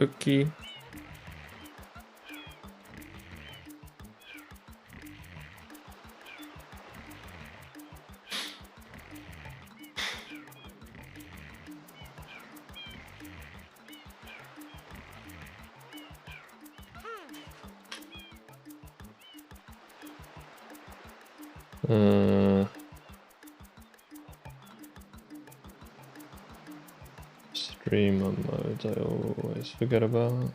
Okay. Streamer mode, I always forget about.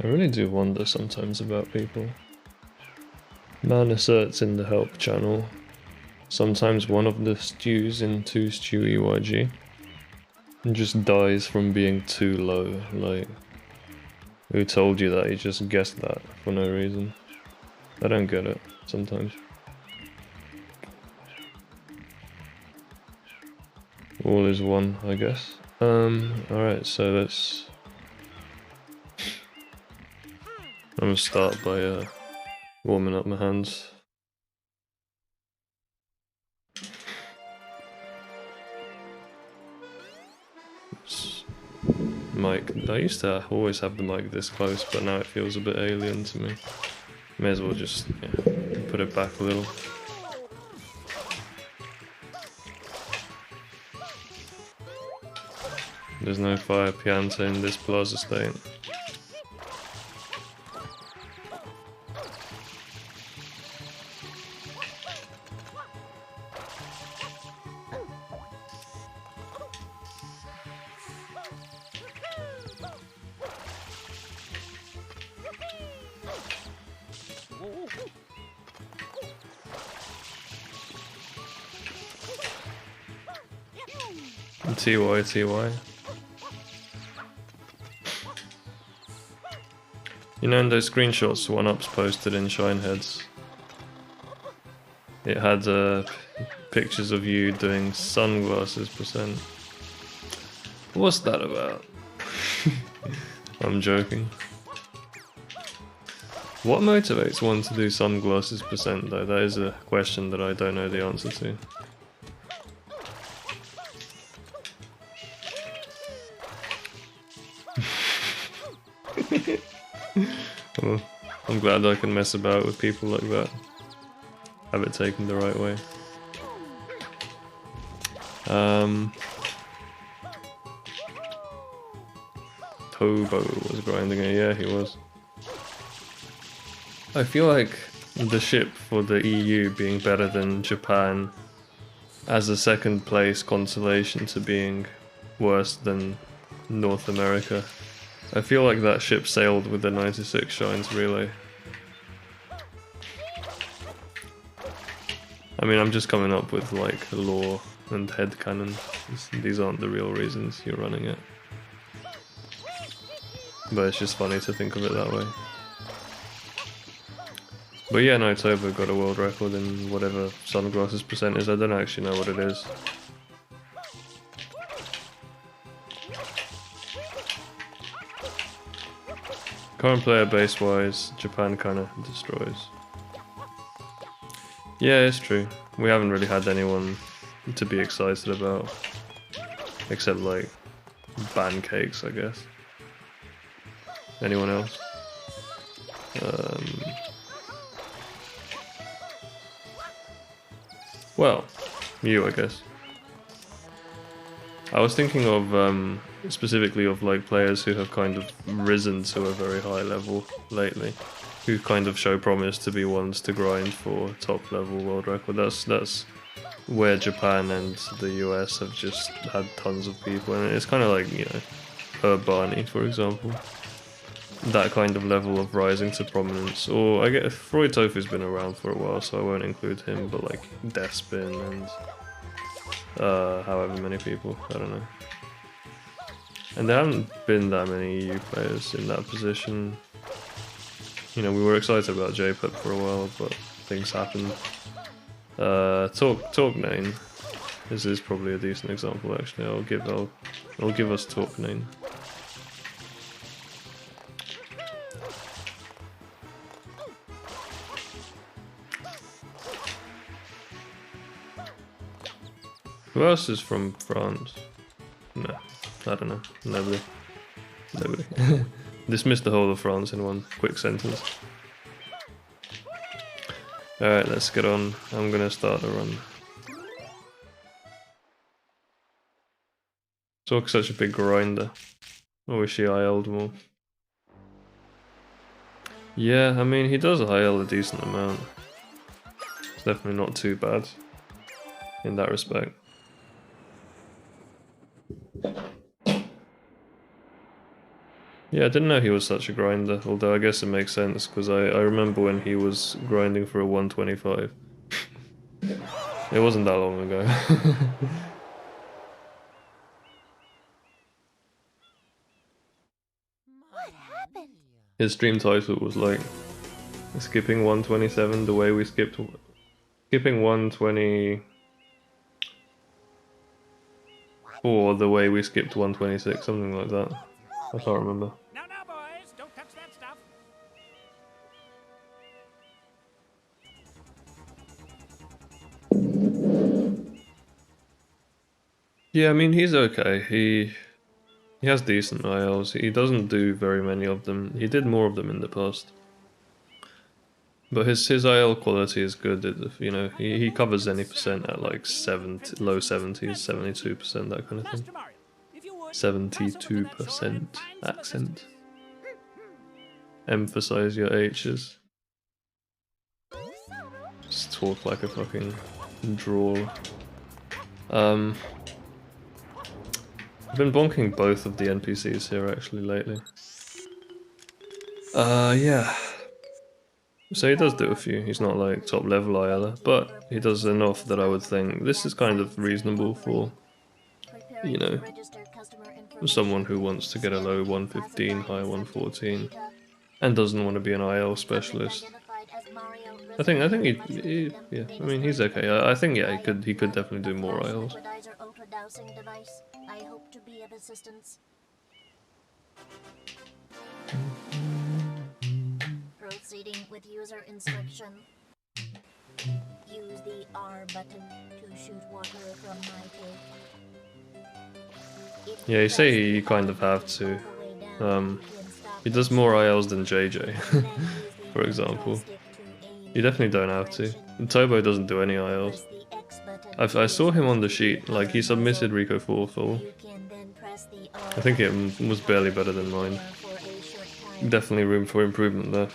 I really do wonder sometimes about people. Man asserts in the help channel, sometimes one of the stews in 2 stew EYG just dies from being too low. Like, who told you that? You just guessed that for no reason. I don't get it sometimes. All is one, I guess. Alright, so let's... I'm gonna start by warming up my hands. Mic. I used to always have the mic this close, but now it feels a bit alien to me. May as well just put it back a little. There's no fire pianta in this plaza state. TY. You know, in those screenshots 1UP's posted in Shineheads, it had pictures of you doing sunglasses %. What's that about? I'm joking. What motivates one to do sunglasses % though? That is a question that I don't know the answer to. Well, I'm glad I can mess about with people like that. Have it taken the right way. Tobo was grinding it, yeah he was. I feel like the ship for the EU being better than Japan as a second place consolation to being worse than North America. I feel like that ship sailed with the 96 shines relay. I mean, I'm just coming up with like lore and headcanon. These aren't the real reasons you're running it. But it's just funny to think of it that way. But yeah, no, Toba got a world record in whatever sunglasses % is. I don't actually know what it is. Current player base wise, Japan kinda destroys. Yeah, it's true. We haven't really had anyone to be excited about. Except like pancakes, I guess. Anyone else? Well, you, I guess. I was thinking of specifically of like players who have kind of risen to a very high level lately, who kind of show promise to be ones to grind for top level world record. That's where Japan and the US have just had tons of people, and it's kind of like, you know, Barney, for example. That kind of level of rising to prominence. Or I get Freud Tofu's been around for a while, so I won't include him, but like Despin and however many people, I don't know. And there haven't been that many EU players in that position. You know, we were excited about JPEG for a while, but things happened. Torknane is probably a decent example actually. I'll give us Torknane. Who else is from France? No, I don't know. Nobody. Dismiss the whole of France in one quick sentence. Alright, let's get on. I'm gonna start a run. Torque's such a big grinder. I wish he IL'd more. Yeah, I mean, he does IL a decent amount. It's definitely not too bad in that respect. Yeah, I didn't know he was such a grinder, although I guess it makes sense, because I remember when he was grinding for a 125. It wasn't that long ago. What happened? His stream title was like, skipping 127 the way we skipped... Skipping 124 the way we skipped 126, something like that. I can't remember. Now, boys, don't touch that stuff. Yeah, I mean, he's okay. He has decent ILs. He doesn't do very many of them. He did more of them in the past. But his IL quality is good. You know, he covers any percent at like 70, low 70s, 72%, that kind of thing. 72% accent. Emphasize your H's. Just talk like a fucking drawer. I've been bonking both of the NPCs here actually lately. Yeah. So he does do a few. He's not like top level ILer, but he does enough that I would think this is kind of reasonable for, you know, someone who wants to get a low 115, high 114, and doesn't want to be an IL specialist. I think he yeah. I mean, he's okay. I think yeah, he could definitely do more ILs. I hope to be of assistance. Proceeding with user instruction. Use the R button to shoot water from my tank. Yeah, you say you kind of have to. He does more ILs than JJ, for example. You definitely don't have to. And Tobo doesn't do any ILs. I saw him on the sheet, like he submitted Rico 4 full. I think it was barely better than mine. Definitely room for improvement there.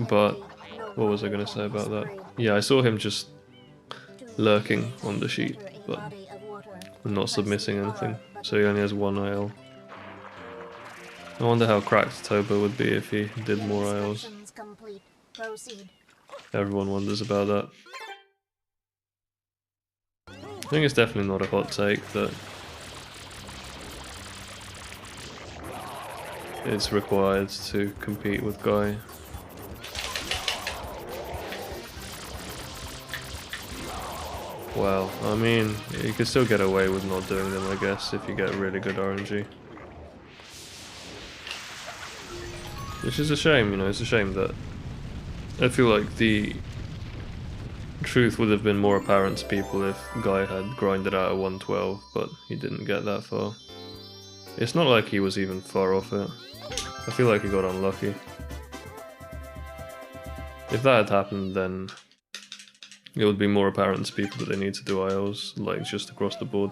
But what was I going to say about that? Yeah, I saw him just lurking on the sheet, but not submitting anything. So he only has one IL. I wonder how cracked Tobo would be if he did more ILs. Everyone wonders about that. I think it's definitely not a hot take that it's required to compete with Guy. Well, I mean, you could still get away with not doing them, I guess, if you get really good RNG. Which is a shame, you know, it's a shame that I feel like the truth would have been more apparent to people if Guy had grinded out a 112, but he didn't get that far. It's not like he was even far off it. I feel like he got unlucky. If that had happened, then it would be more apparent to people that they need to do IOs, like just across the board.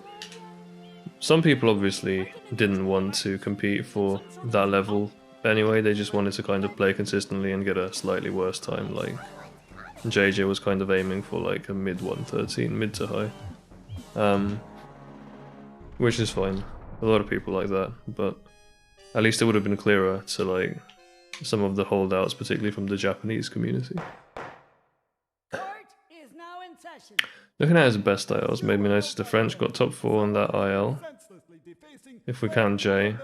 Some people obviously didn't want to compete for that level anyway, they just wanted to kind of play consistently and get a slightly worse time, like JJ was kind of aiming for like a mid 113, mid to high. Which is fine. A lot of people like that, but at least it would have been clearer to like some of the holdouts, particularly from the Japanese community. Court is now in session. Looking at his best ILs made me notice the French got top 4 on that IL, if we count J,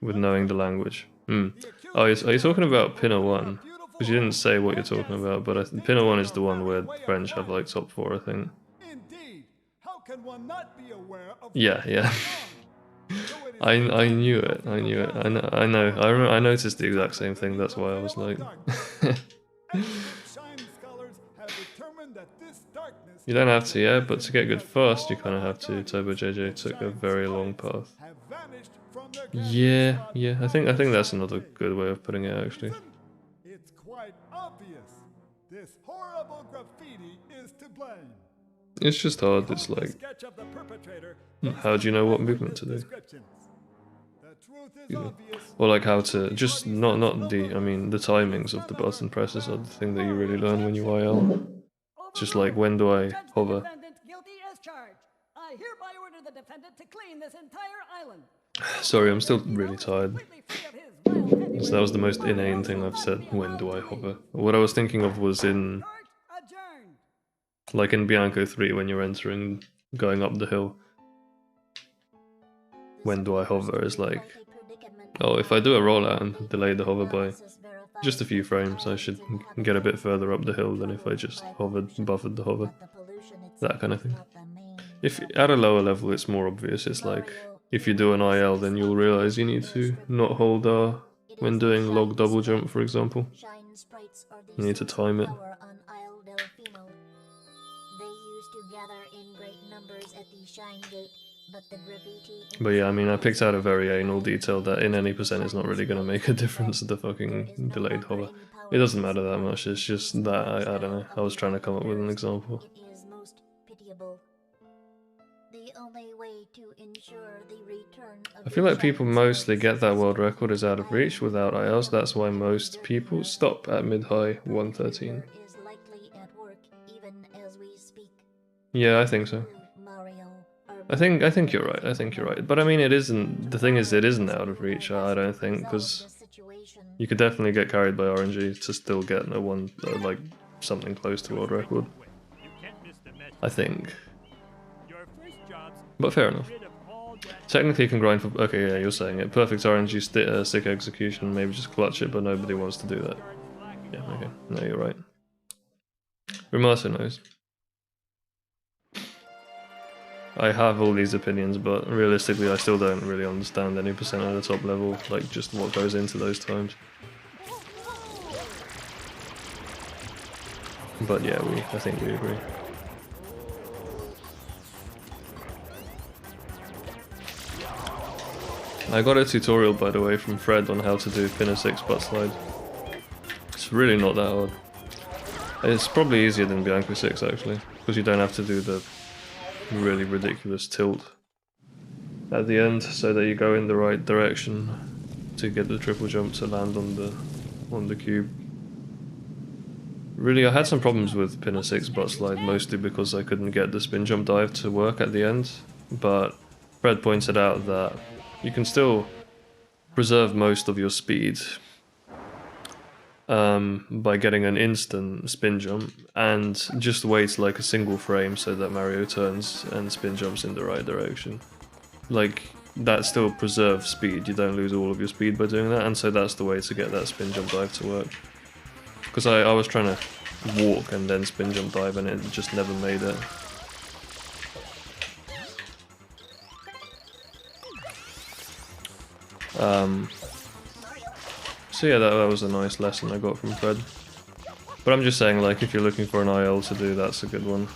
with knowing the language. Oh, are you talking about Pinner 1? Because you didn't say what you're talking about, but Pinner 1 is the one where French have like top 4, I think. Indeed. How can one not be aware of Yeah. I knew it. I know. I noticed the exact same thing. That's why I was like. You don't have to, yeah, but to get good fast, you kind of have to. Turbo JJ took a very long path. Yeah. I think that's another good way of putting it, actually. It's quite obvious. This horrible graffiti is to blame. It's just hard. It's like, how do you know what movement to do? Or like how to just not the. I mean, the timings of the button presses are the thing that you really learn when you IL. Just like, when do I hover? Guilty as charged. I hereby order the defendant to clean this entire island. Sorry, I'm still really tired. So that was the most inane thing I've said. When do I hover? What I was thinking of was in, like in Bianco 3 when you're entering, going up the hill. When do I hover is like, oh, if I do a rollout and delay the hover by just a few frames, I should get a bit further up the hill than if I just buffered the hover. That kind of thing. If at a lower level it's more obvious, it's like, if you do an IL then you'll realize you need to not hold R when doing log double jump, for example. You need to time it. But yeah, I mean, I picked out a very anal detail that in any percent is not really going to make a difference to the fucking delayed hover. It doesn't matter that much, it's just that, I don't know, I was trying to come up with an example. I feel like people mostly get that world record is out of reach without ILs, that's why most people stop at mid-high 113. Yeah, I think so. I think you're right. But I mean, it isn't. The thing is, it isn't out of reach. I don't think, because you could definitely get carried by RNG to still get like something close to world record. I think. But fair enough. Technically, you can grind for. Okay, yeah, you're saying it. Perfect RNG stick execution. Maybe just clutch it, but nobody wants to do that. Yeah. Okay. No, you're right. Remarso knows. I have all these opinions, but realistically I still don't really understand any percent at the top level, like just what goes into those times. But yeah, I think we agree. I got a tutorial, by the way, from Fred on how to do Pinner 6 butt slide. It's really not that hard. It's probably easier than Bianco 6 actually, because you don't have to do the really ridiculous tilt at the end, so that you go in the right direction to get the triple jump to land on the cube. Really, I had some problems with Pinner 6 butt slide, mostly because I couldn't get the spin jump dive to work at the end, but Fred pointed out that you can still preserve most of your speed by getting an instant spin jump and just wait like a single frame so that Mario turns and spin jumps in the right direction. Like, that still preserves speed, you don't lose all of your speed by doing that, and so that's the way to get that spin jump dive to work. Because I was trying to walk and then spin jump dive and it just never made it. So yeah, that was a nice lesson I got from Fred. But I'm just saying, like, if you're looking for an IL to do, that's a good one.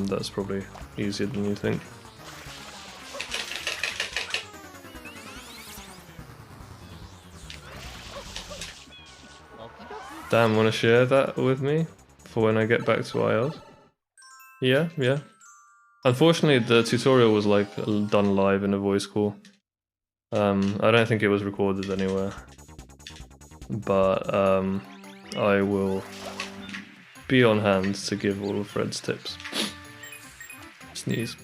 That's probably easier than you think. Damn, wanna share that with me for when I get back to ILs? Yeah. Unfortunately, the tutorial was like done live in a voice call. I don't think it was recorded anywhere. But I will be on hand to give all of Fred's tips. Sneeze.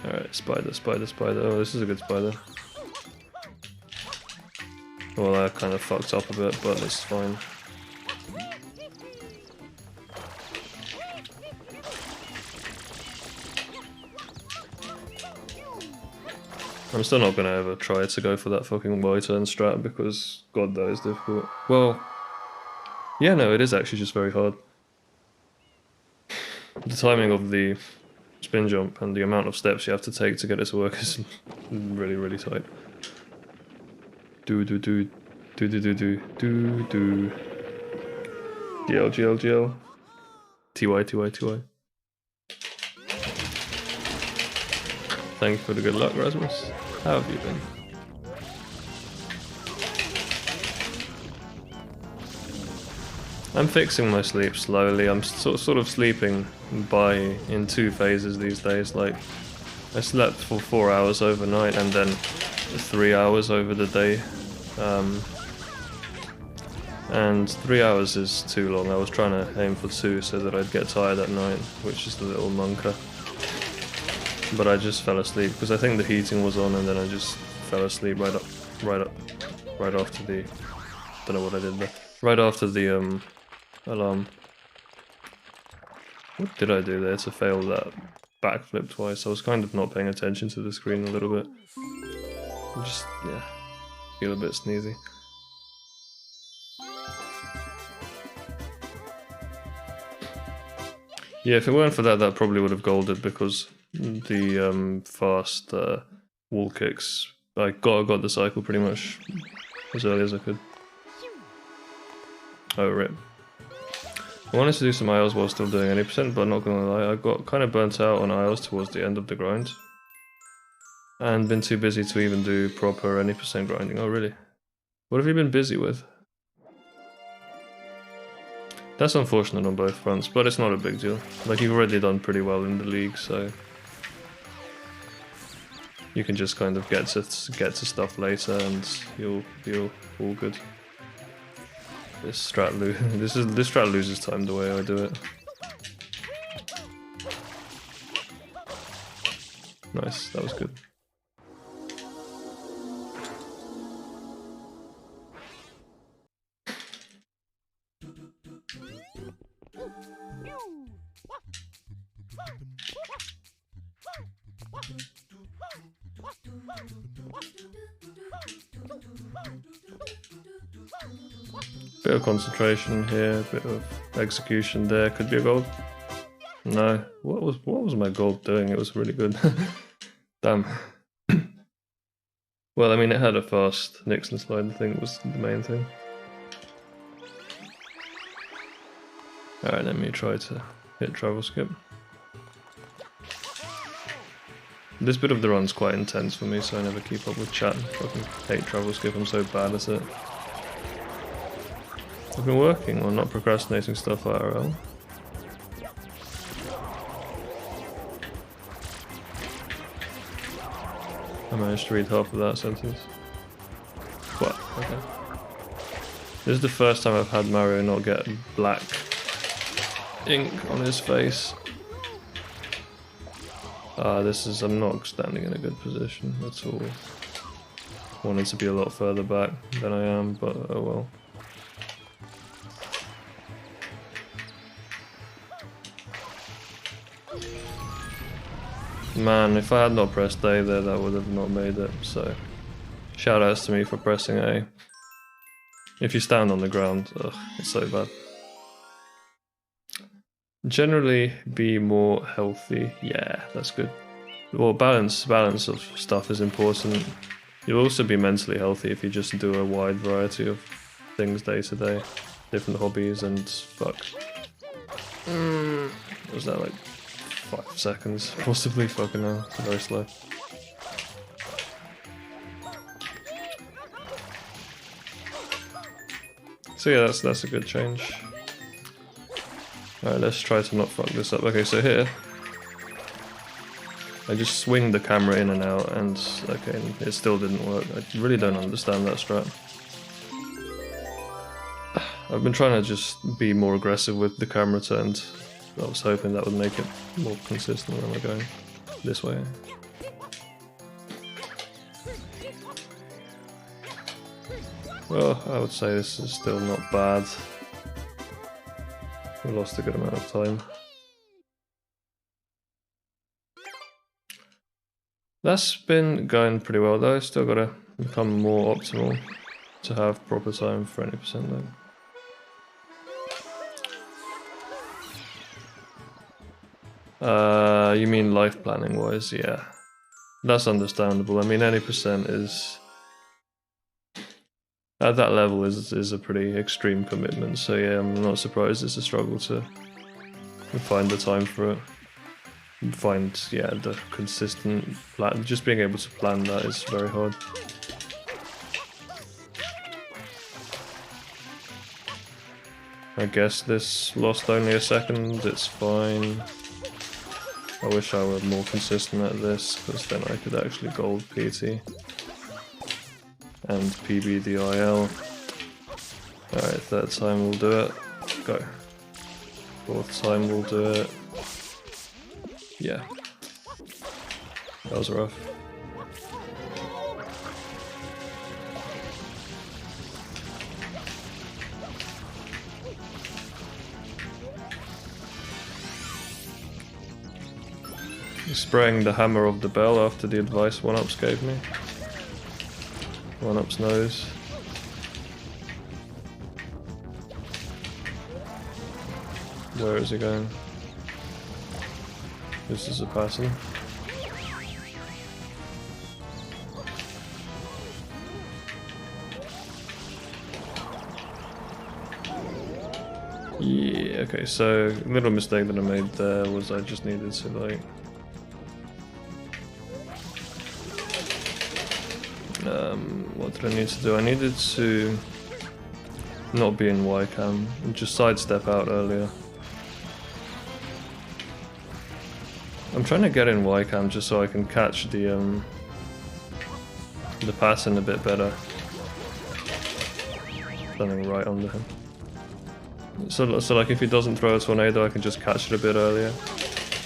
Alright, spider, spider, spider. Oh, this is a good spider. Well, that kind of fucked up a bit, but it's fine. I'm still not gonna ever try to go for that fucking Y-turn strat because god that is difficult. Well, yeah, no, it is actually just very hard. The timing of the spin jump and the amount of steps you have to take to get it to work is really, really tight. Do do do do do do do do do. GL GL GL. TY TY TY. Thank you for the good luck, Rasmus. How have you been? I'm fixing my sleep slowly. I'm sort of sleeping in 2 phases these days. Like, I slept for 4 hours overnight and then 3 hours over the day. And 3 hours is too long. I was trying to aim for 2 so that I'd get tired at night, which is the little munker. But I just fell asleep because I think the heating was on, and then I just fell asleep right after the. Don't know what I did there. Right after the alarm. What did I do there to fail that backflip twice? I was kind of not paying attention to the screen a little bit. I just feel a bit sneezy. Yeah, if it weren't for that, that probably would have golded because the fast wall kicks. I got the cycle pretty much as early as I could. Oh rip. I wanted to do some IOs while still doing 80%, but not gonna lie, I got kind of burnt out on IOs towards the end of the grind. And been too busy to even do proper 80% grinding. Oh really? What have you been busy with? That's unfortunate on both fronts, but it's not a big deal. Like, you've already done pretty well in the league, so you can just kind of get to stuff later, and you'll be all good. This strat loses time the way I do it. Nice, that was good. Bit of concentration here, bit of execution there. Could be a gold. No, what was my gold doing? It was really good. Damn. Well, I mean, it had a fast Nixon slide. I think was the main thing. All right, let me try to hit travel skip. This bit of the run's quite intense for me, so I never keep up with chat. I fucking hate travel skip. I'm so bad at it. I've been working on not procrastinating stuff IRL. I managed to read half of that sentence. What? Okay. This is the first time I've had Mario not get black ink on his face. I'm not standing in a good position at all. Wanted to be a lot further back than I am, but oh well. Man, if I had not pressed A there, that would have not made it, so shoutouts to me for pressing A. If you stand on the ground, ugh, it's so bad. Generally be more healthy, yeah, that's good. Well, balance of stuff is important. You'll also be mentally healthy if you just do a wide variety of things day to day. Different hobbies and fuck. What was that, like 5 seconds? Possibly, fucking hell, it's very slow. So yeah, that's a good change. Alright, let's try to not fuck this up. Okay, so here, I just swing the camera in and out, and okay, it still didn't work. I really don't understand that strat. I've been trying to just be more aggressive with the camera turned. I was hoping that would make it more consistent when we're going this way. Well, I would say this is still not bad. We lost a good amount of time. That's been going pretty well though. Still gotta become more optimal to have proper time for any percent though. You mean life planning wise? Yeah. That's understandable. I mean, any percent is... At that level is a pretty extreme commitment, so yeah, I'm not surprised it's a struggle to find the time for it. Find, yeah, the consistent plan. Just being able to plan that is very hard. I guess this lost only a second, it's fine. I wish I were more consistent at this, because then I could actually gold PT. And PB the IL. Alright, third time we'll do it. Go. Fourth time we'll do it. Yeah. That was rough. Spraying the hammer of the bell after the advice 1-ups gave me. 1-ups knows. Where is he going? This is a person. Yeah, okay, so little mistake that I made there was I just needed to like what did I need to do? I needed to not be in Y-cam and just sidestep out earlier. I'm trying to get in Y-cam just so I can catch the pattern a bit better. Standing right under him. So like if he doesn't throw a tornado, I can just catch it a bit earlier,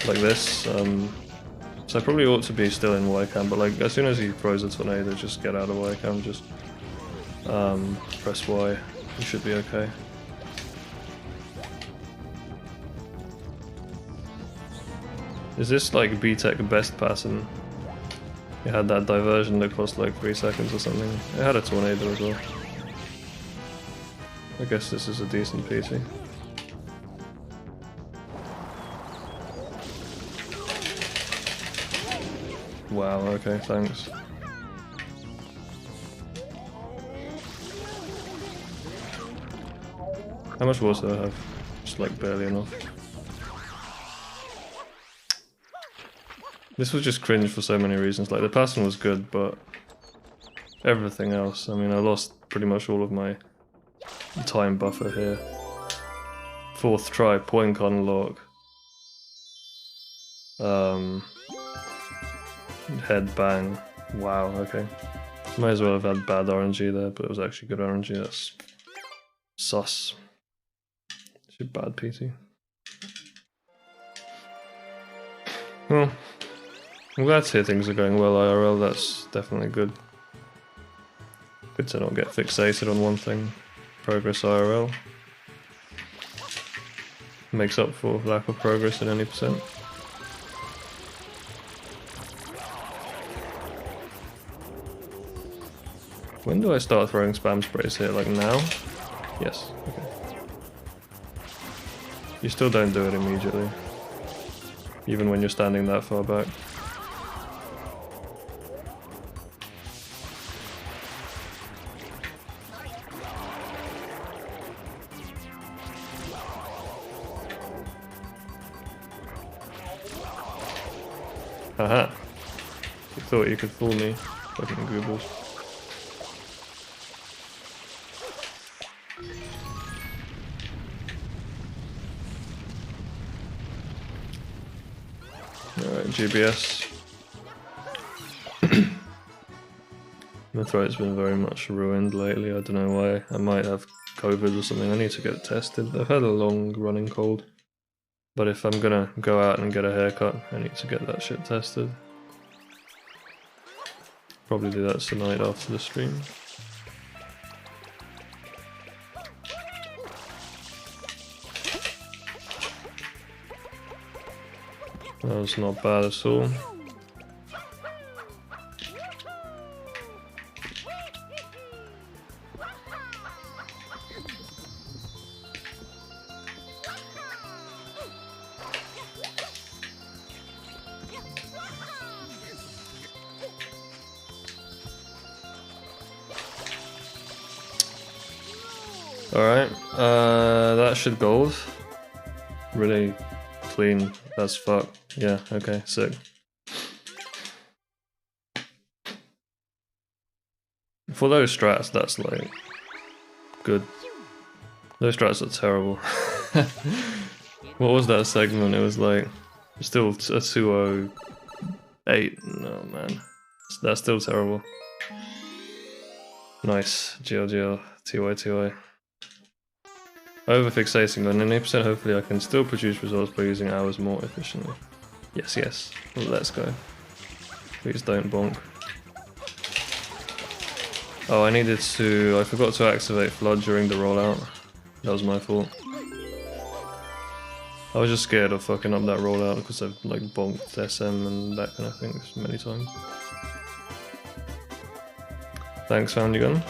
like this. So I probably ought to be still in Y-cam, but like as soon as he throws a tornado, just get out of Y-cam, just press Y, you should be okay. Is this like BTEC best pattern? It had that diversion that cost like 3 seconds or something. It had a tornado as well. I guess this is a decent PT. Wow, okay, thanks. How much water do I have? Just like barely enough. This was just cringe for so many reasons. Like the passing was good, but everything else. I mean, I lost pretty much all of my time buffer here. 4th try, point unlock. Head bang. Wow, okay. Might as well have had bad RNG there, but it was actually good RNG. That's sus. It's bad PT. Well, I'm glad to hear things are going well IRL, that's definitely good. Good to not get fixated on one thing. Progress IRL makes up for lack of progress in any percent. When do I start throwing spam sprays here? Like now? Yes, okay. You still don't do it immediately, even when you're standing that far back. Haha. You thought you could fool me, fucking goobers. Alright, GBS. My throat's been very much ruined lately, I don't know why. I might have COVID or something. I need to get tested. I've had a long running cold. But if I'm gonna go out and get a haircut, I need to get that shit tested. Probably do that tonight after the stream. That was not bad at all. Alright, that should gold. Really clean as fuck. Yeah, okay, sick. For those strats, that's like good. Those strats are terrible. What was that segment? It was like still a 208. No man, that's still terrible. Nice, GLGL, TY. Overfixating on 90%, hopefully I can still produce results by using hours more efficiently. Yes, yes. Well, let's go. Please don't bonk. Oh, I forgot to activate Flood during the rollout. That was my fault. I was just scared of fucking up that rollout because I've like bonked SM and that kind of thing many times. Thanks, Foundy Gun.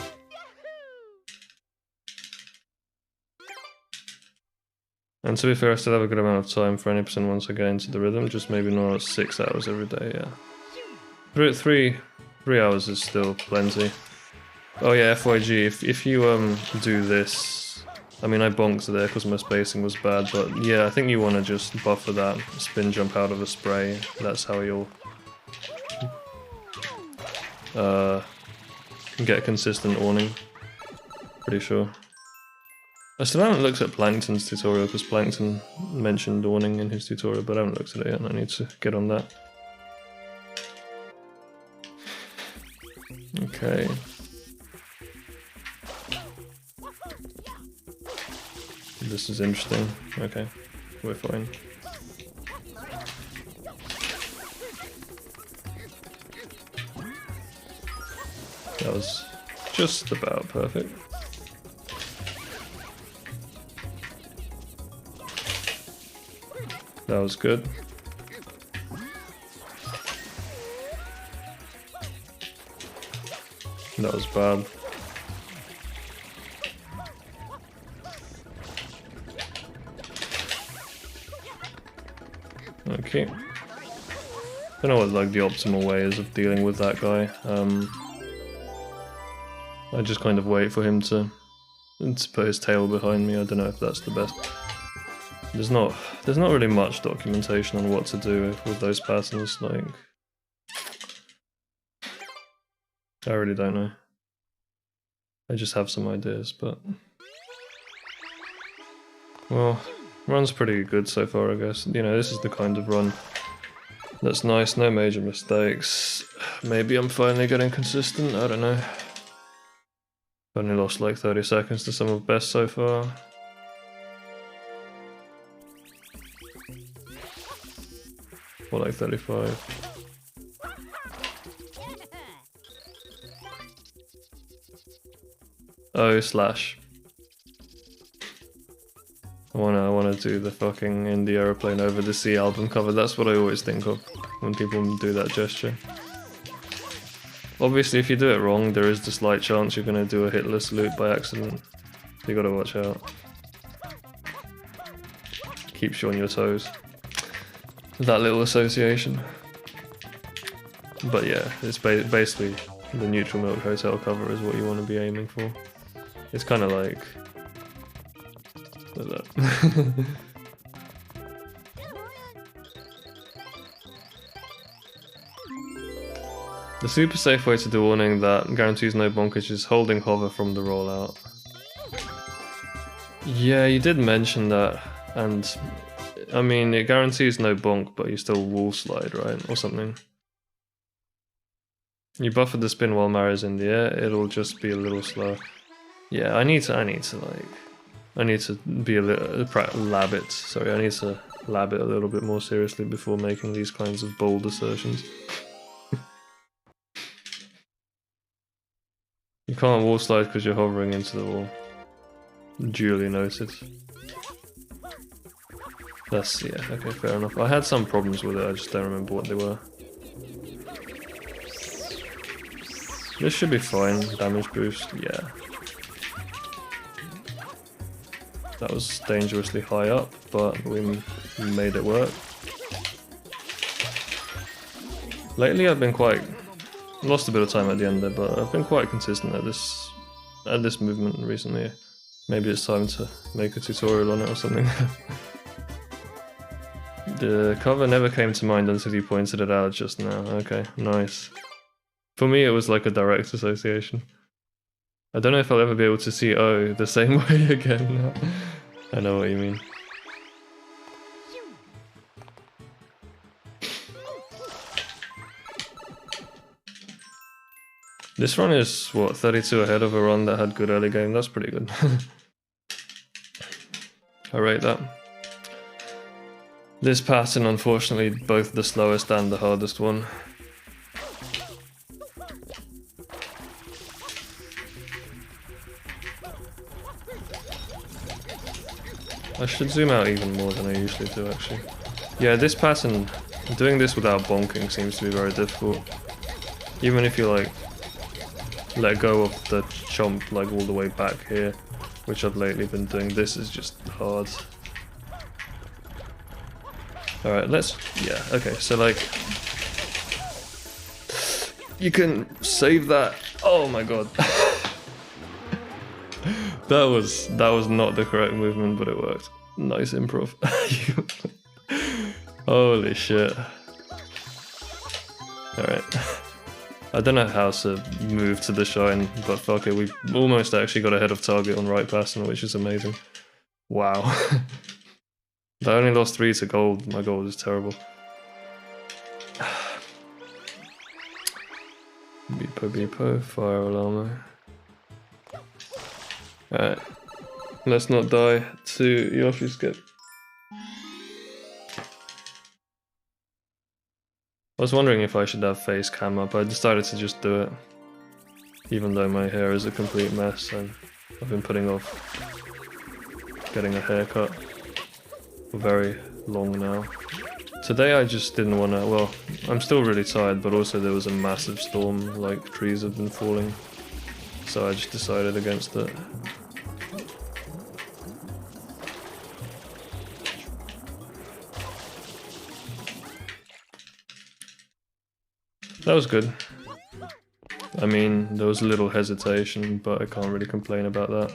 And to be fair, I still have a good amount of time for 90% once I get into the rhythm, just maybe not 6 hours every day, yeah. 3 hours is still plenty. Oh yeah, FYG, if you do this, I mean I bonked there because my spacing was bad, but yeah, I think you want to just buffer that spin jump out of a spray. That's how you'll get consistent awning, pretty sure. I still haven't looked at Plankton's tutorial because Plankton mentioned awning in his tutorial, but I haven't looked at it yet and I need to get on that. Okay. This is interesting. Okay, we're fine. That was just about perfect. That was good. That was bad. Okay. Don't know what like the optimal way is of dealing with that guy. I just kind of wait for him to put his tail behind me. I don't know if that's the best. There's not really much documentation on what to do with those patterns, like I really don't know. I just have some ideas, but well, run's pretty good so far, I guess. You know, this is the kind of run that's nice, no major mistakes. Maybe I'm finally getting consistent, I don't know. I've only lost like 30 seconds to some of best so far. Or like 35. Oh, slash. I wanna do the fucking In the Aeroplane Over the Sea album cover. That's what I always think of when people do that gesture. Obviously, if you do it wrong, there is the slight chance you're gonna do a hitless loop by accident. You gotta watch out. Keeps you on your toes. That little association. But yeah, it's basically the Neutral Milk Hotel cover is what you want to be aiming for. It's kind of like that. The super safe way to do awning that guarantees no bonkage is holding hover from the rollout. Yeah, you did mention that, and I mean, it guarantees no bonk, but you still wall slide, right? Or something. You buffer the spin while Mario's in the air, it'll just be a little slow. Yeah, I need to be a little lab it. Sorry, I need to lab it a little bit more seriously before making these kinds of bold assertions. You can't wall slide because you're hovering into the wall. Duly noted. That's, yeah, okay, fair enough. I had some problems with it, I just don't remember what they were. This should be fine, damage boost, yeah. That was dangerously high up, but we made it work. Lately I've been lost a bit of time at the end there, but I've been quite consistent at this movement recently. Maybe it's time to make a tutorial on it or something. The cover never came to mind until you pointed it out just now. Okay, nice. For me it was like a direct association. I don't know if I'll ever be able to see O the same way again. I know what you mean. This run is, what, 32 ahead of a run that had good early game? That's pretty good. I rate that. This pattern, unfortunately, both the slowest and the hardest one. I should zoom out even more than I usually do, actually. Yeah, this pattern, doing this without bonking seems to be very difficult. Even if you, like, let go of the chomp, like, all the way back here, which I've lately been doing, this is just hard. Alright, yeah, okay, so, like, you can save that. Oh my god. That was not the correct movement, but it worked. Nice improv. Holy shit. Alright. I don't know how to move to the shine, but fuck it, we almost actually got ahead of target on right passing, which is amazing. Wow. I only lost 3 to gold, my gold is terrible. Beepo, fire alarm. Alright, let's not die to Yoshi skip. I was wondering if I should have face cam up. I decided to just do it. Even though my hair is a complete mess and I've been putting off getting a haircut for very long now. Today I just didn't want to, well, I'm still really tired, but also there was a massive storm, like trees have been falling. So I just decided against it. That was good. I mean, there was a little hesitation, but I can't really complain about that.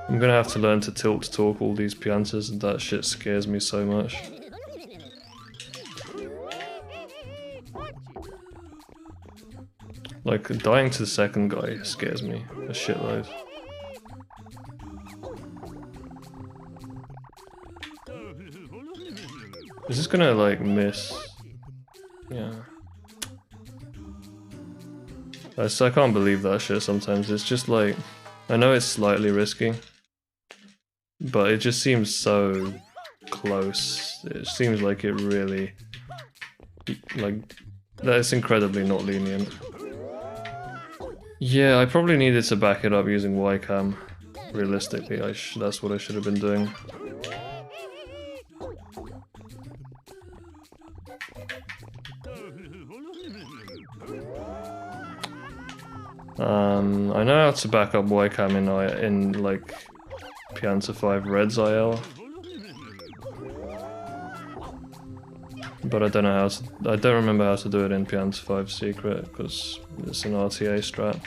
I'm gonna have to learn to tilt talk all these piantas, and that shit scares me so much. Like, dying to the second guy scares me a shitload. Is this gonna, like, miss? Yeah. I can't believe that shit sometimes. It's just like, I know it's slightly risky, but it just seems so close. It seems like it really, like, that it's incredibly not lenient. Yeah, I probably needed to back it up using YCam. Realistically, that's what I should have been doing. I know how to back up YCam in like Pianta 5 Red's IL, but I don't know how to. I don't remember how to do it in Pianta 5 Secret because it's an RTA strat.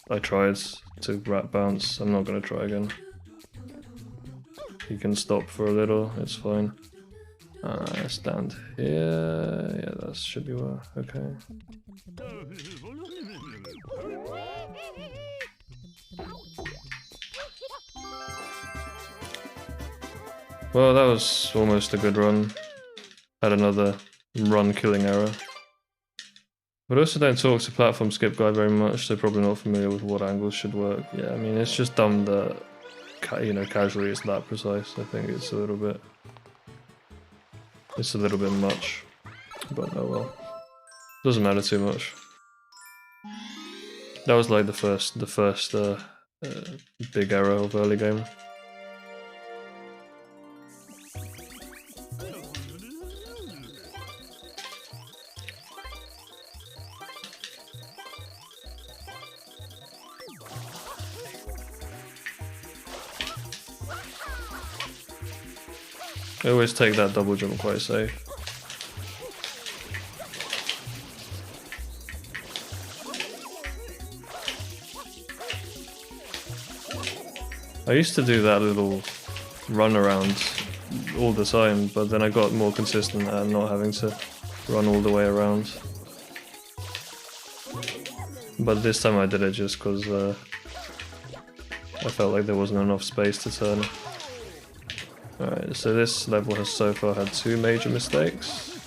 I tried to rat bounce. I'm not gonna try again. You can stop for a little. It's fine. Stand here. Yeah, that should be well. Okay. Well, that was almost a good run. Had another run killing error. But also don't talk to Platform Skip Guy very much, so probably not familiar with what angles should work. Yeah, I mean, it's just dumb that, you know, casually it's that precise. I think it's a little bit much, but oh well. Doesn't matter too much. That was like the first big error of early game. I always take that double jump quite safe. I used to do that little run around all the time, but then I got more consistent at not having to run all the way around. But this time I did it just because I felt like there wasn't enough space to turn. Alright, so this level has so far had 2 major mistakes.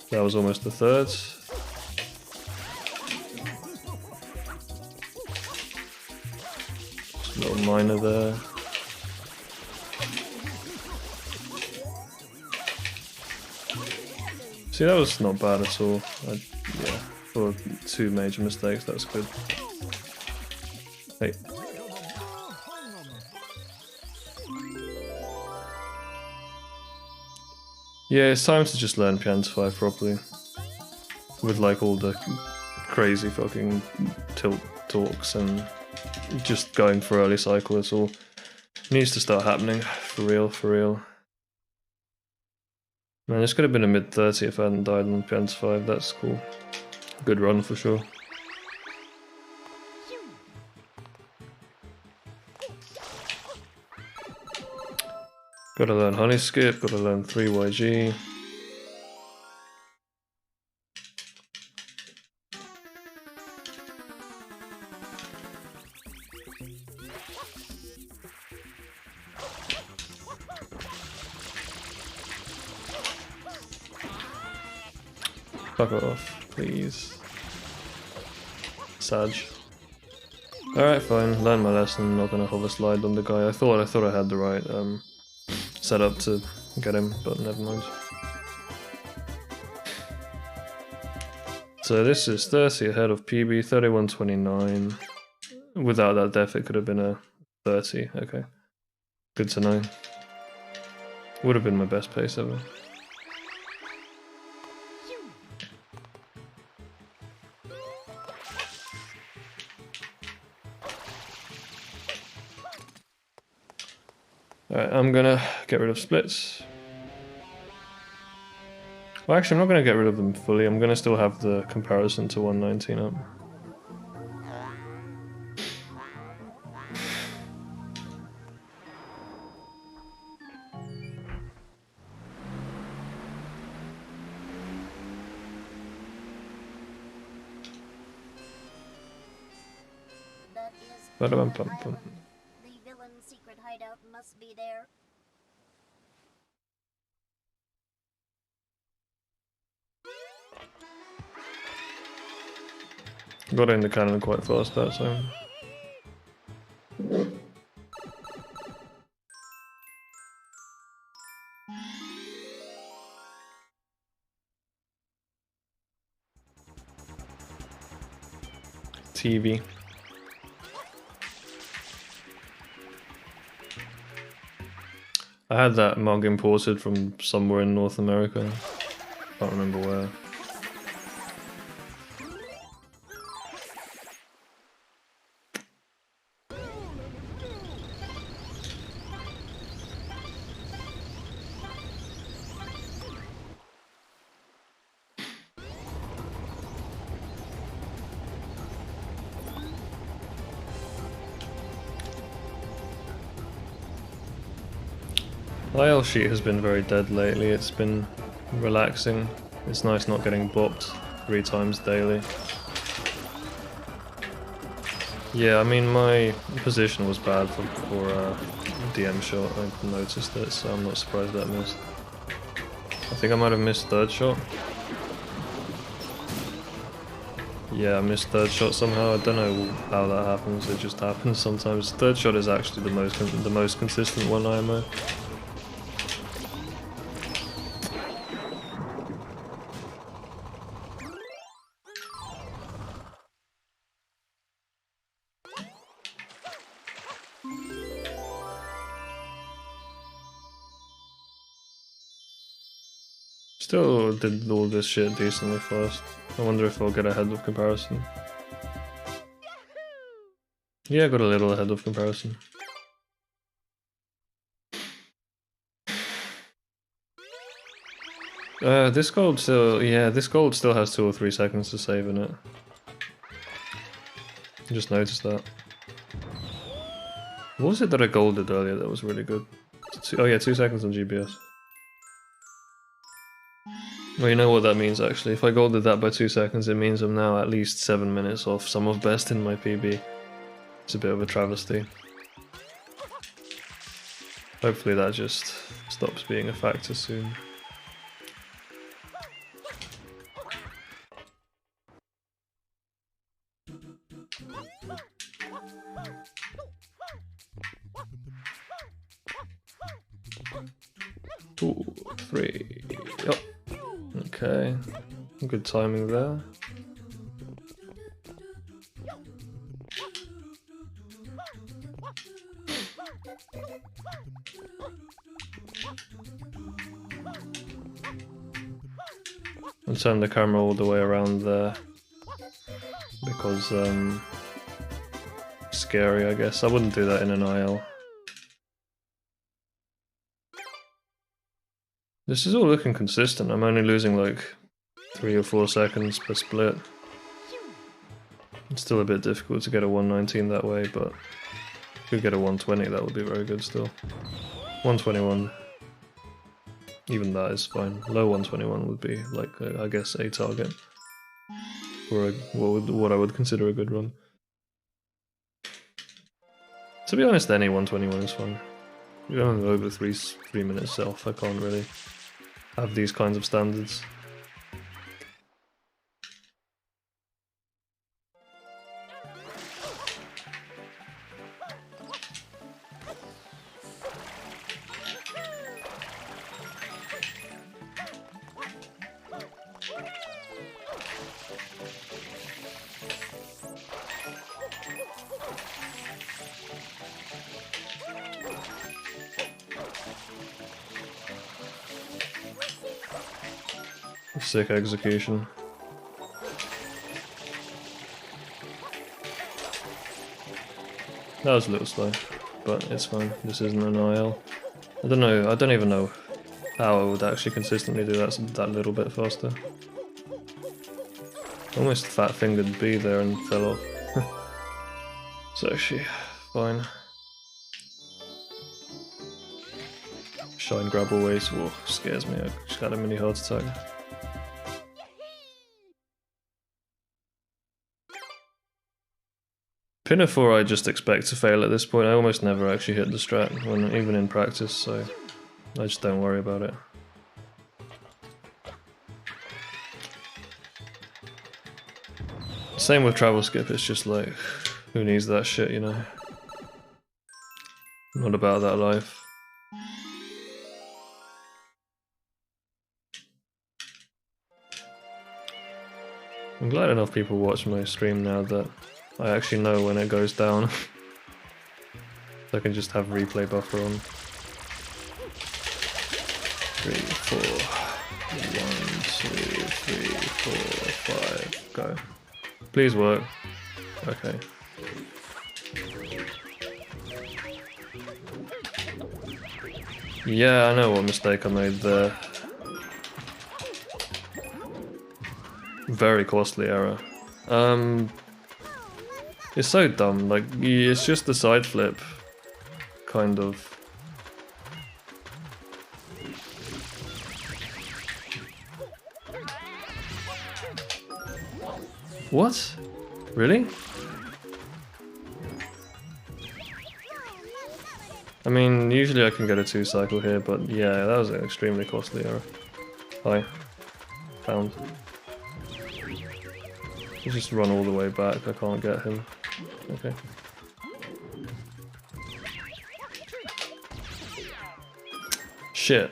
That was almost the third. Just a little minor there. See, that was not bad at all. Yeah, for 2 major mistakes, that's good. Hey. Yeah, it's time to just learn Piano 5 properly. With like all the crazy fucking tilt talks and just going for early cycle, it's all needs to start happening. For real, for real. Man, this could have been a mid-30 if I hadn't died on Piano 5, that's cool. Good run for sure. Gotta learn Honey Skip, gotta learn 3YG. Fuck off, please. Sag. Alright, fine, learn my lesson, I'm not gonna hover slide on the guy. I thought I had the right set up to get him, but never mind. So this is 30 ahead of PB, 31.29. Without that def it could have been a 30, okay. Good to know. Would have been my best pace ever. Alright, I'm gonna get rid of splits. Well, actually, I'm not gonna get rid of them fully. I'm gonna still have the comparison to 119 up. That is Ba-da-bum-bum-bum. the villain's secret hideout must be there. Got in the cannon quite fast that time. TV. I had that mug imported from somewhere in North America. Can't remember where. IL sheet has been very dead lately, it's been relaxing. It's nice not getting bopped 3 times daily. Yeah, I mean my position was bad for DM shot, I noticed it, so I'm not surprised that missed. I think I might have missed third shot. Yeah, I missed third shot somehow. I don't know how that happens. It just happens sometimes. Third shot is actually the most consistent one IMO. Still did all this shit decently fast. I wonder if I'll get ahead of comparison. Yeah, I got a little ahead of comparison. This gold still, yeah, this gold still has 2 or 3 seconds to save in it. I just noticed that. What was it that I golded earlier that was really good? Oh yeah, 2 seconds on GBS. Well, you know what that means actually. If I golded that by 2 seconds, it means I'm now at least 7 minutes off some of best in my PB. It's a bit of a travesty. Hopefully that just stops being a factor soon. Two, three, yep. Okay, good timing there. I'll turn the camera all the way around there because scary, I guess. I wouldn't do that in an IL. This is all looking consistent. I'm only losing like 3 or 4 seconds per split. It's still a bit difficult to get a 119 that way, but if we get a 120, that would be very good still. 121. Even that is fine. Low 121 would be like, I guess, a target for what I would consider a good run. To be honest, any 121 is fine. You don't have over 3 minutes self. I can't really have these kinds of standards. Sick execution. That was a little slow, but it's fine. This isn't an IL. I don't know. I don't even know how I would actually consistently do that little bit faster. Almost fat-fingered B there and fell off. It's actually fine. Shine grab always. Whoa, scares me. I just had a mini heart attack. Pinafore I just expect to fail at this point. I almost never actually hit the strat, even in practice, so I just don't worry about it. Same with travel skip, it's just like, who needs that shit, you know? Not about that life. I'm glad enough people watch my stream now that I actually know when it goes down. So I can just have replay buffer on. 3, 4, 1, 2, 3, 4, 5, go. Please work. Okay. Yeah, I know what mistake I made there. Very costly error. It's so dumb, like, it's just the side flip, kind of. What? Really? I mean, usually I can get a 2 cycle here, but yeah, that was an extremely costly error. Hi. Found. You just run all the way back, I can't get him. Okay. Shit.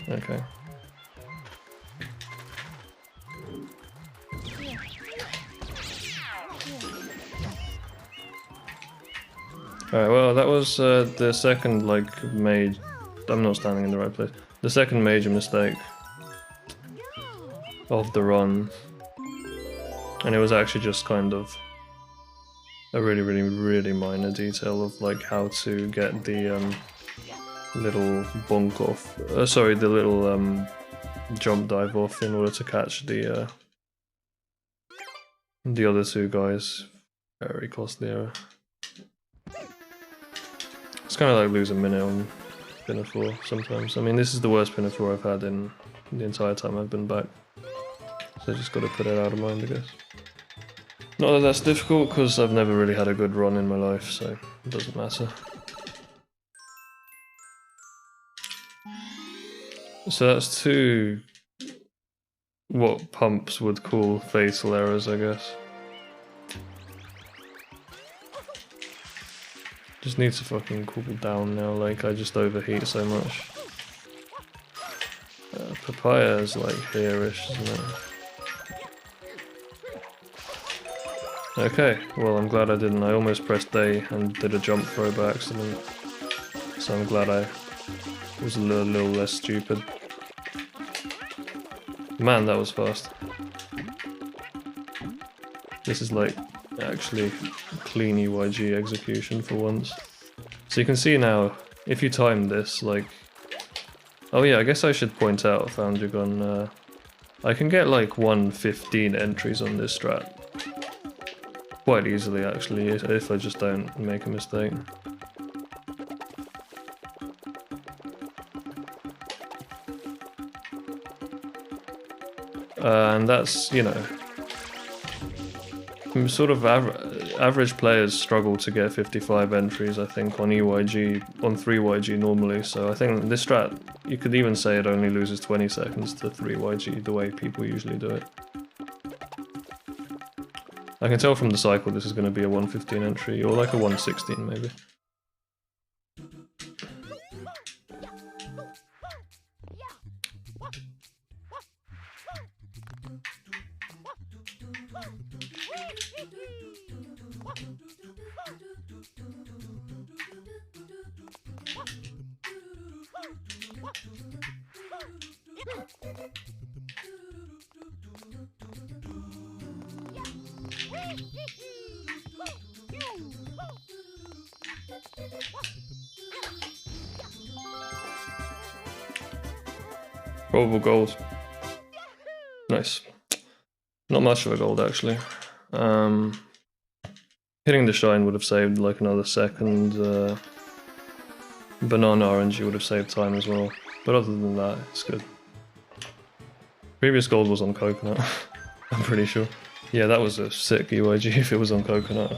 Okay. Alright, well that was the second like major... I'm not standing in the right place. The second major mistake of the run. And it was actually just kind of a really minor detail of like how to get the little bunk off. Sorry, the little jump dive off in order to catch the other two guys. Very costly error. It's kind of like losing a minute on Pinafore sometimes. I mean, this is the worst Pinafore I've had in the entire time I've been back. So I just got to put it out of mind, I guess. Not that that's difficult, because I've never really had a good run in my life, so it doesn't matter. So that's two... what pumps would call fatal errors, I guess. Just need to fucking cool down now, like I just overheat so much. Papaya is like here-ish, isn't it? Okay, well I'm glad I didn't. I almost pressed A and did a jump throw by accident. So I'm glad I was a little less stupid. Man, that was fast. This is like actually clean EYG execution for once. So you can see now, if you time this, like... Oh yeah, I guess I should point out, Found Your Gun, I can get like 115 entries on this strat. Quite easily actually, if I just don't make a mistake. And that's, you know, sort of average players struggle to get 55 entries, I think, on EYG, on 3YG normally, so I think this strat, you could even say it only loses 20 seconds to 3YG, the way people usually do it. I can tell from the cycle this is going to be a 115 entry, or like a 116 maybe. Probable gold. Nice. Not much of a gold actually. Hitting the shine would have saved like another second. Banana RNG would have saved time as well. But other than that, it's good. Previous gold was on coconut. I'm pretty sure. Yeah, that was a sick EYG if it was on coconut.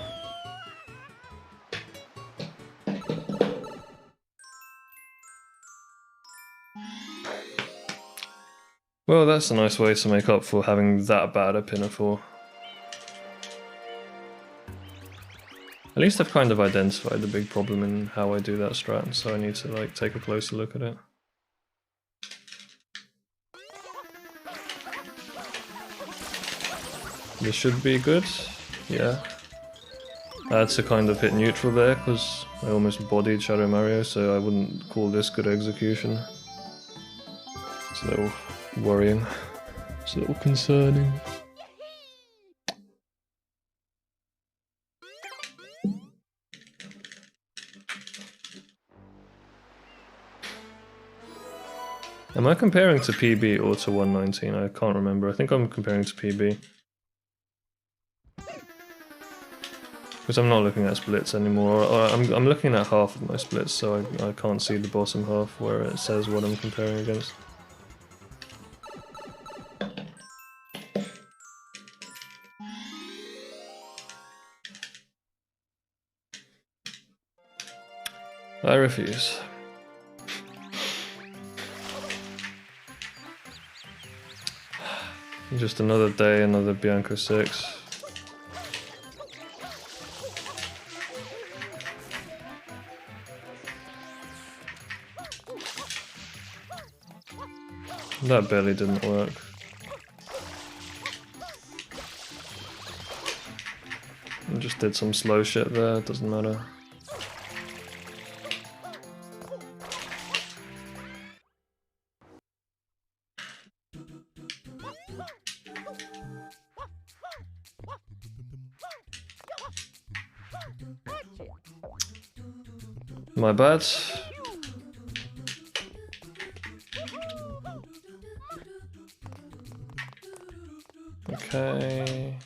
Well, that's a nice way to make up for having that bad a Pinafore. At least I've kind of identified the big problem in how I do that strat, so I need to like take a closer look at it. This should be good, yeah. I had to kind of hit neutral there because I almost bodied Shadow Mario, so I wouldn't call this good execution. It's a little worrying. It's a little concerning. Am I comparing to PB or to 119? I can't remember. I think I'm comparing to PB. Because I'm not looking at splits anymore. Or I'm looking at half of my splits, so I can't see the bottom half where it says what I'm comparing against. I refuse. Just another day, another Bianco 6. That barely didn't work. I just did some slow shit there, it doesn't matter. My bad. Okay.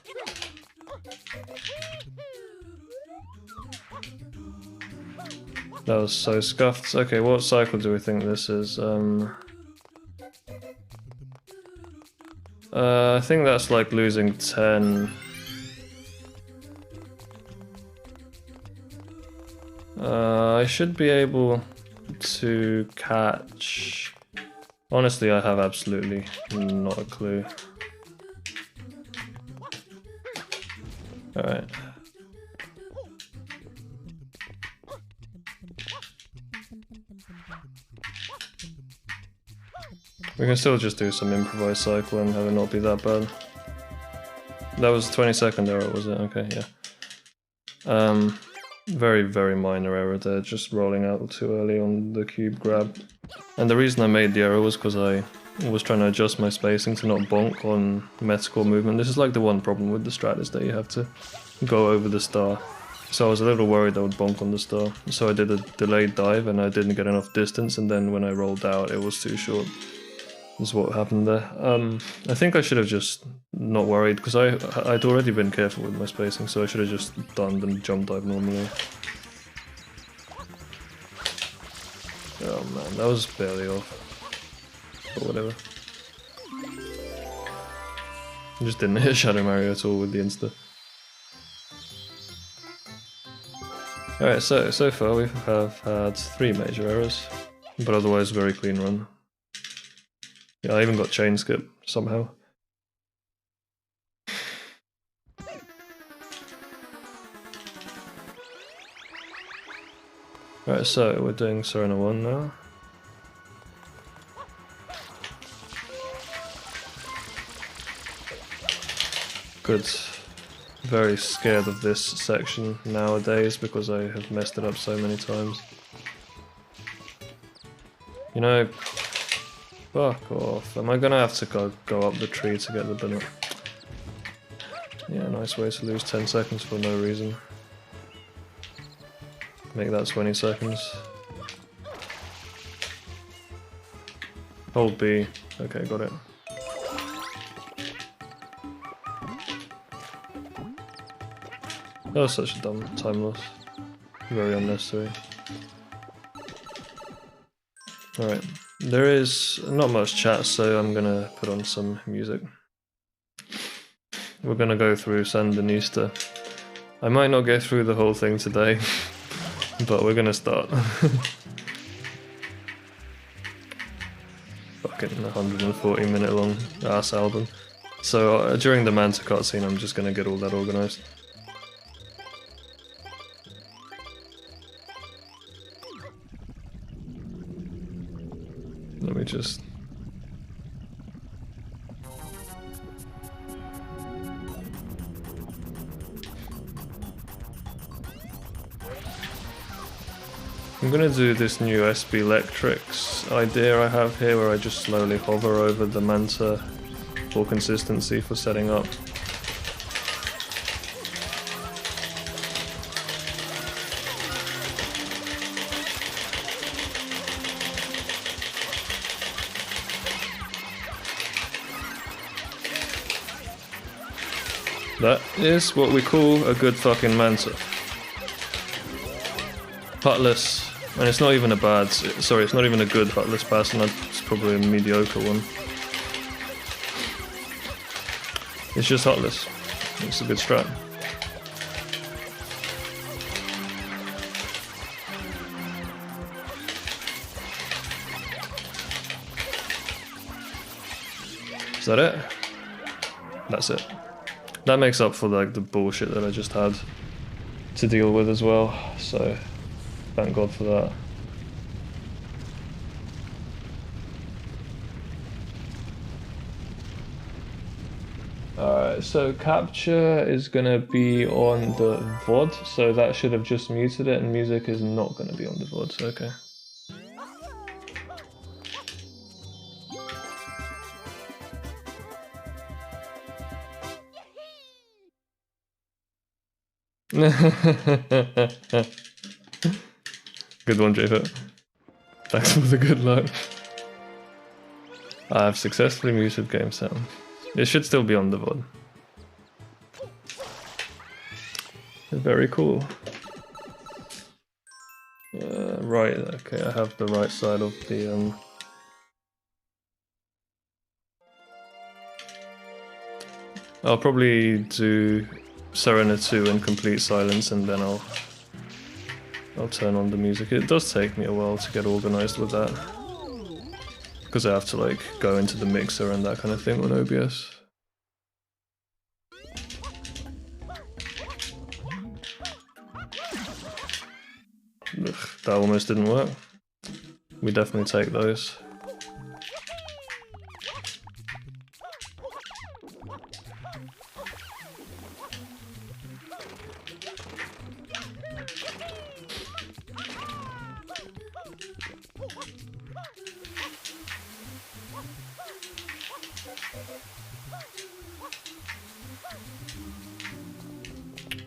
That was so scuffed. Okay, what cycle do we think this is? I think that's like losing 10. I should be able to catch... Honestly, I have absolutely not a clue. Alright. We can still just do some improvised cycle and have it not be that bad. That was a 20-second error, was it? Okay, yeah. Very, very minor error there, just rolling out too early on the cube grab. And the reason I made the error was because I was trying to adjust my spacing to not bonk on Metacore movement. This is like the one problem with the strat, is that you have to go over the star. So I was a little worried I would bonk on the star. So I did a delayed dive and I didn't get enough distance, and then when I rolled out it was too short. Is what happened there. I think I should have just not worried, because I'd already been careful with my spacing, so I should have just done the jump dive normally. Oh man, that was barely off. But whatever. I just didn't hit Shadow Mario at all with the insta. Alright, so far we have had 3 major errors, but otherwise very clean run. Yeah, I even got chain skip somehow. Right, so we're doing Serena 1 now. Good. Very scared of this section nowadays because I have messed it up so many times. You know, fuck off. Am I gonna have to go up the tree to get the banana? Yeah, nice way to lose 10 seconds for no reason. Make that 20 seconds. Hold B. Okay, got it. That was such a dumb time loss. Very unnecessary. Alright. There is not much chat, so I'm gonna put on some music. We're gonna go through Sandinista. I might not get through the whole thing today, but we're gonna start. Fucking 140-minute long ass album. So during the Manta cutscene, I'm just gonna get all that organized. Let me just... I'm gonna do this new SB Electrics idea I have here, where I just slowly hover over the Manta for consistency for setting up. That is what we call a good fucking Manta. Hutless, and it's not even a bad, sorry, it's not even a good Hutless pattern, it's probably a mediocre one. It's just Hutless. It's a good strat. Is that it? That's it. That makes up for like the bullshit that I just had to deal with as well, so thank God for that. Alright, so capture is gonna be on the VOD, so that should have just muted it, and music is not gonna be on the VOD, so okay. Good one, Japhet. Thanks for the good luck. I have successfully muted game sound. It should still be on the VOD. Very cool. Right, okay, I have the right side of the I'll probably do Serena 2 in complete silence, and then I'll turn on the music. It does take me a while to get organized with that, because I have to like go into the mixer and that kind of thing on OBS. Ugh, that almost didn't work. We definitely take those.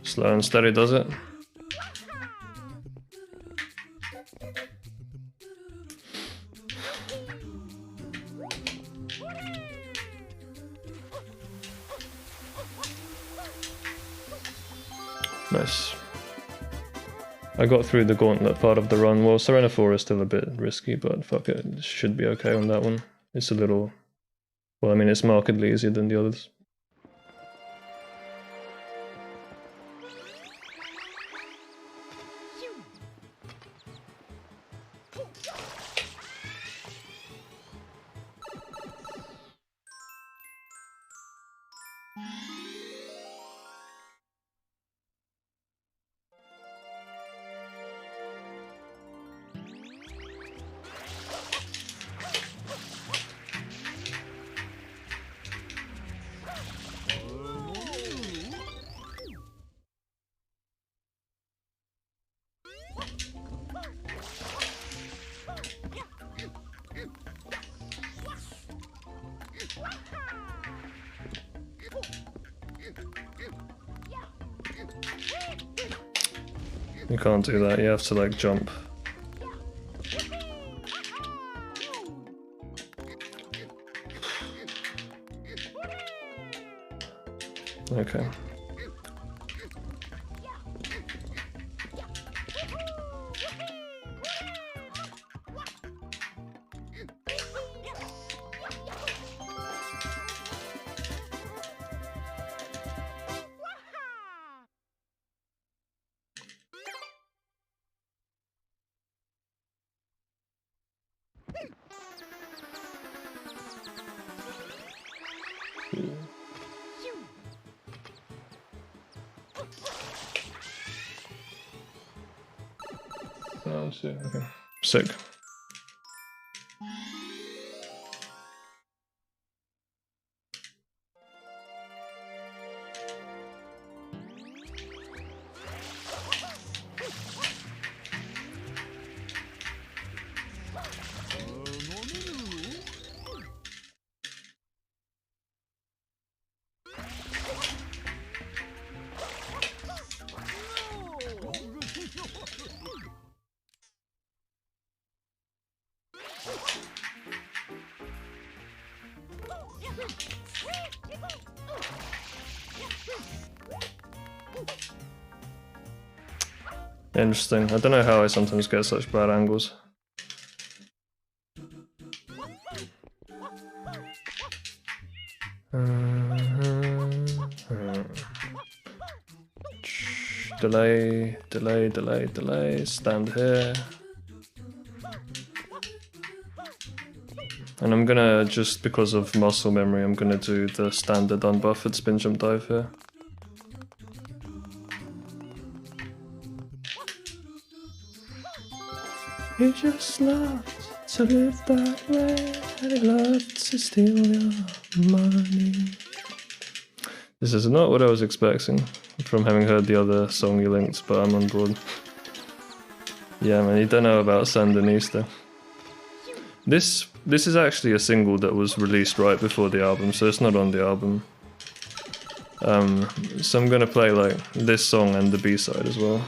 Slow and steady does it. Nice. I got through the gauntlet part of the run. Well, Serena 4 is still a bit risky, but fuck it, it should be okay on that one. It's a little... well, I mean, it's markedly easier than the others. You can't do that, you have to like jump. Okay. Oh, shit. Okay. Sick. Interesting. I don't know how I sometimes get such bad angles. Delay, delay, delay, delay. Stand here. And I'm gonna, just because of muscle memory, I'm gonna do the standard unbuffered spin jump dive here. You just love to live that way, and he loves to steal your money. This is not what I was expecting from having heard the other song you linked, but I'm on board. Yeah, man, you don't know about Sandinista. This is actually a single that was released right before the album, so it's not on the album. So I'm gonna play like this song and the B-side as well.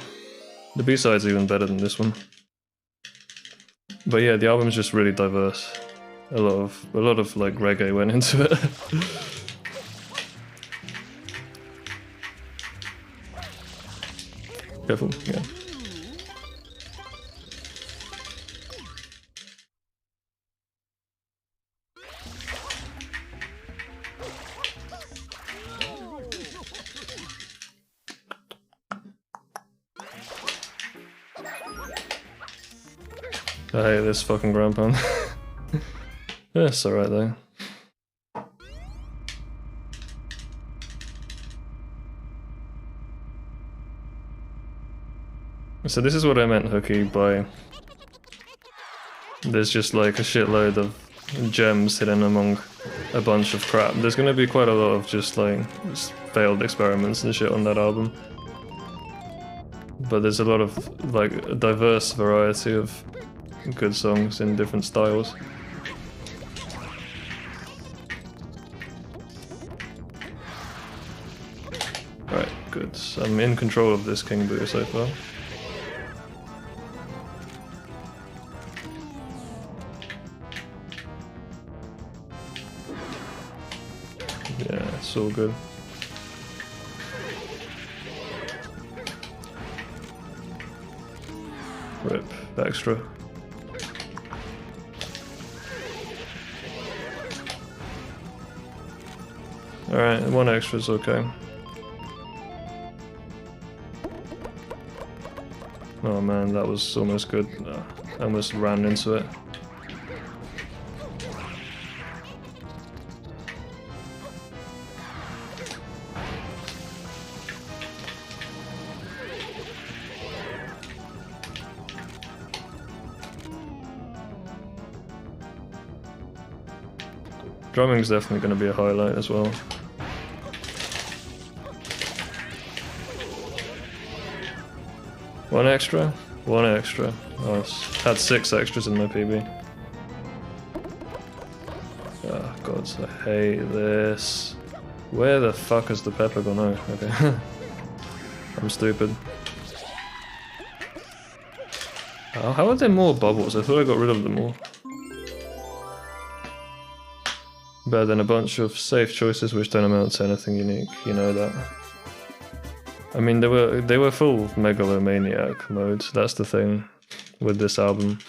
The B-side's even better than this one. But yeah, the album's just really diverse. A lot of like reggae went into it. Careful, yeah. I hate this fucking ground pound. Yeah, it's alright though. So this is what I meant, Hooky, by there's just like a shitload of gems hidden among a bunch of crap. There's gonna be quite a lot of just like failed experiments and shit on that album. But there's a lot of like a diverse variety of good songs in different styles. Right, good. So I'm in control of this King Boo so far. Yeah, it's all good. Rip, extra. Alright, one extra's okay. Oh man, that was almost good. I almost ran into it. Drumming's definitely going to be a highlight as well. One extra? One extra. Oh, I had 6 extras in my PB. Oh god, I hate this. Where the fuck is the pepper gone? Oh, okay. I'm stupid. Oh, how are there more bubbles? I thought I got rid of them all. Better than a bunch of safe choices which don't amount to anything unique, you know that. I mean, they were full megalomaniac mode, that's the thing with this album.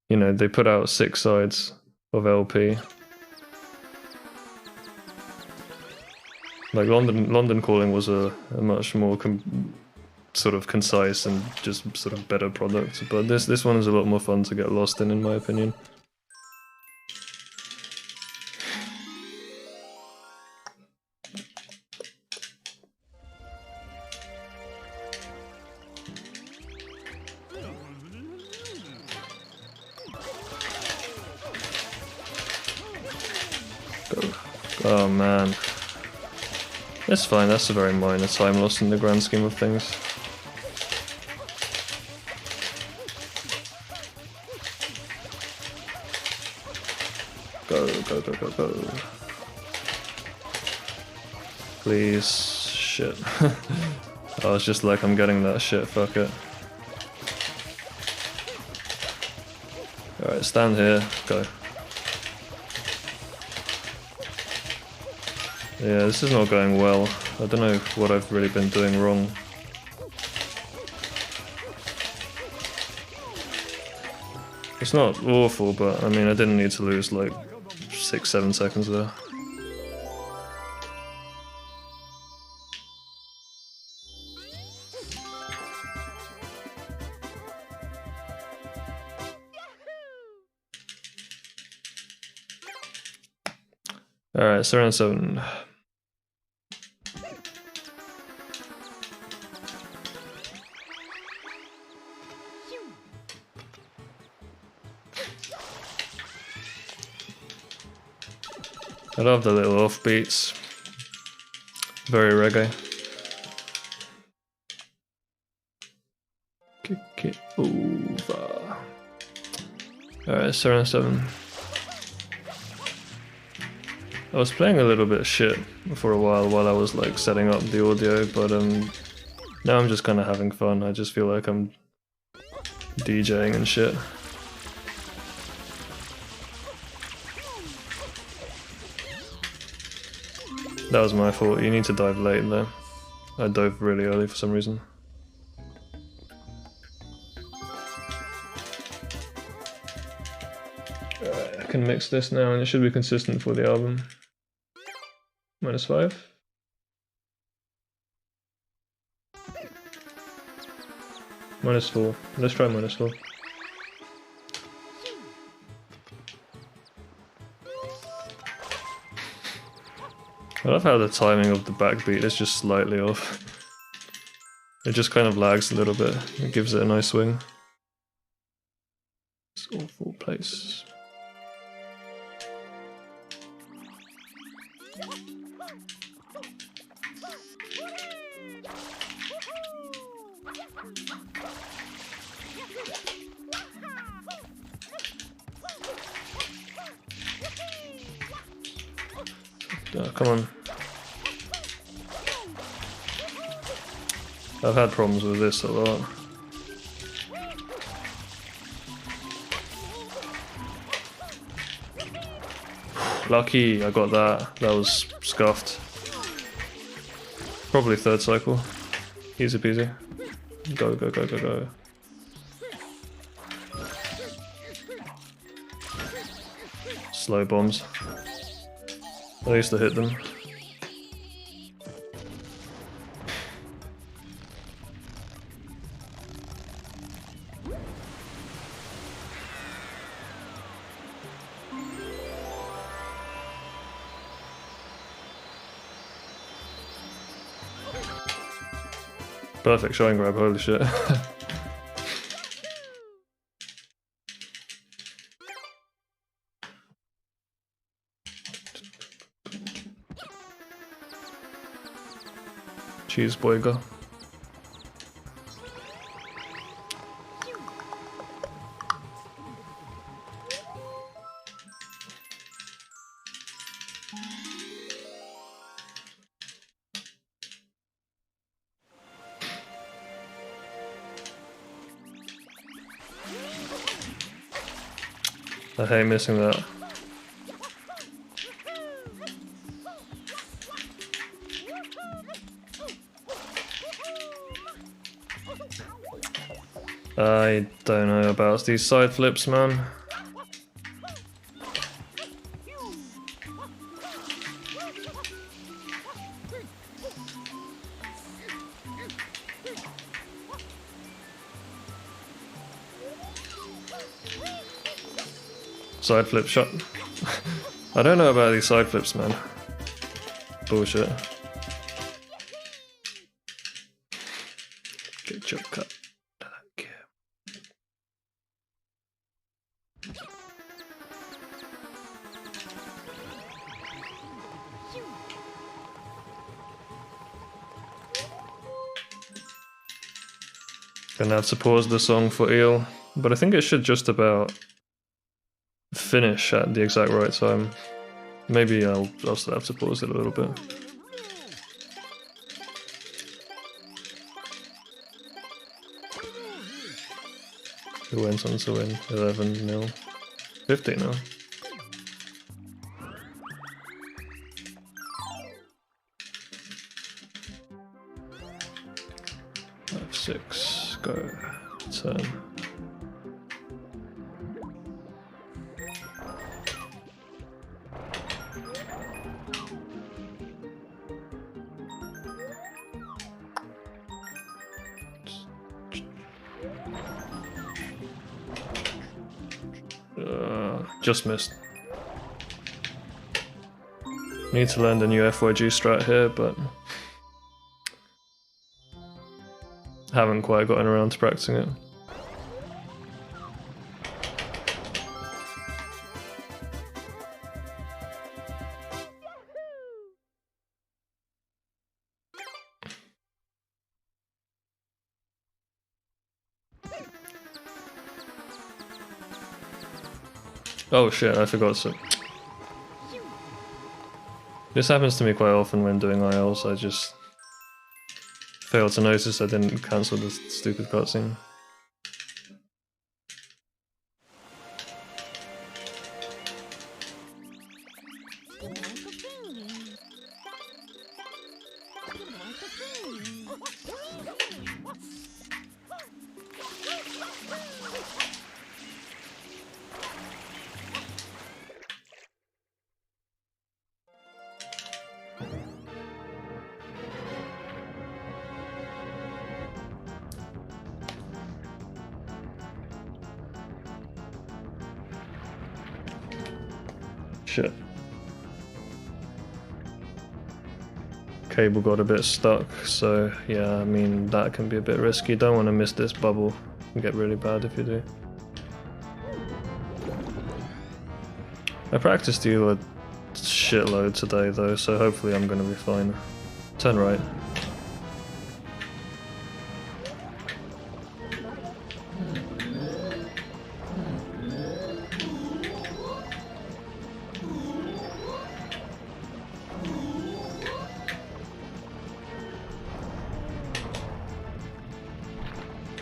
You know, they put out 6 sides of LP. Like London Calling was a much more sort of concise and just sort of better product, but this one is a lot more fun to get lost in my opinion. Oh man. That's fine, that's a very minor time loss in the grand scheme of things. Go, go, go, go, go. Please. Shit. I was just like, I'm getting that shit, fuck it. Alright, stand here, go. Yeah, this is not going well. I don't know what I've really been doing wrong. It's not awful, but I mean, I didn't need to lose like 6-7 seconds there. Alright, so round 7. I love the little offbeats. Very reggae. Kick it over. Alright, so round 7. I was playing a little bit of shit for a while I was like setting up the audio, but now I'm just kind of having fun. I just feel like I'm DJing and shit. That was my fault. You need to dive late there. I dove really early for some reason. Alright, I can mix this now and it should be consistent for the album. -5. -4. Let's try -4. I love how the timing of the backbeat is just slightly off. It just kind of lags a little bit. It gives it a nice swing. It's awful place. Come on. I've had problems with this a lot. Lucky, I got that. That was scuffed. Probably 3rd cycle. Easy peasy. Go, go, go, go, go. Slow bombs. I used to hit them. Perfect shine grab, holy shit. Cheese boyga. I hate missing that. I don't know about these side flips, man. Side flip shot. I don't know about these side flips, man. Bullshit. Get your cut. Gonna have to pause the song for Eel, but I think it should just about finish at the exact right time. Maybe I'll still have to pause it a little bit. Who went on to win? 11-0. 15 now. F6, go, turn. Just missed. Need to learn the new FYG strat here, but haven't quite gotten around to practicing it. Oh shit, I forgot to. This happens to me quite often when doing ILs, I just fail to notice I didn't cancel the stupid cutscene. Shit. Cable got a bit stuck, so yeah, I mean, that can be a bit risky. Don't want to miss this bubble. It'll get really bad if you do. I practiced you a shitload today though, so hopefully I'm gonna be fine. Turn right.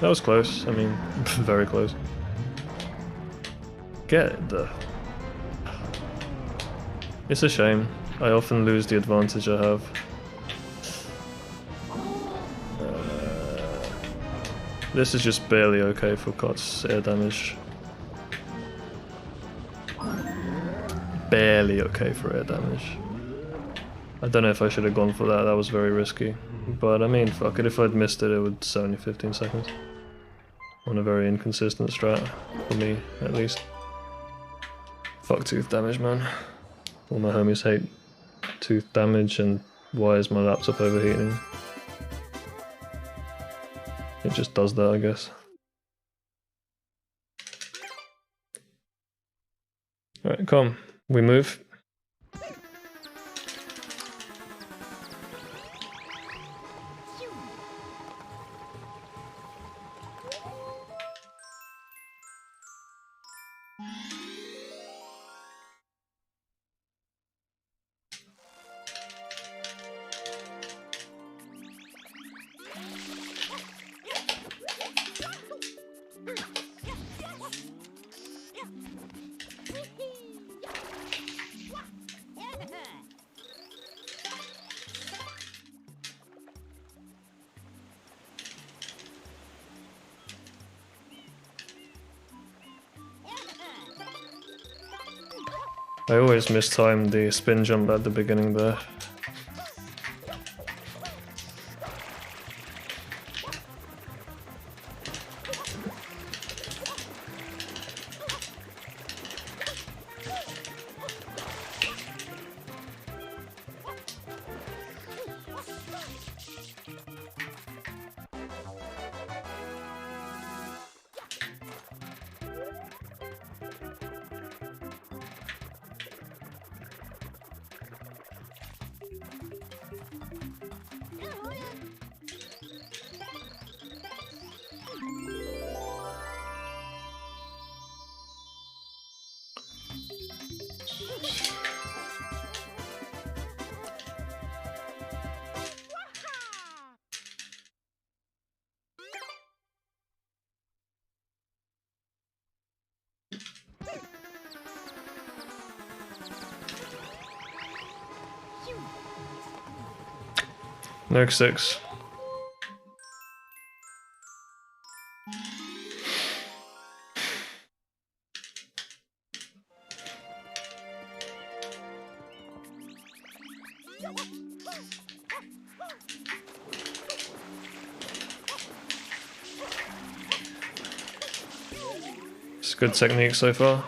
That was close. I mean, very close. Get the... It's a shame. I often lose the advantage I have. This is just barely okay for Kot's air damage. Barely okay for air damage. I don't know if I should have gone for that. That was very risky. But I mean, fuck it. If I'd missed it, it would only 15 seconds. On a very inconsistent strat, for me at least. Fuck tooth damage, man. All my homies hate tooth damage, and why is my laptop overheating? It just does that, I guess. Alright, come. We move. I always mistime the spin jump at the beginning there. Next 6. It's a good technique so far.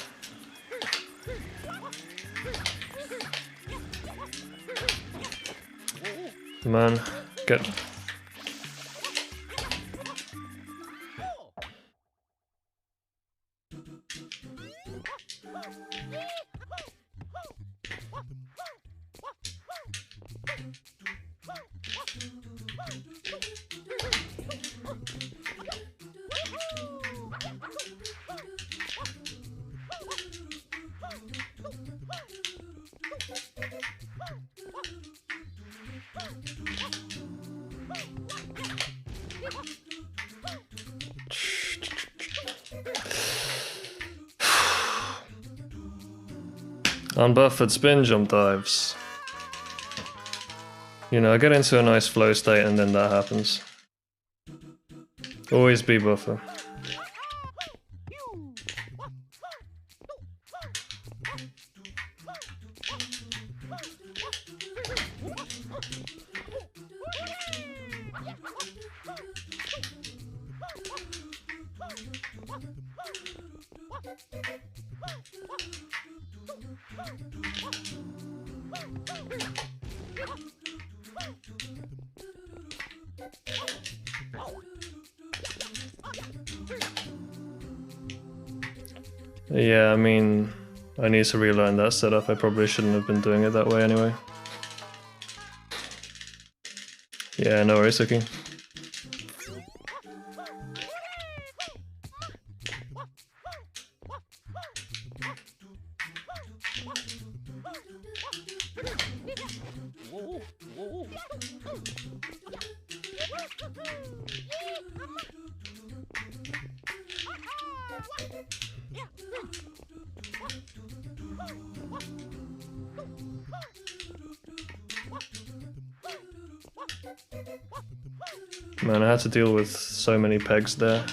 Man, get. Unbuffered spin jump dives. You know, I get into a nice flow state and then that happens. Always be buffer. Yeah, I mean, I need to relearn that setup. I probably shouldn't have been doing it that way anyway. Yeah, no worries, Suki. Man, I had to deal with so many pegs there.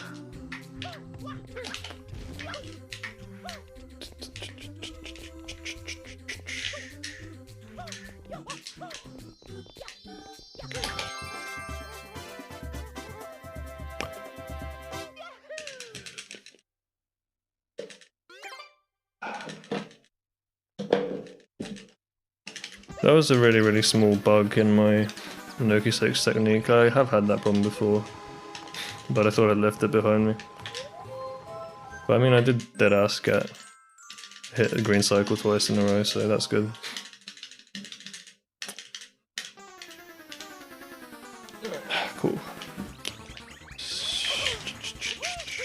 That was a really, really small bug in my Noki 6 technique. I have had that problem before, but I thought I'd left it behind me. But I mean, I did deadass get hit a green cycle twice in a row, so that's good. Cool.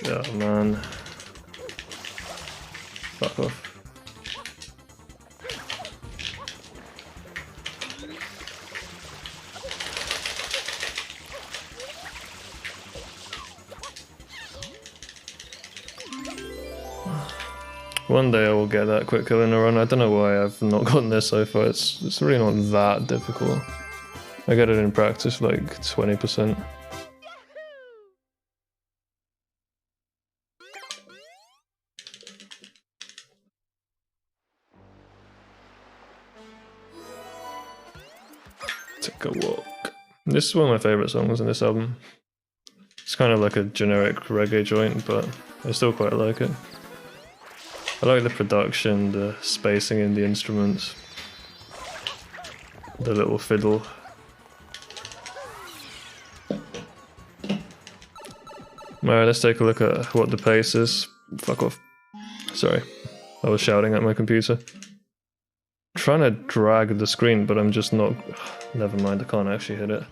Oh man. Fuck off. One day I will get that quick kill in a run. I don't know why I've not gotten this so far. It's really not that difficult. I get it in practice like 20%. Take a walk. This is one of my favourite songs in this album. It's kind of like a generic reggae joint, but I still quite like it. I like the production, the spacing in the instruments, the little fiddle. Alright, let's take a look at what the pace is. Fuck off. Sorry, I was shouting at my computer. I'm trying to drag the screen, but I'm just not... Never mind, I can't actually hit it.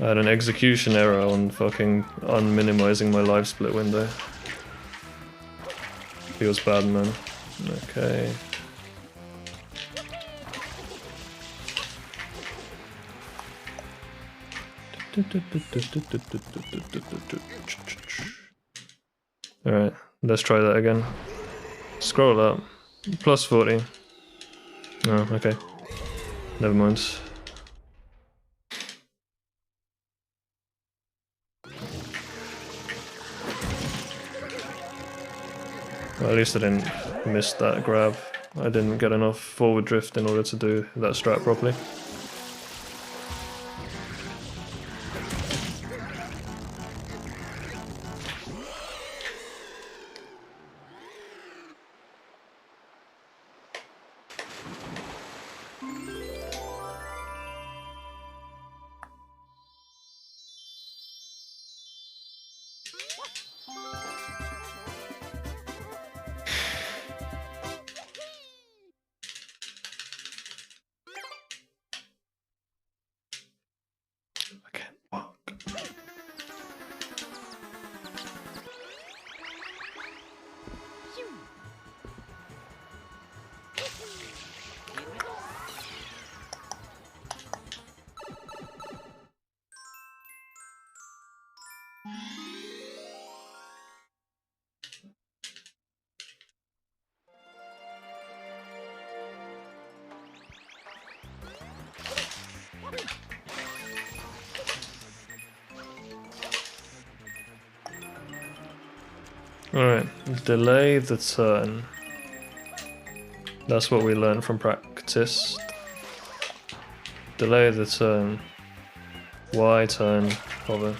I had an execution error on fucking unminimizing my live split window. Feels bad, man. Okay. Alright, let's try that again. Scroll up. Plus 40. Oh, okay. Never mind. Well, at least I didn't miss that grab. I didn't get enough forward drift in order to do that strat properly. Alright, delay the turn. That's what we learned from practice. Delay the turn. Y turn, hover.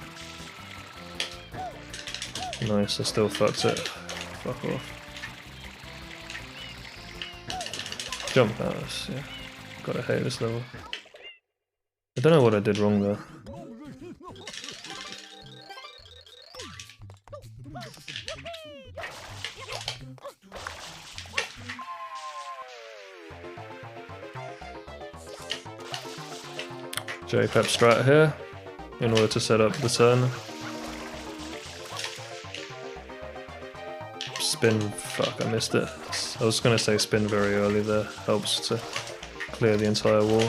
Nice, I still fucked it. Fuck off. Jump house, yeah. Gotta hate this level. I don't know what I did wrong there. J-Pep strat here in order to set up the turn. Spin, fuck, I missed it. I was gonna say spin very early there, helps to clear the entire wall.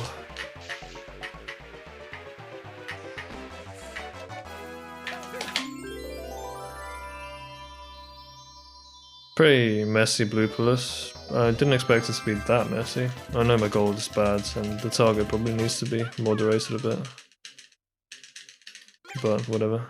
Pretty messy blue pullus. I didn't expect it to be that messy. I know my gold is bad and the target probably needs to be moderated a bit. But whatever.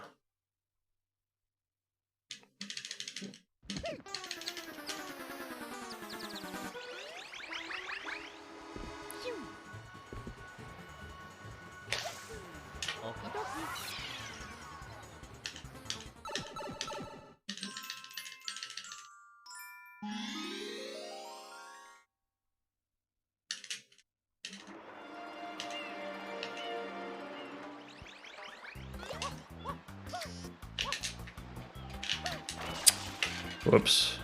Whoops.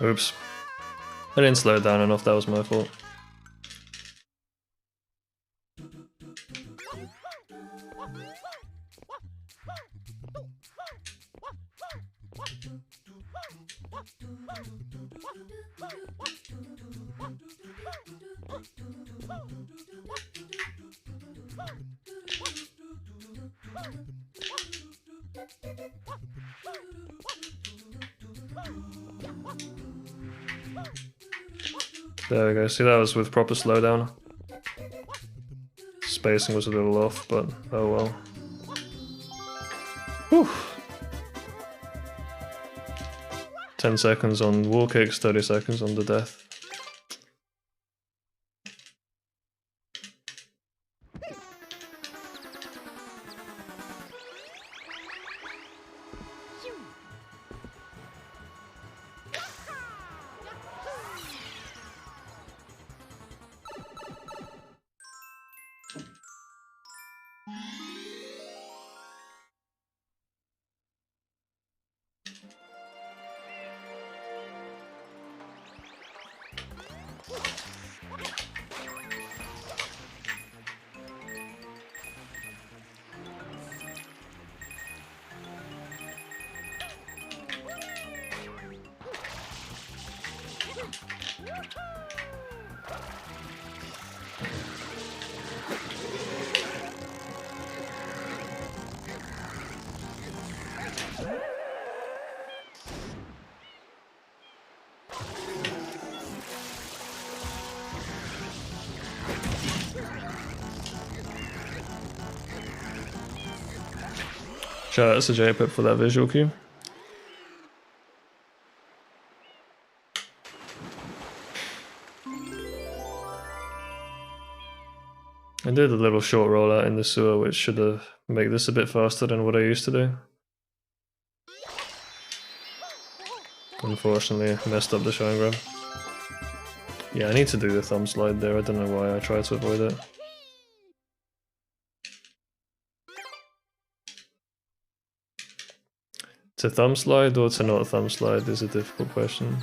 Oops. I didn't slow it down enough, that was my fault. There we go, see that was with proper slowdown. Spacing was a little off, but oh well. Whew. 10 seconds on wall kicks, 30 seconds on the death. Shout out to JPEP for that visual cue. I did a little short rollout in the sewer, which should have made this a bit faster than what I used to do. Unfortunately, I messed up the shine grab. Yeah, I need to do the thumb slide there. I don't know why I tried to avoid it. To thumb slide or to not thumb slide is a difficult question.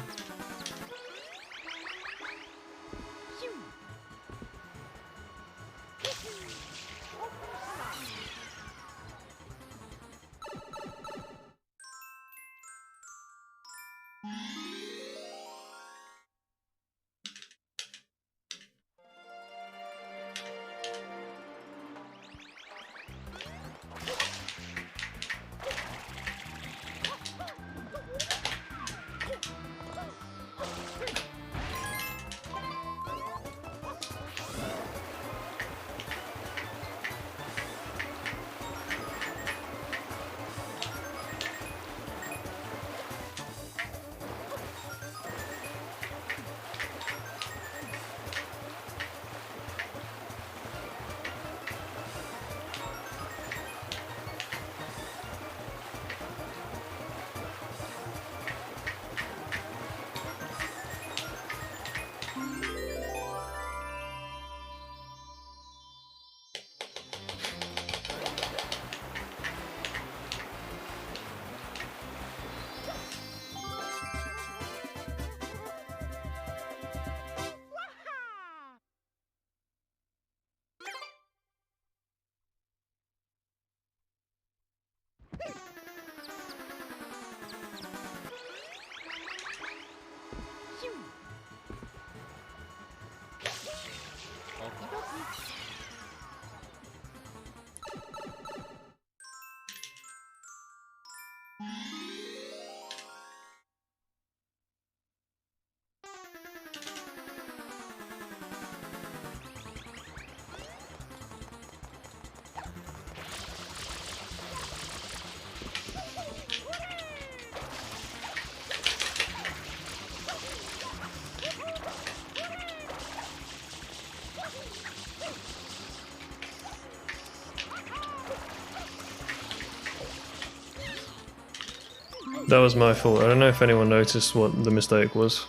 That was my fault. I don't know if anyone noticed what the mistake was.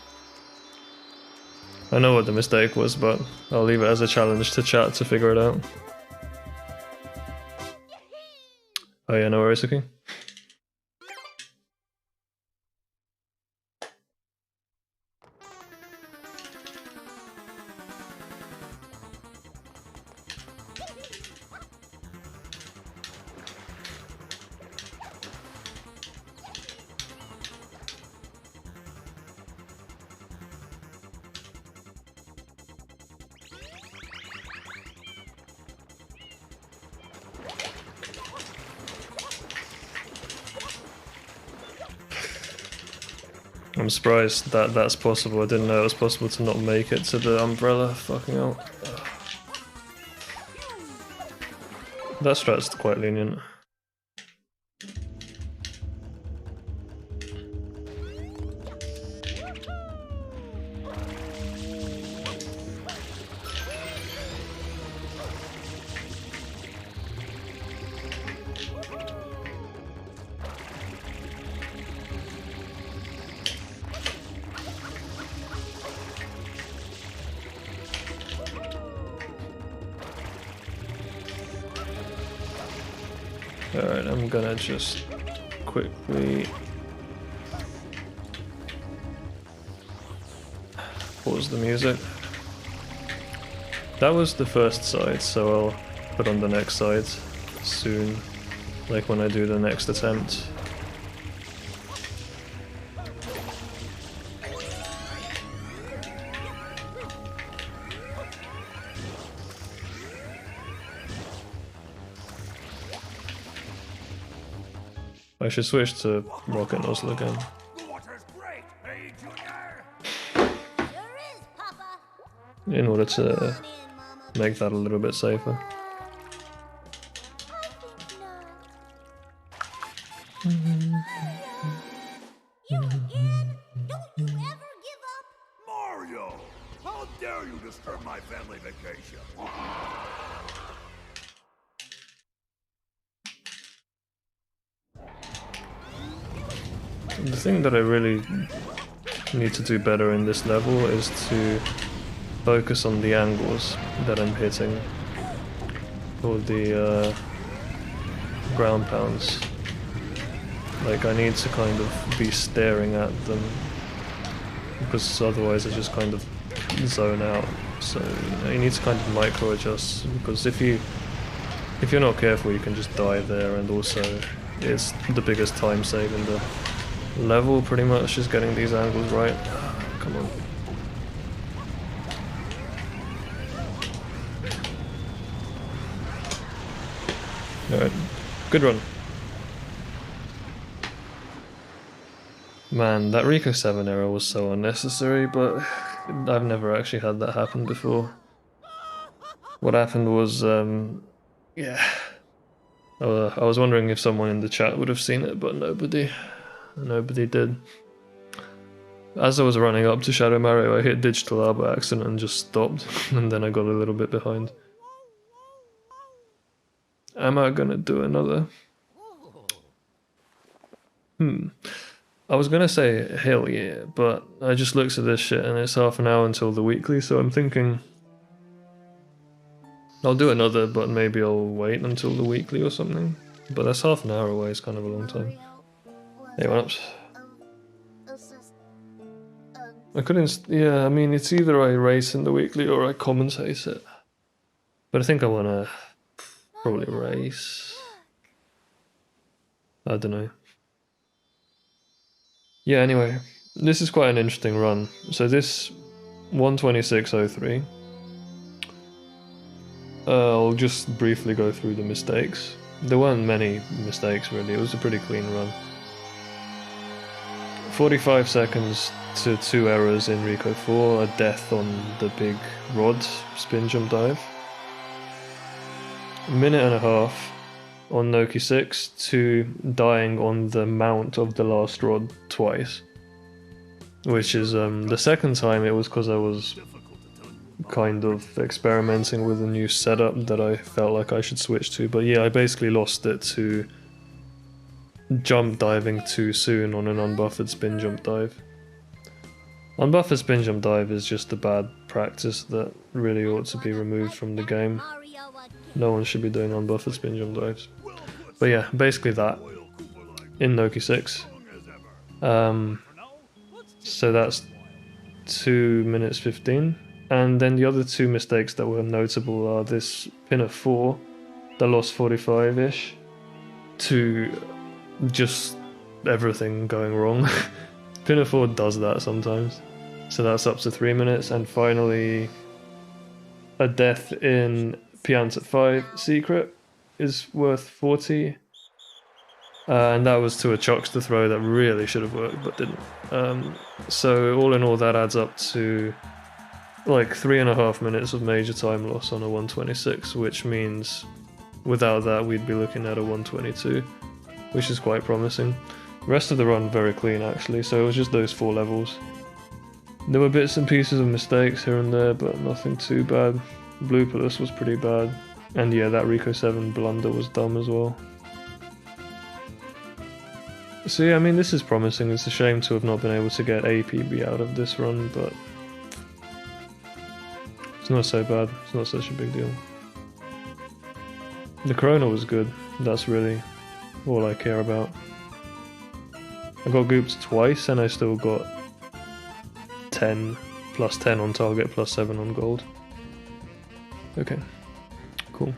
I know what the mistake was, but I'll leave it as a challenge to chat to figure it out. Oh yeah, no worries, okay. I'm surprised that that's possible. I didn't know it was possible to not make it to the umbrella. Fucking hell. That strat's quite lenient. Alright, I'm gonna just quickly pause the music. That was the first side, so I'll put on the next side soon, like when I do the next attempt. I should switch to rocket nozzle again. The water's great, hey, Junior? Sure is, Papa. In order to In, Mama. make that a little bit safer. I think not. You again? Don't you ever give up? Mario! How dare you disturb my family vacation? The thing that I really need to do better in this level is to focus on the angles that I'm hitting, or the ground pounds. Like, I need to kind of be staring at them, because otherwise I just kind of zone out. So you need to kind of micro adjust, because if you're not careful you can just die there, and also it's the biggest time save in the level pretty much, just getting these angles right. Come on. Alright, good run. Man, that Rico 7 error was so unnecessary, but I've never actually had that happen before. What happened was, yeah. I was wondering if someone in the chat would have seen it, but nobody did. As I was running up to Shadow Mario, I hit Digital R by accident and just stopped, and then I got a little bit behind. Am I gonna do another? I was gonna say hell yeah, but I just looked at this shit and it's half an hour until the weekly, so I'm thinking I'll do another, but maybe I'll wait until the weekly or something. But that's half an hour away, it's kind of a long time. Hey, what up? I couldn't, yeah, I mean, it's either I race in the weekly or I commentate it. But I think I wanna probably race. I don't know. Yeah, anyway, this is quite an interesting run. So this 126.03, I'll just briefly go through the mistakes. There weren't many mistakes really, it was a pretty clean run. 45 seconds to 2 errors in Rico 4, a death on the big rod spin jump dive. A minute and a half on Noki 6 to dying on the mount of the last rod twice. Which is, the second time it was because I was kind of experimenting with a new setup that I felt like I should switch to. But yeah, I basically lost it to jump diving too soon on an unbuffered spin jump dive. Unbuffered spin jump dive is just a bad practice that really ought to be removed from the game. No one should be doing unbuffered spin jump dives. But yeah, basically that in Noki 6. So that's 2 minutes 15. And then the other two mistakes that were notable are this pin at 4 that lost 45-ish to just everything going wrong. Pin at 4 does that sometimes. So that's up to 3 minutes. And finally, a death in Piance at 5 secret is worth 40. And that was to a Chuckster throw that really should have worked but didn't. So all in all that adds up to like 3.5 minutes of major time loss on a 126, which means without that we'd be looking at a 122, which is quite promising. The rest of the run very clean actually, so it was just those 4 levels. There were bits and pieces of mistakes here and there, but nothing too bad. Blooperless was pretty bad. And yeah, that Rico 7 blunder was dumb as well. So yeah, I mean, this is promising. It's a shame to have not been able to get a PB out of this run, but it's not so bad. It's not such a big deal. The Corona was good. That's really all I care about. I got gooped twice and I still got 10, plus 10 on target, plus 7 on gold. Okay, cool.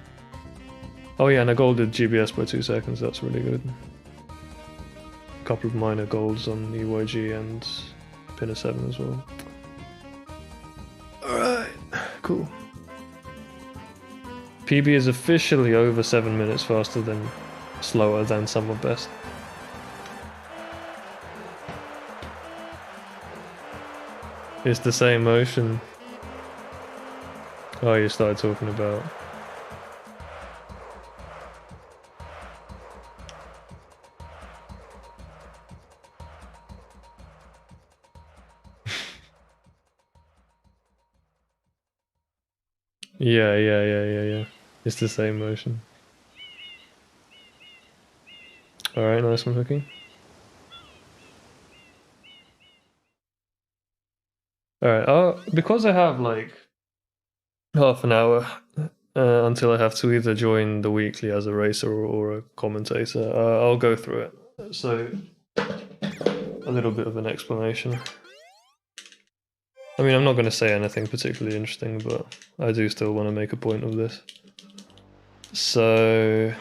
Oh yeah, and I golded GBS by 2 seconds, that's really good. A couple of minor golds on EYG and Pinner 7 as well. Alright, cool. PB is officially over 7 minutes slower than Summer Best. It's the same motion. Oh, you started talking about. Yeah. It's the same motion. Alright, nice one, Hooky. Alright, because I have like half an hour until I have to either join the weekly as a racer or a commentator, I'll go through it. So, a little bit of an explanation. I mean, I'm not going to say anything particularly interesting, but I do still want to make a point of this. So,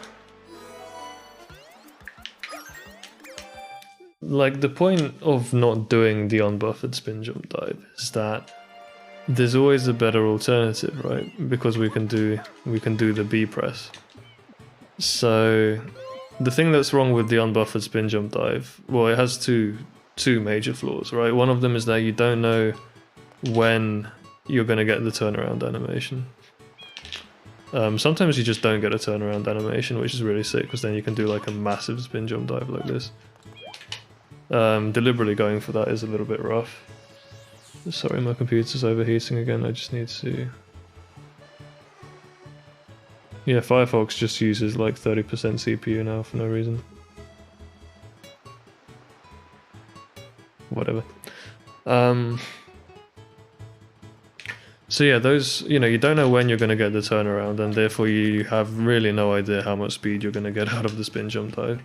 like, the point of not doing the unbuffered spin jump dive is that there's always a better alternative, right? Because we can do the B press. So, the thing that's wrong with the unbuffered spin jump dive, well, it has two major flaws, right? One of them is that you don't know when you're going to get the turnaround animation. Sometimes you just don't get a turnaround animation, which is really sick, because then you can do like a massive spin jump dive like this. Deliberately going for that is a little bit rough. Sorry, my computer's overheating again, I just need to... Yeah, Firefox just uses like 30% CPU now for no reason. Whatever. So yeah, those, you know, you don't know when you're going to get the turnaround, and therefore you have really no idea how much speed you're going to get out of the spin jump dive.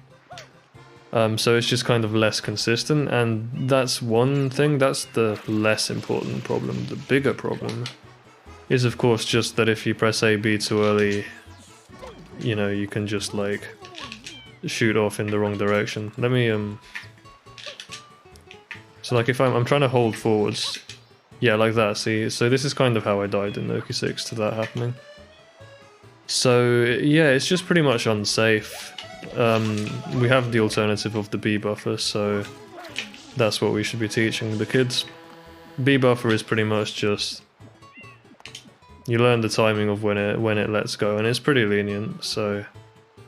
So it's just kind of less consistent, and that's one thing, that's the less important problem. The bigger problem is of course just that if you press A, B too early, you know, you can just like shoot off in the wrong direction. Let me, so like if I'm trying to hold forwards, yeah, like that, see? So this is kind of how I died in Noki 6 to that happening. So yeah, it's just pretty much unsafe. We have the alternative of the B buffer, so that's what we should be teaching the kids. B buffer is pretty much just you learn the timing of when it lets go, and it's pretty lenient. So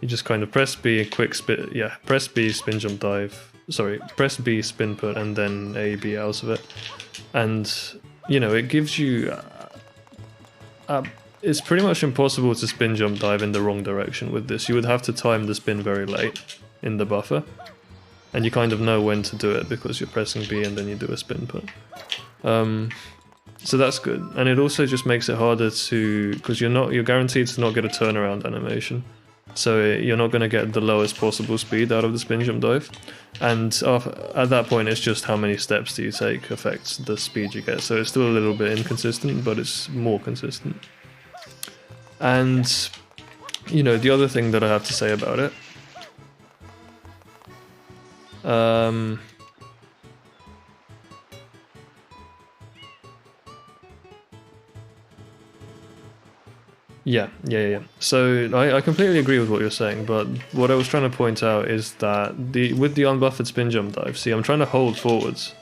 you just kind of press B, quick spin, yeah, press B, spin jump dive. Sorry, press B, spin put, and then A, B out of it. And you know, it gives you. It's pretty much impossible to spin jump dive in the wrong direction with this. You would have to time the spin very late in the buffer, and you kind of know when to do it because you're pressing B and then you do a spin put. So that's good, and it also just makes it harder to, because you're guaranteed to not get a turnaround animation, so you're not going to get the lowest possible speed out of the spin jump dive, and at that point it's just how many steps do you take affects the speed you get. So it's still a little bit inconsistent, but it's more consistent. And, you know, the other thing that I have to say about it, yeah. So I completely agree with what you're saying, but what I was trying to point out is that with the unbuffered spin jump dive, see, I'm trying to hold forwards,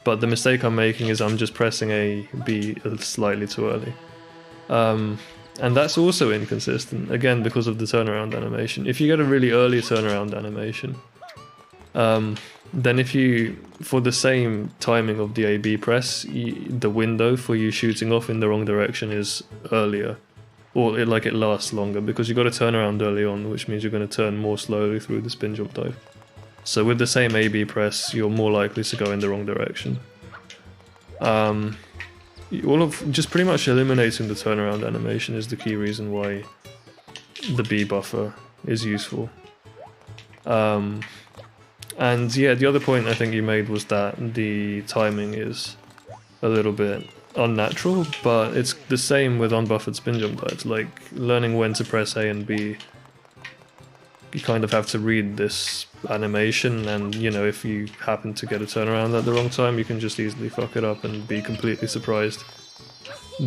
but the mistake I'm making is I'm just pressing A, B slightly too early. And that's also inconsistent, again, because of the turnaround animation. If you get a really early turnaround animation, then if you, for the same timing of the A-B press, the window for you shooting off in the wrong direction is earlier, or it lasts longer, because you've got to turn around early on, which means you're going to turn more slowly through the spin jump dive. So with the same A-B press, you're more likely to go in the wrong direction. Just pretty much eliminating the turnaround animation is the key reason why the B buffer is useful. And yeah, the other point I think you made was that the timing is a little bit unnatural, but it's the same with unbuffered spin jump dives. Like, learning when to press A and B, you kind of have to read this animation, and you know, if you happen to get a turnaround at the wrong time, you can just easily fuck it up and be completely surprised.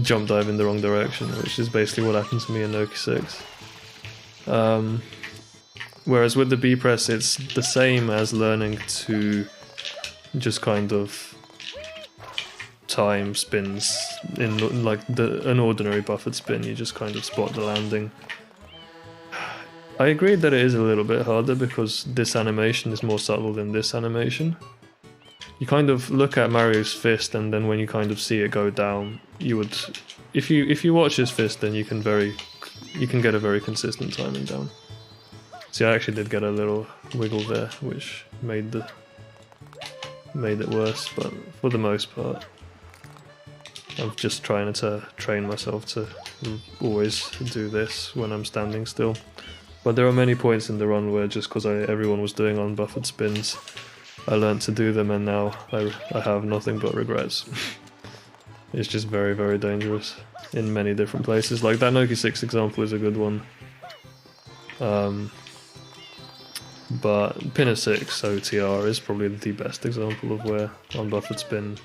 Jump dive in the wrong direction, which is basically what happened to me in Noki 6. Whereas with the B press, it's the same as learning to just kind of time spins in like an ordinary buffered spin. You just kind of spot the landing. I agree that it is a little bit harder because this animation is more subtle than this animation. You kind of look at Mario's fist, and then when you kind of see it go down, you would if you watch his fist, then you can get a very consistent timing down. See, I actually did get a little wiggle there, which made it worse, but for the most part, I'm just trying to train myself to always do this when I'm standing still. But there are many points in the run where just because everyone was doing unbuffered spins, I learned to do them, and now I have nothing but regrets. It's just very, very dangerous in many different places. Like that Noki 6 example is a good one. But Pinner 6 OTR is probably the best example of where unbuffered spin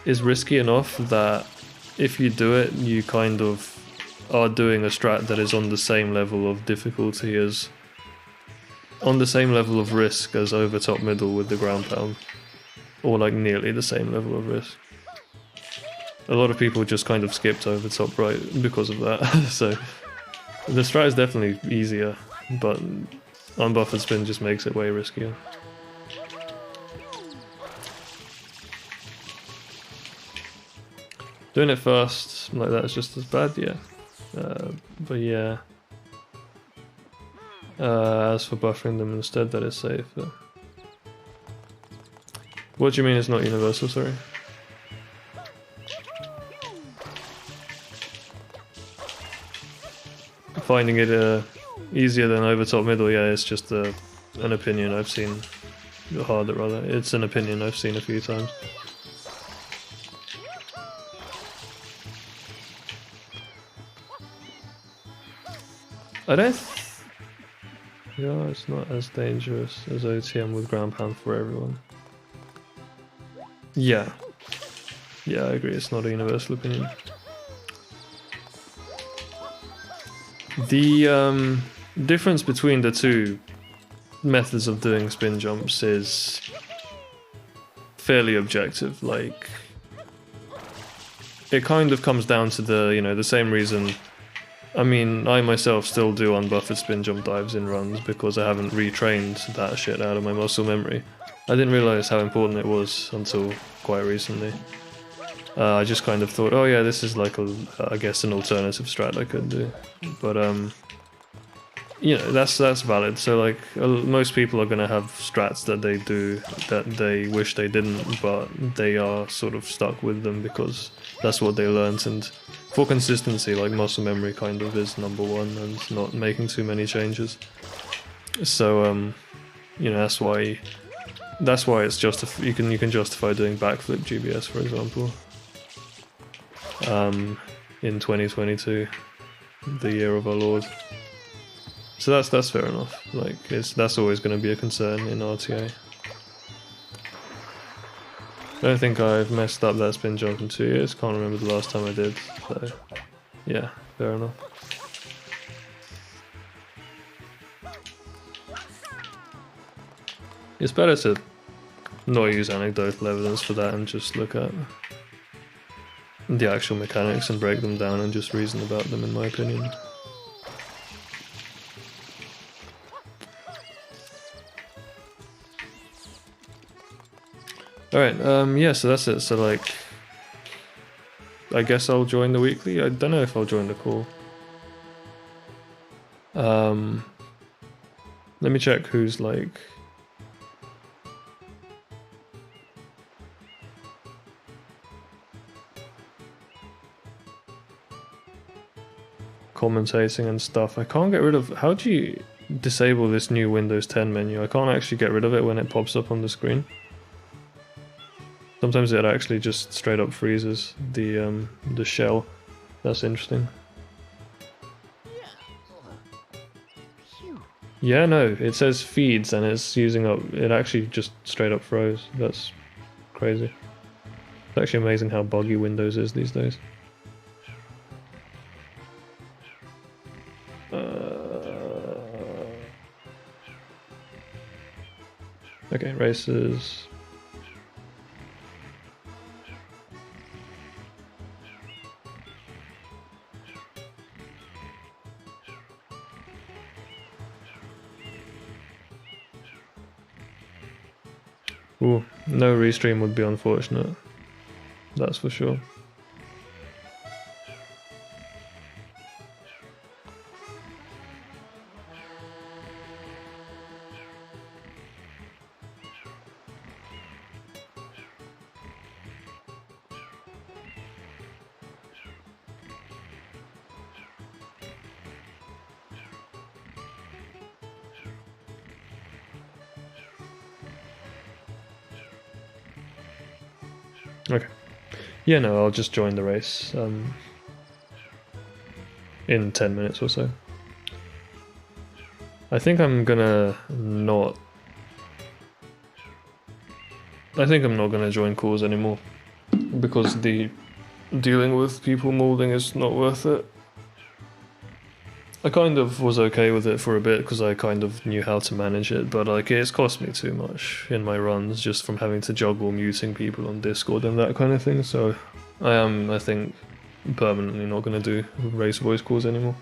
is risky enough that if you do it, you kind of are doing a strat that is on the same level of difficulty as, on the same level of risk as over top middle with the ground pound, or like nearly the same level of risk. A lot of people just kind of skipped over top right because of that. So the strat is definitely easier, but unbuffered spin just makes it way riskier. Doing it fast like that is just as bad, yeah. But yeah. As for buffering them instead, that is safe. Though. What do you mean it's not universal, sorry? Finding it easier than over top middle, yeah, it's just an opinion I've seen. Harder, rather. It's an opinion I've seen a few times. I don't. Yeah, it's not as dangerous as OTM with ground pound for everyone. Yeah. Yeah, I agree, it's not a universal opinion. The difference between the two methods of doing spin jumps is fairly objective. Like, it kind of comes down to the same reason. I mean, I myself still do unbuffered spin jump dives in runs because I haven't retrained that shit out of my muscle memory. I didn't realize how important it was until quite recently. I just kind of thought, oh yeah, this is like I guess an alternative strat I could do. But that's valid. So like most people are gonna have strats that they do that they wish they didn't, but they are sort of stuck with them because that's what they learned. And for consistency, like muscle memory kind of is number one, and not making too many changes. So that's why it's you can justify doing backflip GBS, for example. In 2022, the year of our Lord. So that's fair enough. Like that's always going to be a concern in RTA. I don't think I've messed up that spin jump in 2 years. Can't remember the last time I did. So yeah, fair enough. It's better to not use anecdotal evidence for that and just look at the actual mechanics and break them down and just reason about them, in my opinion. Alright, yeah, so that's it. So like, I guess I'll join the weekly. I don't know if I'll join the call. Let me check who's like... commentating and stuff. I can't get rid of... How do you disable this new Windows 10 menu? I can't actually get rid of it when it pops up on the screen. Sometimes it actually just straight up freezes the shell. That's interesting. Yeah, no, it says feeds and it's using up... It actually just straight up froze. That's crazy. It's actually amazing how buggy Windows is these days. Okay, races. Ooh, no restream would be unfortunate. That's for sure. Okay. Yeah, no, I'll just join the race in 10 minutes or so. I think I'm gonna not... I think I'm not gonna join calls anymore, because the dealing with people molding is not worth it. I kind of was okay with it for a bit because I kind of knew how to manage it, but like it's cost me too much in my runs just from having to juggle muting people on Discord and that kind of thing, so I am, I think, permanently not going to do race voice calls anymore.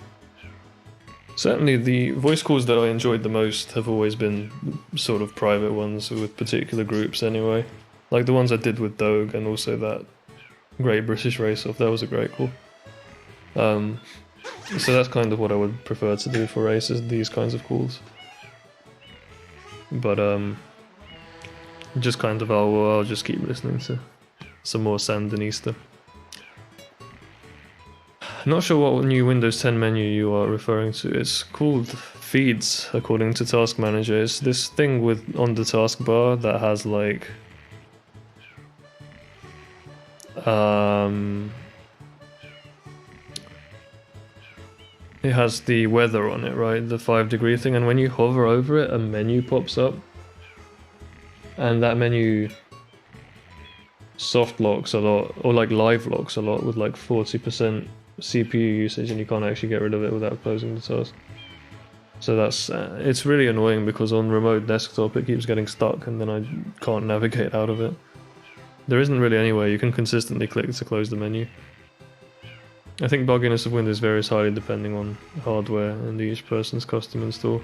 Certainly the voice calls that I enjoyed the most have always been sort of private ones with particular groups anyway. Like the ones I did with Doge and also that Great British Race Off, that was a great call. So that's kind of what I would prefer to do for races, these kinds of calls. But just kind of I'll just keep listening to some more Sandinista. Not sure what new Windows 10 menu you are referring to. It's called Feeds, according to Task Manager. It's this thing with on the taskbar that has like it has the weather on it, right? The 5-degree thing, and when you hover over it, a menu pops up. And that menu soft locks a lot, or like live locks a lot with like 40% CPU usage, and you can't actually get rid of it without closing the task. So that's, it's really annoying because on remote desktop it keeps getting stuck and then I can't navigate out of it. There isn't really any way you can consistently click to close the menu. I think bugginess of Windows varies highly depending on hardware and each person's custom install.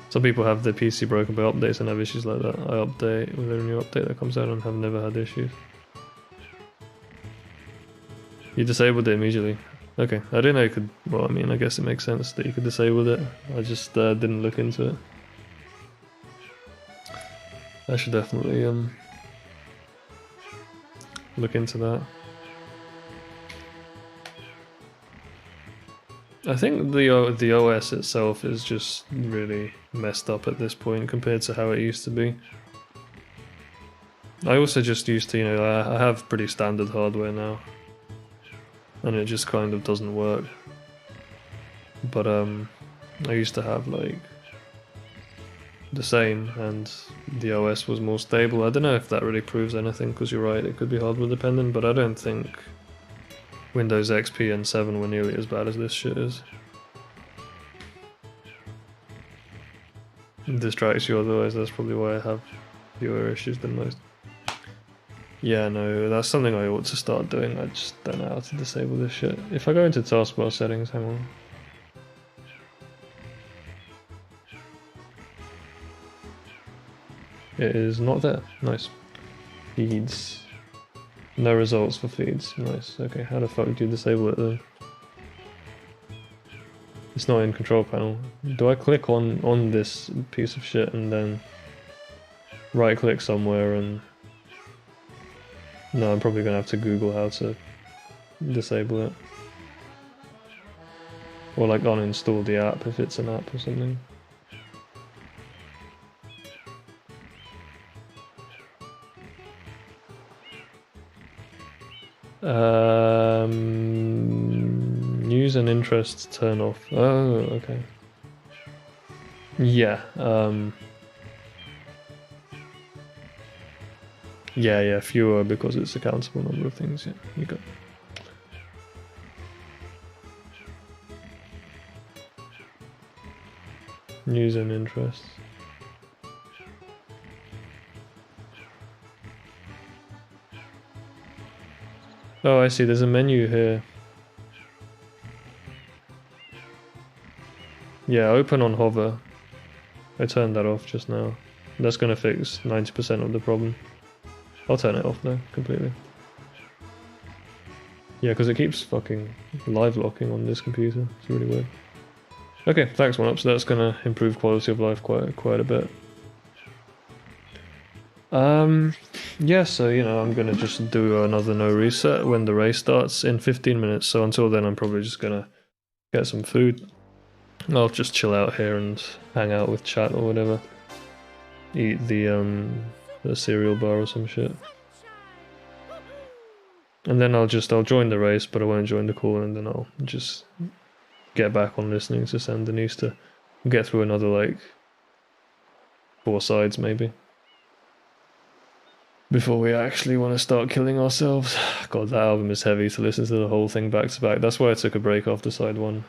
Some people have their PC broken by updates and have issues like that. I update with every new update that comes out and have never had issues. You disabled it immediately. Okay, I didn't know you could, well I mean I guess it makes sense that you could disable it. I just didn't look into it. I should definitely look into that. I think the OS itself is just really messed up at this point compared to how it used to be. I also just used to, you know, I have pretty standard hardware now, and it just kind of doesn't work. But I used to have like the same, and the OS was more stable. I don't know if that really proves anything, because you're right, it could be hardware dependent, but I don't think Windows XP and 7 were nearly as bad as this shit is. It distracts you otherwise, that's probably why I have fewer issues than most. Yeah, no, that's something I ought to start doing, I just don't know how to disable this shit. If I go into taskbar settings, hang on. It is not there, nice. Feeds. No results for feeds, nice. Okay, how the fuck do you disable it then? It's not in control panel. Do I click on this piece of shit and then right click somewhere and... No, I'm probably gonna have to Google how to disable it. Or like uninstall the app if it's an app or something. News and interests turn off. Oh, okay. Yeah, yeah, fewer because it's a countable number of things, yeah, you go. News and interests. Oh, I see, there's a menu here. Yeah, open on hover. I turned that off just now. That's gonna fix 90% of the problem. I'll turn it off now, completely. Yeah, because it keeps fucking live locking on this computer. It's really weird. Okay, thanks OneUp, so that's gonna improve quality of life quite a bit. Yeah, so you know, I'm gonna just do another no reset when the race starts in 15 minutes, so until then I'm probably just gonna get some food. I'll just chill out here and hang out with chat or whatever. Eat the cereal bar or some shit. And then I'll join the race, but I won't join the call, and then I'll just get back on listening to Sandinista. Get through another like 4 sides maybe. Before we actually want to start killing ourselves. God, that album is heavy to listen to the whole thing back to back. That's why I took a break after side 1.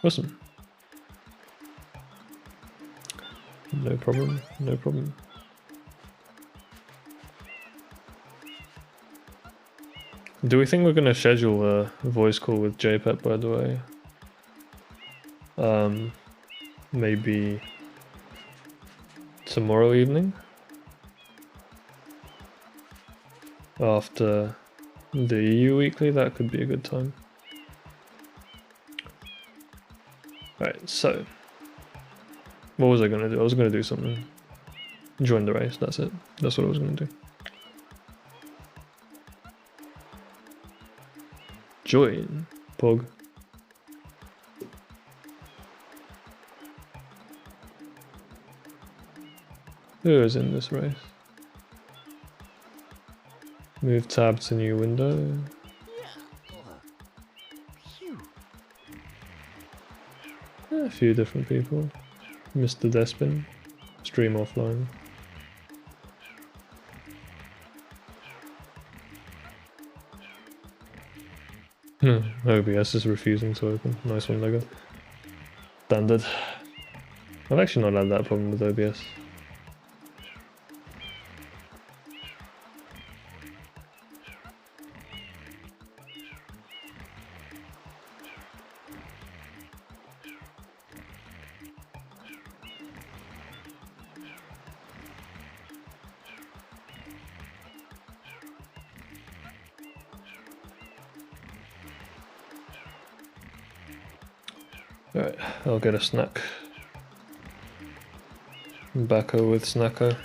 Awesome. No problem, no problem. Do we think we're going to schedule a voice call with JPET, by the way? Maybe tomorrow evening? After the EU Weekly, that could be a good time. Alright, so what was I going to do? I was going to do something. Join the race, that's it. That's what I was going to do. Join. Pog. Who is in this race? Move tab to new window. A few different people. Mr. Despin. Stream offline. OBS is refusing to open. Nice one, Lego. Standard. I've actually not had that problem with OBS. Alright, I'll get a snack. Backo with Snacko.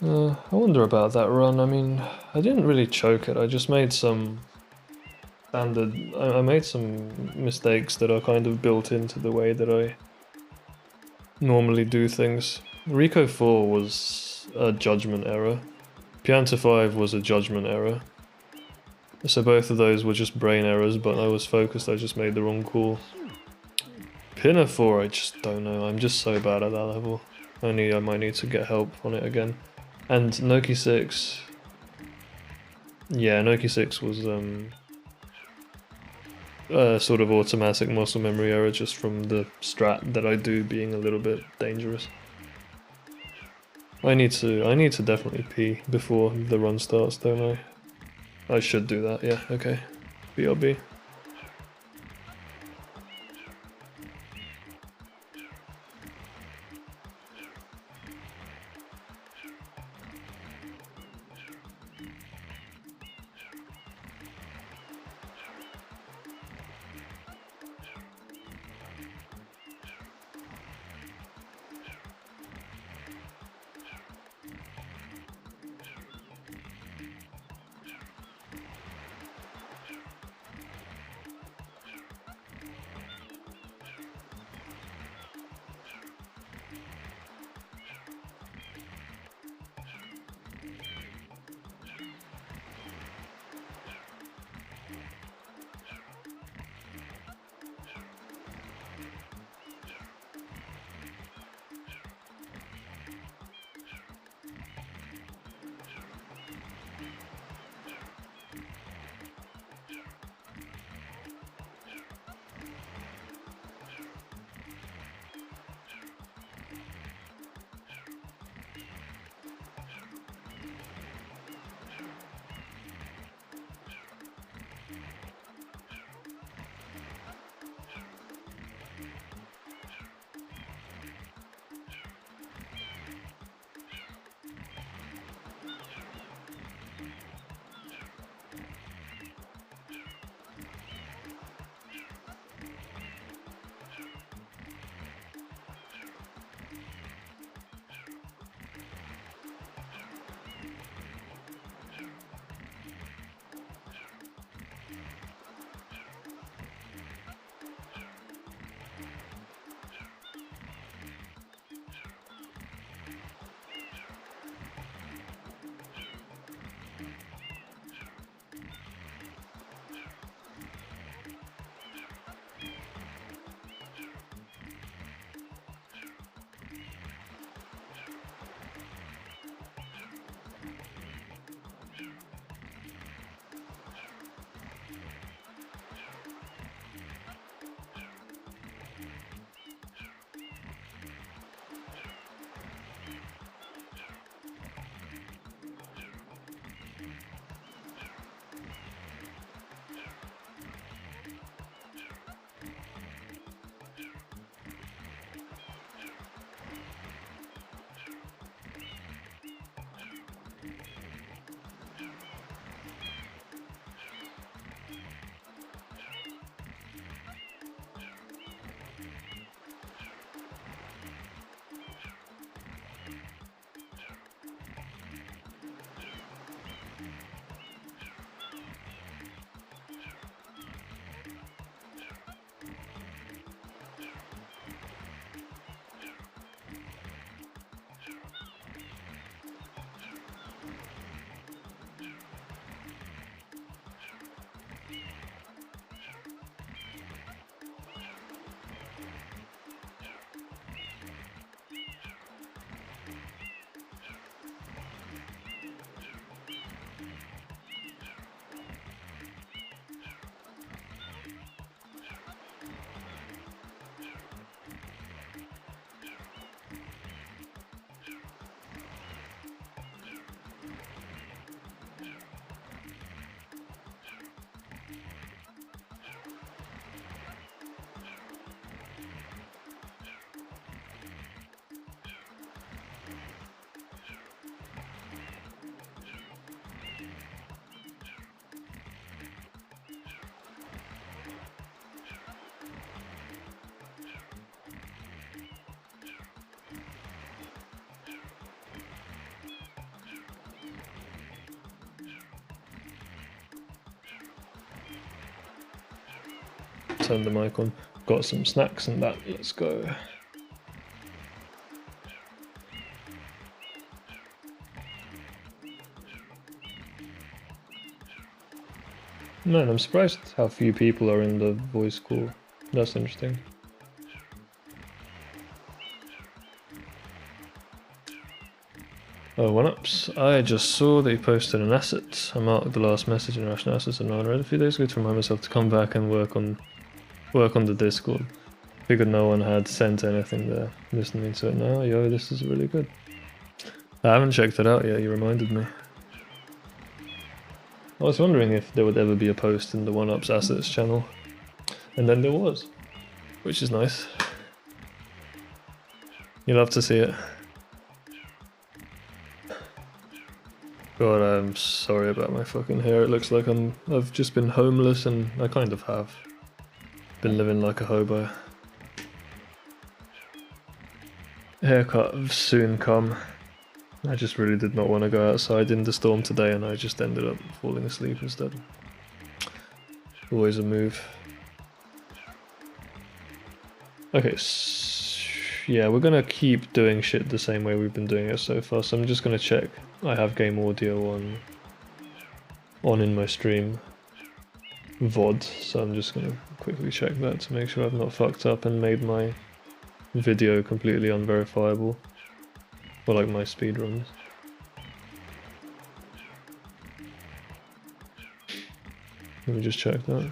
I wonder about that run. I mean, I didn't really choke it. I just made some standard... I made some mistakes that are kind of built into the way that I normally do things. Rico 4 was a judgment error. Pianta 5 was a judgment error. So both of those were just brain errors, but I was focused, I just made the wrong call. Pinner 4, I just don't know, I'm just so bad at that level. I might need to get help on it again. And Noki 6... Yeah, Noki 6 was sort of automatic muscle memory error just from the strat that I do being a little bit dangerous. I need to definitely pee before the run starts, don't I? I should do that, yeah, okay. BRB. turn the mic on. Got some snacks and that. Let's go. Man, I'm surprised how few people are in the voice call. That's interesting. Oh, one-ups. I just saw that you posted an asset. I marked the last message in Rational Assets and I read a few days ago to remind myself to come back and work on the Discord. Figured no one had sent anything there. Listening to it now, yo, this is really good. I haven't checked it out yet, you reminded me. I was wondering if there would ever be a post in the One-Ups Assets channel. And then there was. Which is nice. You love to see it. God, I'm sorry about my fucking hair. It looks like I've just been homeless, and I kind of have. Been living like a hobo. Haircut soon come. I just really did not want to go outside in the storm today, and I just ended up falling asleep instead. Always a move. Okay, yeah, we're gonna keep doing shit the same way we've been doing it so far, so I'm just gonna check. I have game audio on in my stream VOD, so I'm just gonna quickly check that to make sure I've not fucked up and made my video completely unverifiable. Or like my speedruns. Let me just check that.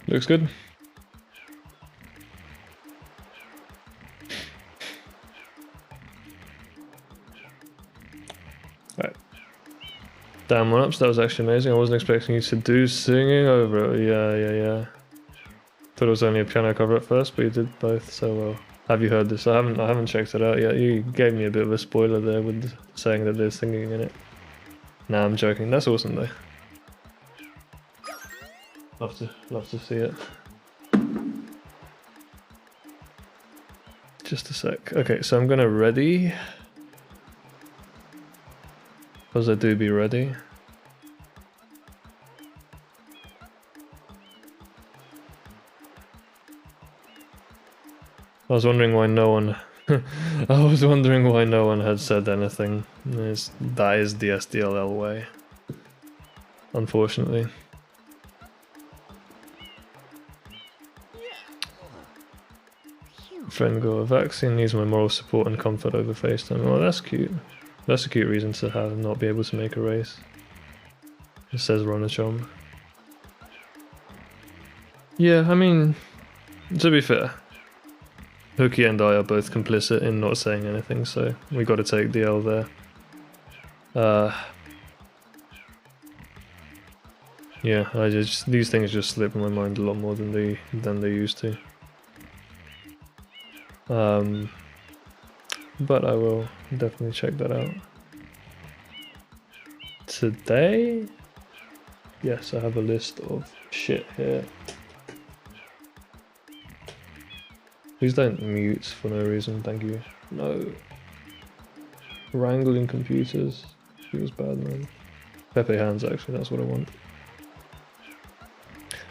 Looks good. Damn, One-Ups, that was actually amazing. I wasn't expecting you to do singing over it. Yeah. Thought it was only a piano cover at first, but you did both so well. Have you heard this? I haven't checked it out yet. You gave me a bit of a spoiler there with saying that there's singing in it. Nah, I'm joking. That's awesome though. Love to see it. Just a sec. Okay, so I'm gonna ready. Because I do be ready. I was wondering why no one had said anything. That is the SDLL way. Unfortunately. Friend got a vaccine, needs my moral support and comfort over FaceTime. Oh, that's cute. That's a cute reason to have not be able to make a race. It says Ronachom. Yeah, I mean, to be fair, Hooky and I are both complicit in not saying anything, so we got to take the L there. Yeah, these things just slip in my mind a lot more than they used to. But I will definitely check that out. Today? Yes, I have a list of shit here. Please don't mute for no reason, thank you. No. Wrangling computers. Feels bad, man. Pepe hands, actually, that's what I want.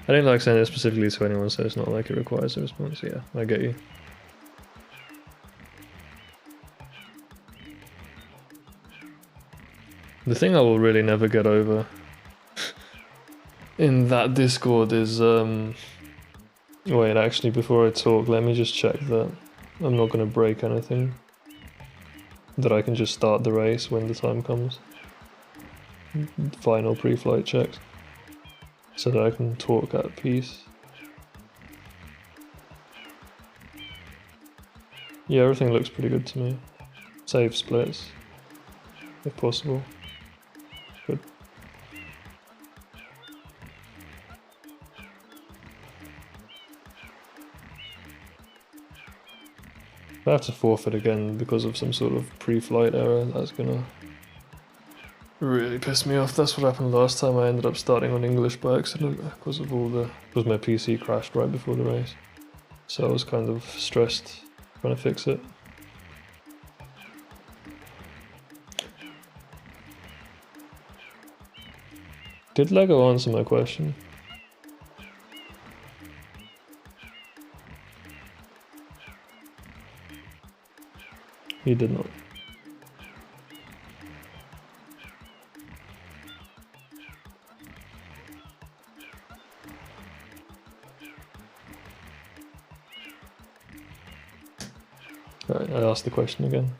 I don't like saying it specifically to anyone, so it's not like it requires a response. Yeah, I get you. The thing I will really never get over in that Discord is, wait, actually, before I talk, let me just check that I'm not going to break anything. That I can just start the race when the time comes. Final pre-flight checks. So that I can talk at peace. Yeah, everything looks pretty good to me. Save splits, if possible. Good. If I have to forfeit again because of some sort of pre-flight error, that's gonna really pissed me off. That's what happened last time. I ended up starting on English by accident because of because my PC crashed right before the race. So I was kind of stressed trying to fix it. Did Lego answer my question? He did not. Alright, I asked the question again.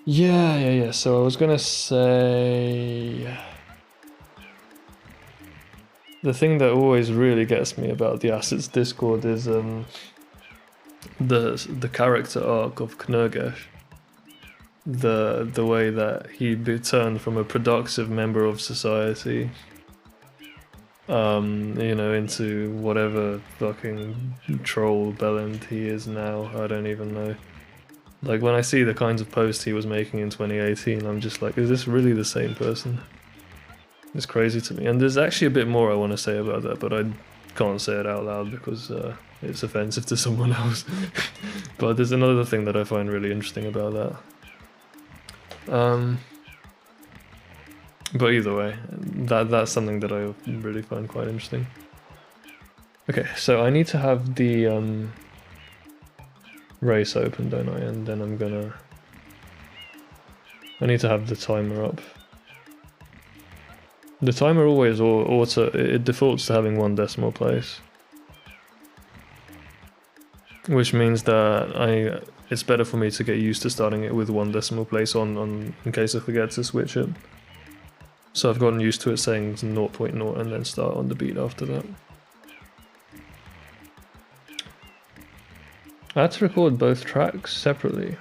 Yeah. So I was gonna say... The thing that always really gets me about the Assets Discord is the character arc of Knurgesh. The way that he turned from a productive member of society, you know, into whatever fucking troll bellend he is now. I don't even know. Like, when I see the kinds of posts he was making in 2018, I'm just like, is this really the same person? It's crazy to me. And there's actually a bit more I want to say about that, but I can't say it out loud because it's offensive to someone else. But there's another thing that I find really interesting about that. But either way, that's something that I really find quite interesting. Okay, so I need to have the race open, don't I? And then I need to have the timer up. The timer always it defaults to having 1 decimal place. Which means that it's better for me to get used to starting it with 1 decimal place on in case I forget to switch it. So I've gotten used to it saying 0.0 and then start on the beat after that. I had to record both tracks separately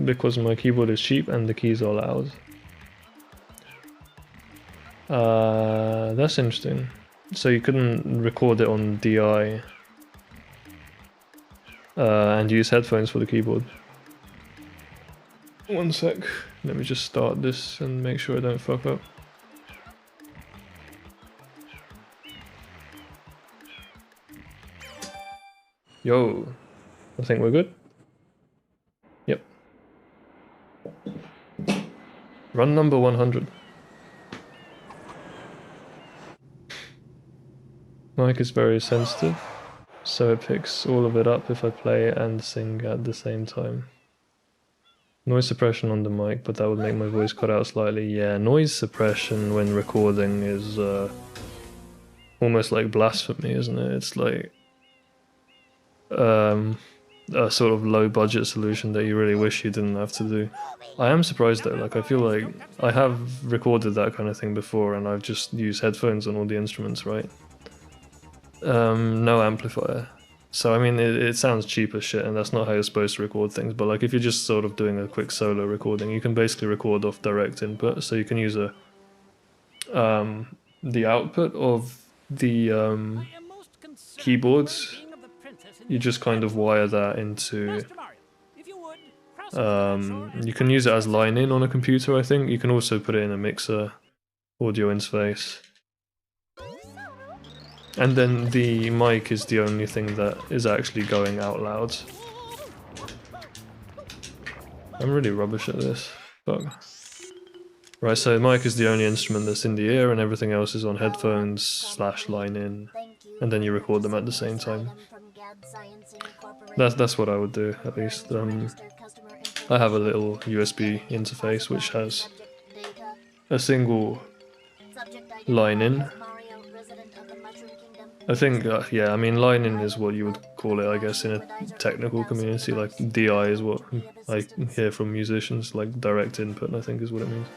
because my keyboard is cheap and the keys are loud. That's interesting. So you couldn't record it on DI and use headphones for the keyboard. One sec, let me just start this and make sure I don't fuck up. Yo, I think we're good. Yep. Run number 100. Mic is very sensitive, so it picks all of it up if I play and sing at the same time. Noise suppression on the mic, but that would make my voice cut out slightly. Yeah, noise suppression when recording is almost like blasphemy, isn't it? It's like a sort of low budget solution that you really wish you didn't have to do. I am surprised though, like I feel like I have recorded that kind of thing before and I've just used headphones on all the instruments, right? No amplifier. So I mean it sounds cheap as shit and that's not how you're supposed to record things, but like if you're just sort of doing a quick solo recording, you can basically record off direct input, so you can use the output of the keyboards. You just kind of wire that into you can use it as line in on a computer, I think. You can also put it in a mixer audio interface. And then the mic is the only thing that is actually going out loud. I'm really rubbish at this. Fuck. Right, so mic is the only instrument that's in the ear and everything else is on headphones / line in. And then you record them at the same time. That's what I would do, at least. I have a little USB interface which has a single line in. I think, yeah, I mean line in is what you would call it, I guess, in a technical community. Like DI is what I hear from musicians, like direct input, I think is what it means.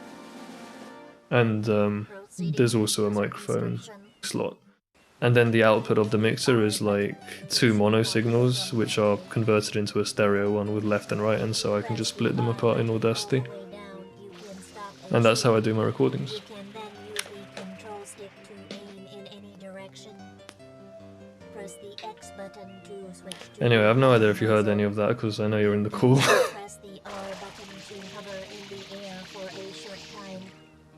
And there's also a microphone slot. And then the output of the mixer is like 2 mono signals, which are converted into a stereo one with left and right, and so I can just split them apart in Audacity. And that's how I do my recordings. Anyway, I have no idea if you heard any of that, because I know you're in the call. in the air for a short time.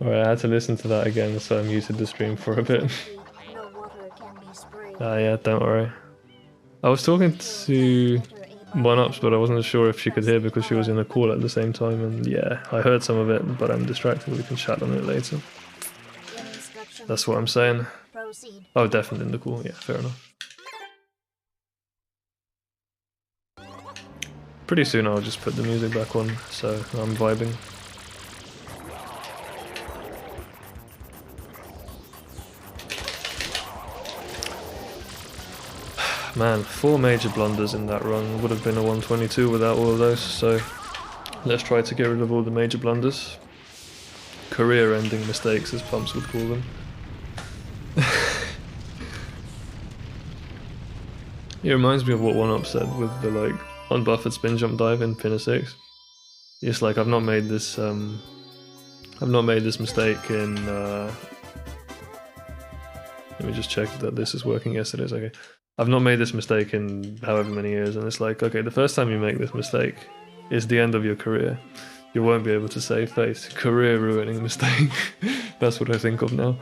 Alright, I had to listen to that again, so I muted the stream for a bit. No water can be sprayed. Ah, yeah, don't worry. I was talking to One Ups, but I wasn't sure if she could hear because she was in a call at the same time, and yeah, I heard some of it, but I'm distracted. We can chat on it later. Instructions. That's what I'm saying. Proceed. Oh, definitely in the call. Yeah, fair enough. Pretty soon I'll just put the music back on, so I'm vibing. Man, 4 major blunders in that run. Would have been a 122 without all of those, so let's try to get rid of all the major blunders. Career-ending mistakes, as Pumps would call them. It reminds me of what One Up said with the like unbuffered spin jump dive in Pinner 6. It's like I've not made this mistake in let me just check that this is working. Yes, it is. Okay. I've not made this mistake in however many years, and it's like, okay, the first time you make this mistake is the end of your career. You won't be able to save face. Career ruining mistake. That's what I think of now.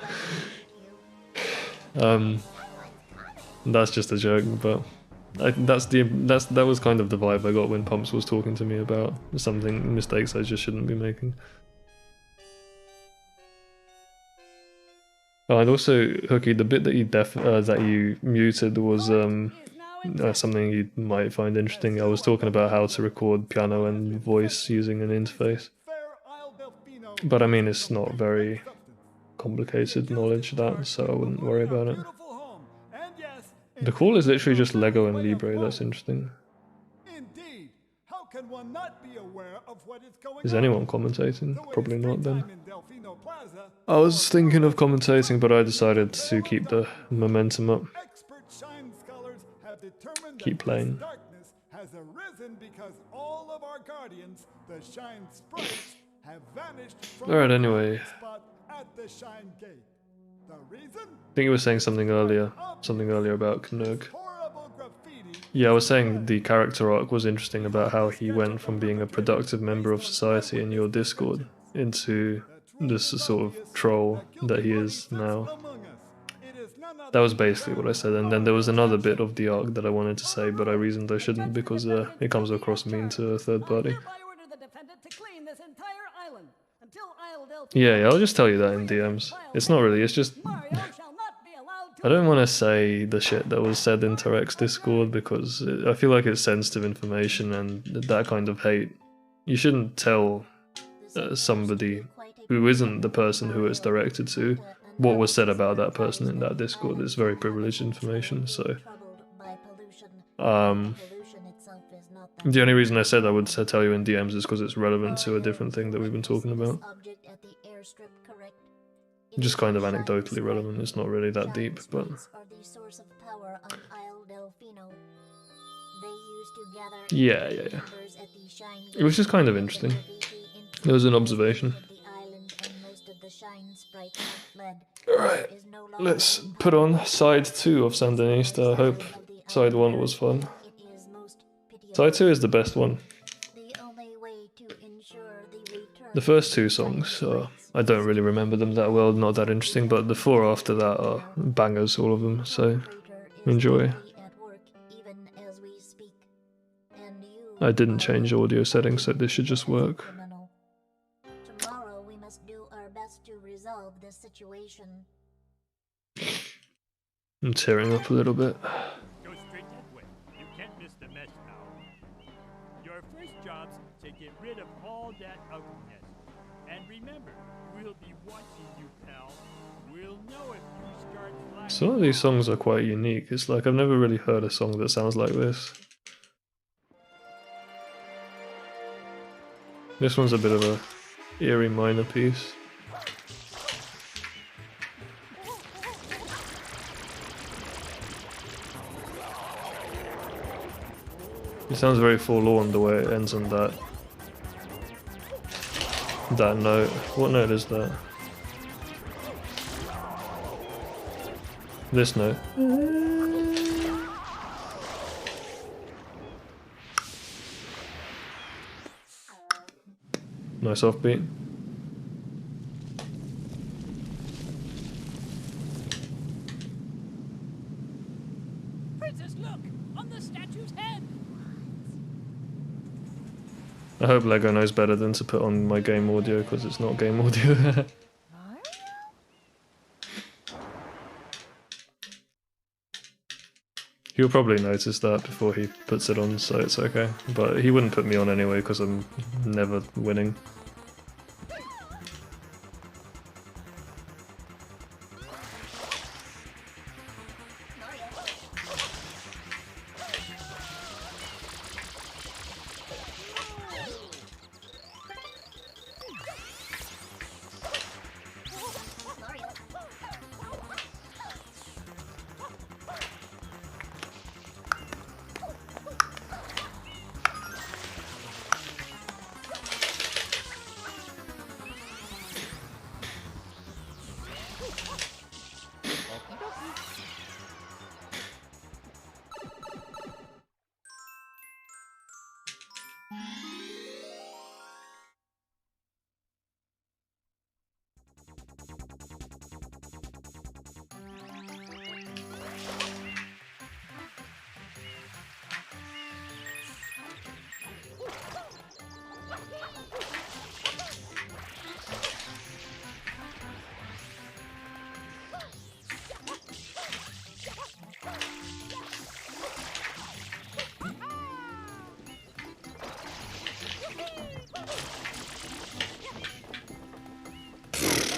That's just a joke, but that was kind of the vibe I got when Pumps was talking to me about mistakes I just shouldn't be making. Oh, and also, Hooky, the bit that you muted was something you might find interesting. I was talking about how to record piano and voice using an interface, but I mean it's not very complicated knowledge, that, so I wouldn't worry about it. The call is literally just Lego and Libre. That's interesting. Indeed. How can one not be aware of what is going Is on? anyone commentating? Probably not then. In Delfino Plaza, I was thinking of commentating, but I decided to keep the momentum up. expert shine scholars have determined Keep that playing. this darkness has arisen because all of our guardians, the shine sprites, have vanished from Alright, the anyway. spot at the shine gate. The reason? I think you were saying something earlier about Knurg. Horrible graffiti. Yeah, I was saying the character arc was interesting about how he went from being a productive member of society in your Discord into this sort of troll that he is now. Among us. It is none other That was basically what I said, and then there was another bit of the arc that I wanted to say, but I reasoned I shouldn't because it comes across mean to a third party. I hereby order the defendant to clean this entire island until Isle Delphine. Yeah, I'll just tell you that in DMs. It's not really, it's just... Mario shall not be allowed to. I don't want to say the shit that was said in Tarek's Discord because I feel like it's sensitive information and that kind of hate. You shouldn't tell somebody who isn't the person who it's directed to what was said about that person in that Discord. It's very privileged information, so... Troubled by pollution. Pollution itself is not that The only reason I said I would tell you in DMs is because it's relevant to a different thing that we've been talking about. object at the airstrip correct? Just kind of anecdotally relevant, it's not really that deep, but... Are the source of power on Isle Delfino. They used to gather Yeah. members at the Shine It was just kind of Gate. interesting. The It was an observation. of the island and most of the Shine sprites have fled. Alright, There is no longer let's any put power on side 2 of Sandinista. I hope side 1 was fun. It is most pitiable. Side 2 is the best one. The only way to ensure the return The first 2 songs, I don't really remember them that well, not that interesting, but the 4 after that are bangers, all of them, so enjoy. at work even as we speak. And you I didn't change audio settings, so this should just work. criminal. Tomorrow we must do our best to resolve this situation. I'm tearing up a little bit. Go straight that way. You can't miss the mess now. Your first job's to get rid of all that ugliness. And remember, we'll be watching you, pal. We'll know if you start slacking. Some of these songs are quite unique. It's like I've never really heard a song that sounds like this. This one's a bit of a eerie minor piece. It sounds very forlorn the way it ends on that note. What note is that? This note. Nice offbeat. Princess, look! On the statue's head! I hope Lego knows better than to put on my game audio because it's not game audio. He'll probably notice that before he puts it on, so it's okay. But he wouldn't put me on anyway because I'm never winning.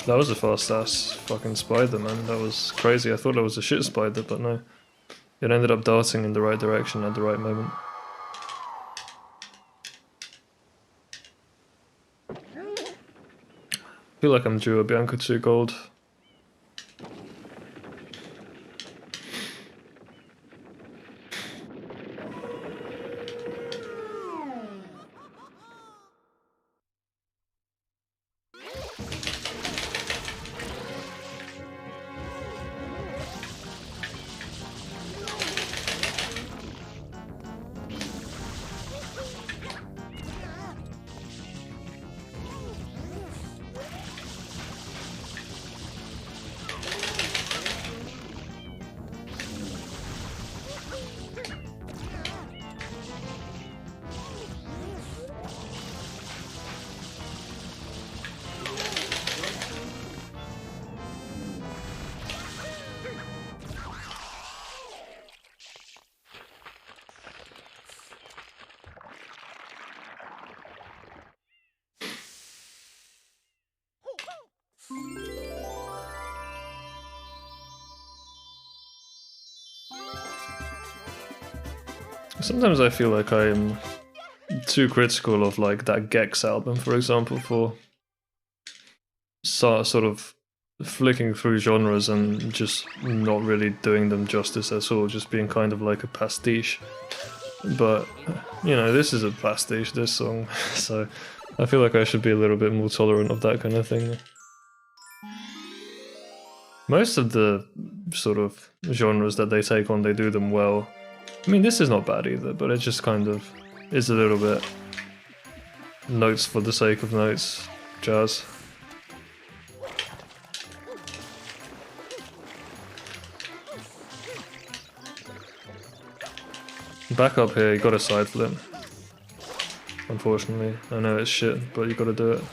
That was a fast ass fucking spider, man. That was crazy. I thought it was a shit spider, but no. It ended up darting in the right direction at the right moment. I feel like I'm due a Bianca 2 gold. Sometimes I feel like I am too critical of like that Gex album, for example, for sort of flicking through genres and just not really doing them justice at all, just being kind of like a pastiche. But, you know, this is a pastiche, this song, so I feel like I should be a little bit more tolerant of that kind of thing. Most of the sort of genres that they take on, they do them well. I mean, this is not bad either, but it just kind of is a little bit notes for the sake of notes jazz. Back up here, you gotta side flip. Unfortunately, I know it's shit, but you gotta do it.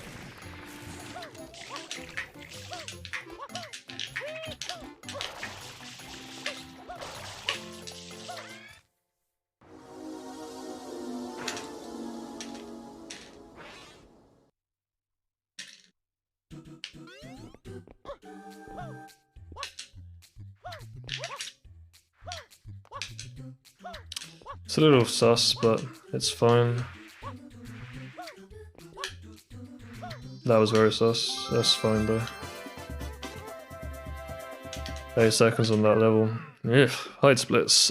It's a little sus, but it's fine. That was very sus. That's fine though. 8 seconds on that level. Yeah, height splits.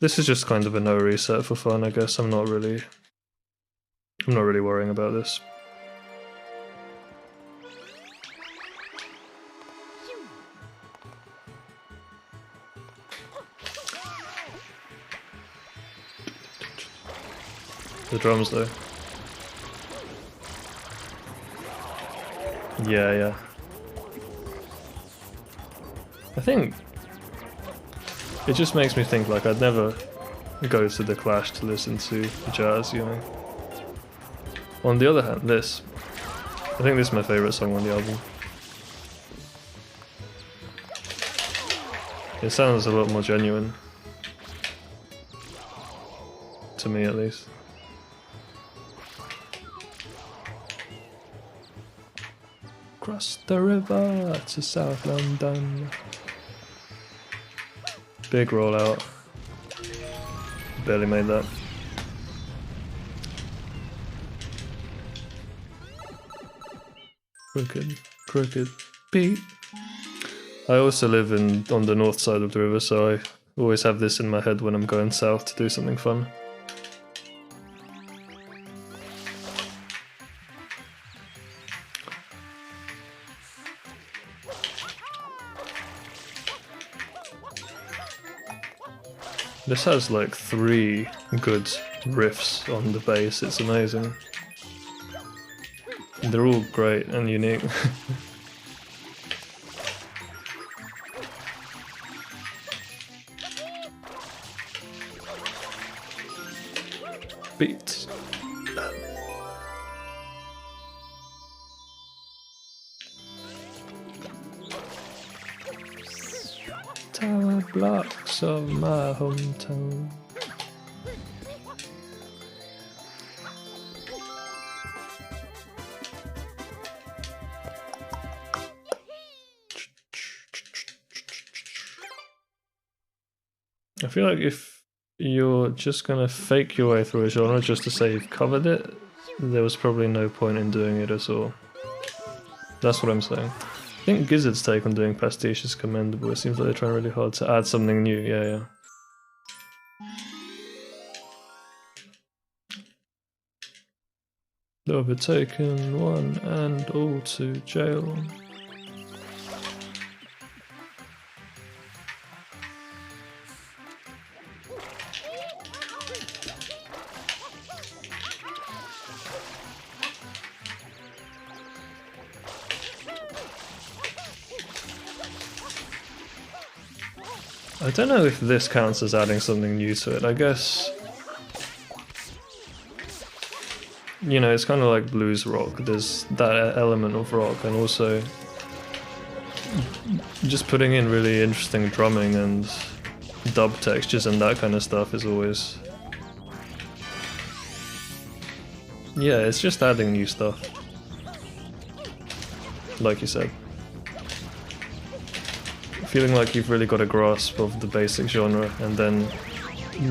This is just kind of a no reset for fun, I guess. I'm not really worrying about this. The drums though. Yeah, yeah. I think it just makes me think like I'd never go to the Clash to listen to jazz, you know. On the other hand, this. I think this is my favourite song on the album. It sounds a lot more genuine. To me, at least. Cross the river to South London. Big rollout. Barely made that. Crooked beat. I also live on the north side of the river, so I always have this in my head when I'm going south to do something fun. This has like 3 good riffs on the bass, it's amazing. They're all great and unique. Beats. Tower blocks of my hometown. I feel like if you're just gonna fake your way through a genre just to say you've covered it, there was probably no point in doing it at all. That's what I'm saying. I think Gizzard's take on doing pastiche is commendable. It seems like they're trying really hard to add something new, yeah. Overtaken one and all to jail. I don't know if this counts as adding something new to it. I guess, you know, it's kind of like blues rock. There's that element of rock, and also just putting in really interesting drumming and dub textures and that kind of stuff is always... Yeah, it's just adding new stuff. Like you said. Feeling like you've really got a grasp of the basic genre and then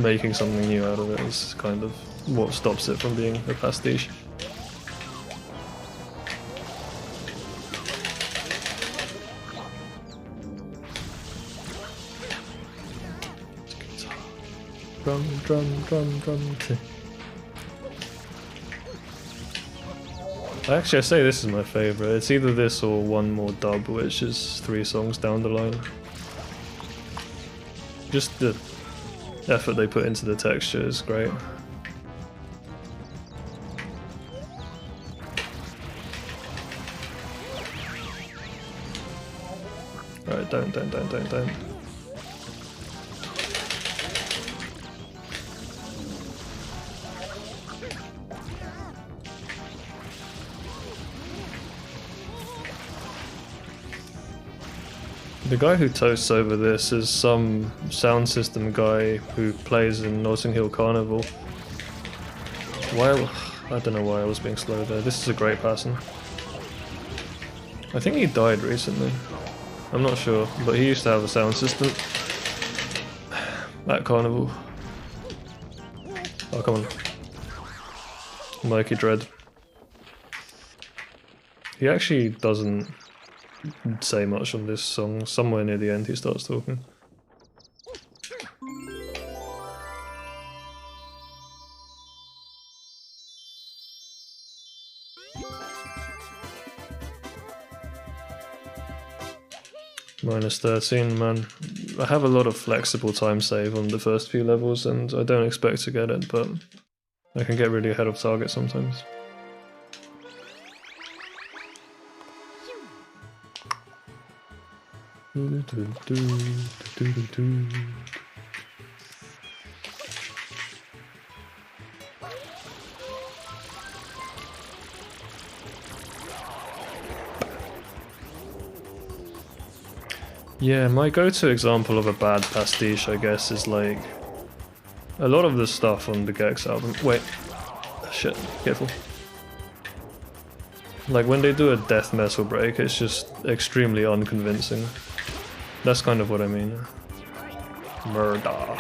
making something new out of it is kind of what stops it from being a pastiche. Drum. Actually, I say this is my favourite. It's either this or One More Dub, which is 3 songs down the line. Just the effort they put into the texture is great. Right, don't. The guy who toasts over this is some sound system guy who plays in Notting Hill Carnival. I don't know why I was being slow there. This is a great person. I think he died recently. I'm not sure, but he used to have a sound system at Carnival. Oh, come on. Mikey Dread. He actually doesn't say much on this song. Somewhere near the end he starts talking. -13, man. I have a lot of flexible time save on the first few levels and I don't expect to get it, but I can get really ahead of target sometimes. Yeah, my go-to example of a bad pastiche, I guess, is like a lot of the stuff on the Gex album. Wait, shit, careful. Like when they do a death metal break, it's just extremely unconvincing. That's kind of what I mean. Murder.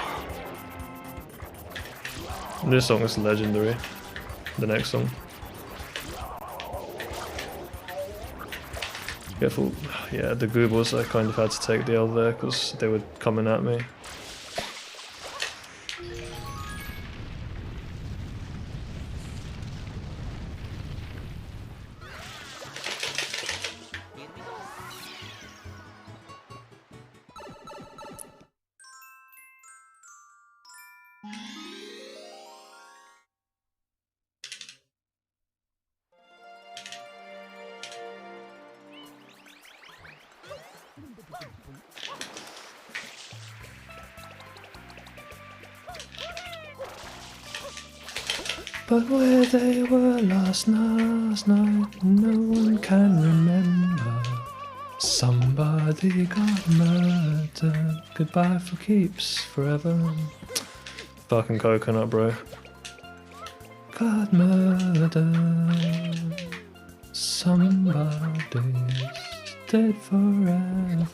This song is legendary. The next song. Careful. Yeah, the Goobles, I kind of had to take the L there because they were coming at me. But where they were last night, no one can remember. Somebody got murdered. Goodbye for keeps, forever. Fucking coconut, bro. Got murdered. Somebody's dead forever.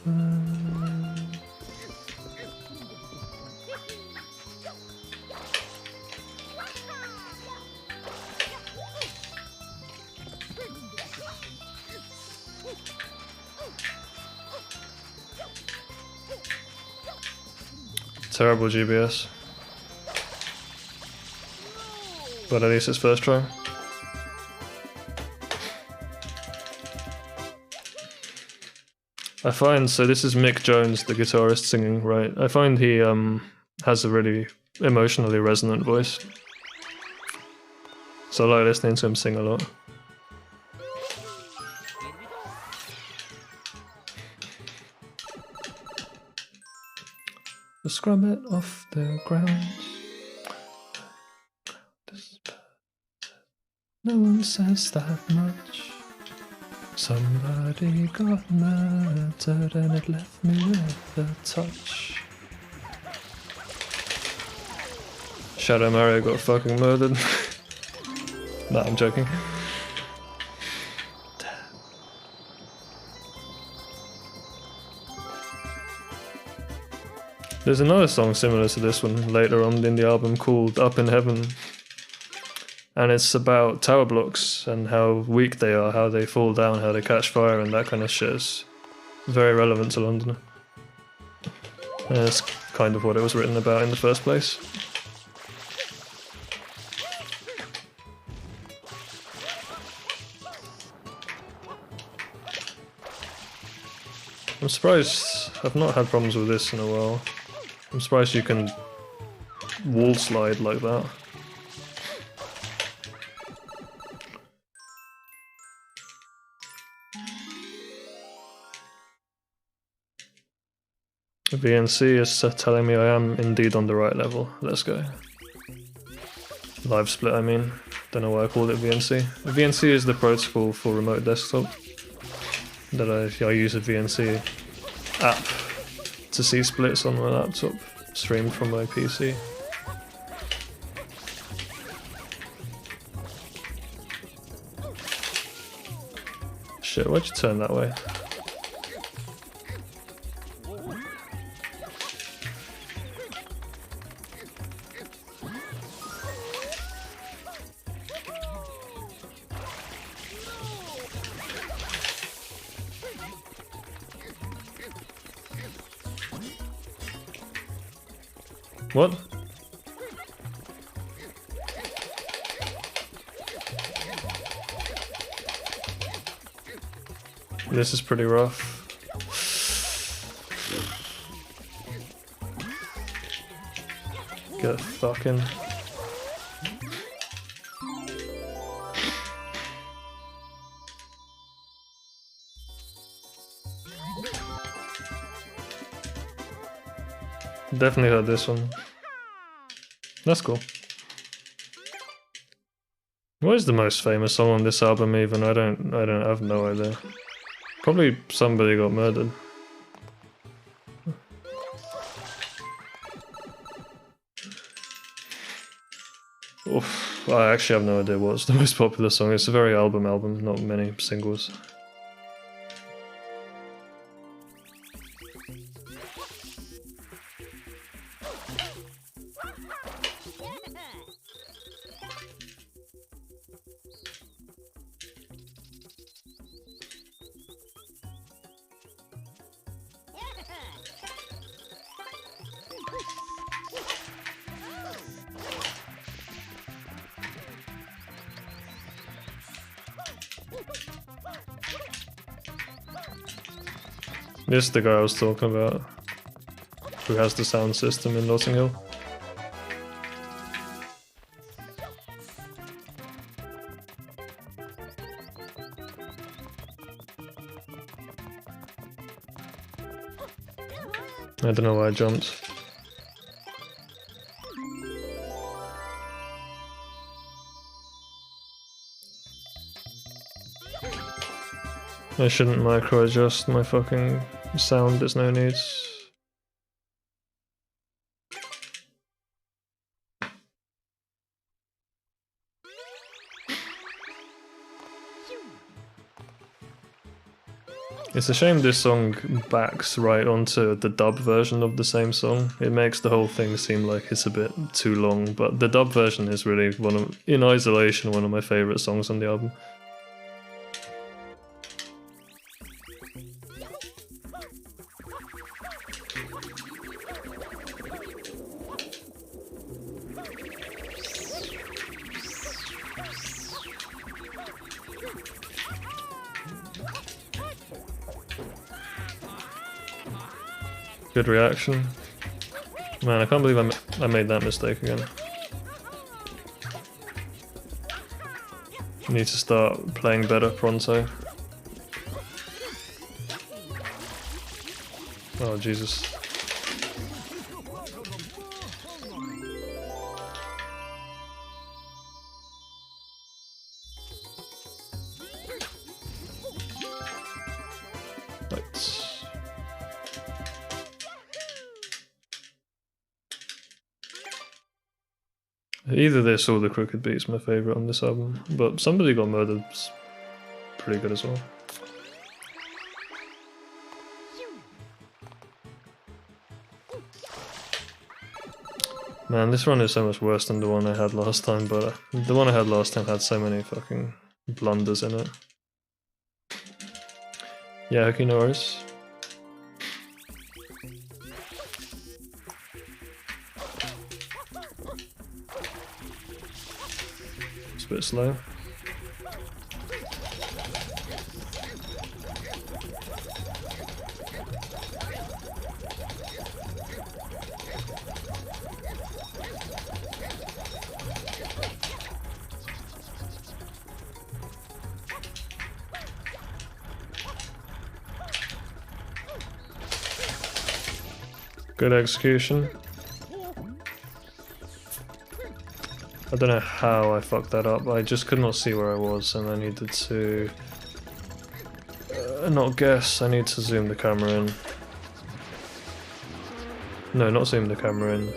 Terrible GBS. But at least it's first try. I find, so this is Mick Jones, the guitarist singing, right? I find he has a really emotionally resonant voice. So I like listening to him sing a lot. Scrub it off the ground. No one says that much. Somebody got murdered and it left me with a touch. Shadow Mario got fucking murdered. Nah, I'm joking. There's another song similar to this one later on in the album called Up in Heaven. And it's about tower blocks and how weak they are, how they fall down, how they catch fire and that kind of shit. It's very relevant to London. And it's kind of what it was written about in the first place. I'm surprised I've not had problems with this in a while. I'm surprised you can wall slide like that. VNC is telling me I am indeed on the right level. Let's go. Live split, I mean. Don't know why I called it VNC. VNC is the protocol for remote desktop. That I use a VNC app to see splits on my laptop, streamed from my PC. Shit, why'd you turn that way? What? This is pretty rough. Get fucking. Definitely heard this one. That's cool. What is the most famous song on this album even? I have no idea. Probably Somebody Got Murdered. Oof, I actually have no idea what's the most popular song. It's a very album, not many singles. This is the guy I was talking about, who has the sound system in Notting Hill. I don't know why I jumped. I shouldn't micro adjust my fucking sound, there's no need. It's a shame this song backs right onto the dub version of the same song. It makes the whole thing seem like it's a bit too long, but the dub version is really in isolation, one of my favourite songs on the album. Good reaction. Man, I can't believe I made that mistake again. Need to start playing better pronto. Oh, Jesus. Either this or the Crooked Beat's my favourite on this album, but Somebody Got Murdered's pretty good as well. Man, this run is so much worse than the one I had last time, but the one I had last time had so many fucking blunders in it. Yeah, okay, no worries. Bit slow. Good execution. I don't know how I fucked that up, I just could not see where I was and I needed to not guess, I need to zoom the camera in. No, not zoom the camera in.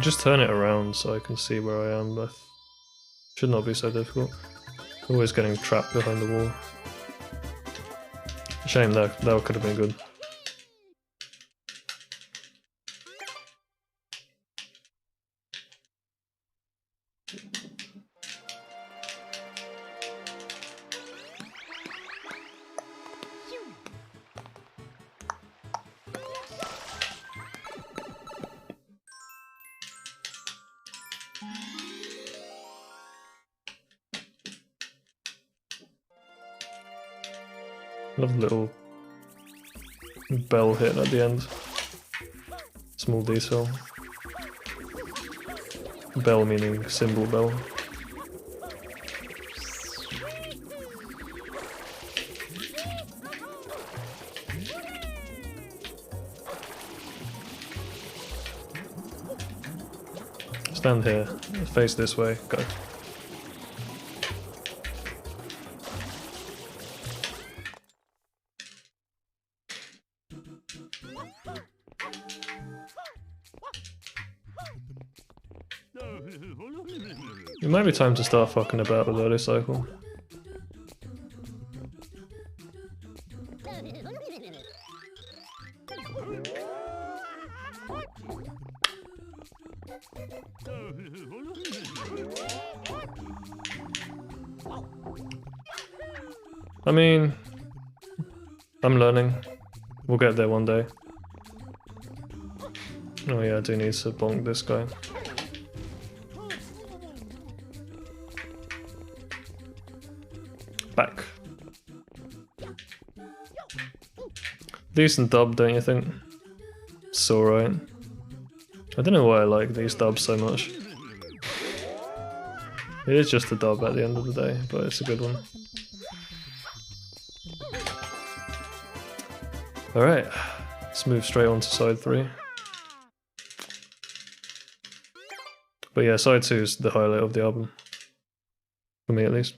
Just turn it around so I can see where I am, but should not be so difficult. Always getting trapped behind the wall. Shame that could have been good. Love the little bell hit at the end. Small detail. Bell meaning cymbal bell. Stand here. Face this way. Go. It might be time to start fucking about with early cycle. I mean, I'm learning. We'll get there one day. Oh yeah, I do need to bonk this guy. Back. Decent dub, don't you think? It's alright. I don't know why I like these dubs so much. It is just a dub at the end of the day, but it's a good one. Alright, let's move straight on to side 3. But yeah, side 2 is the highlight of the album. For me at least.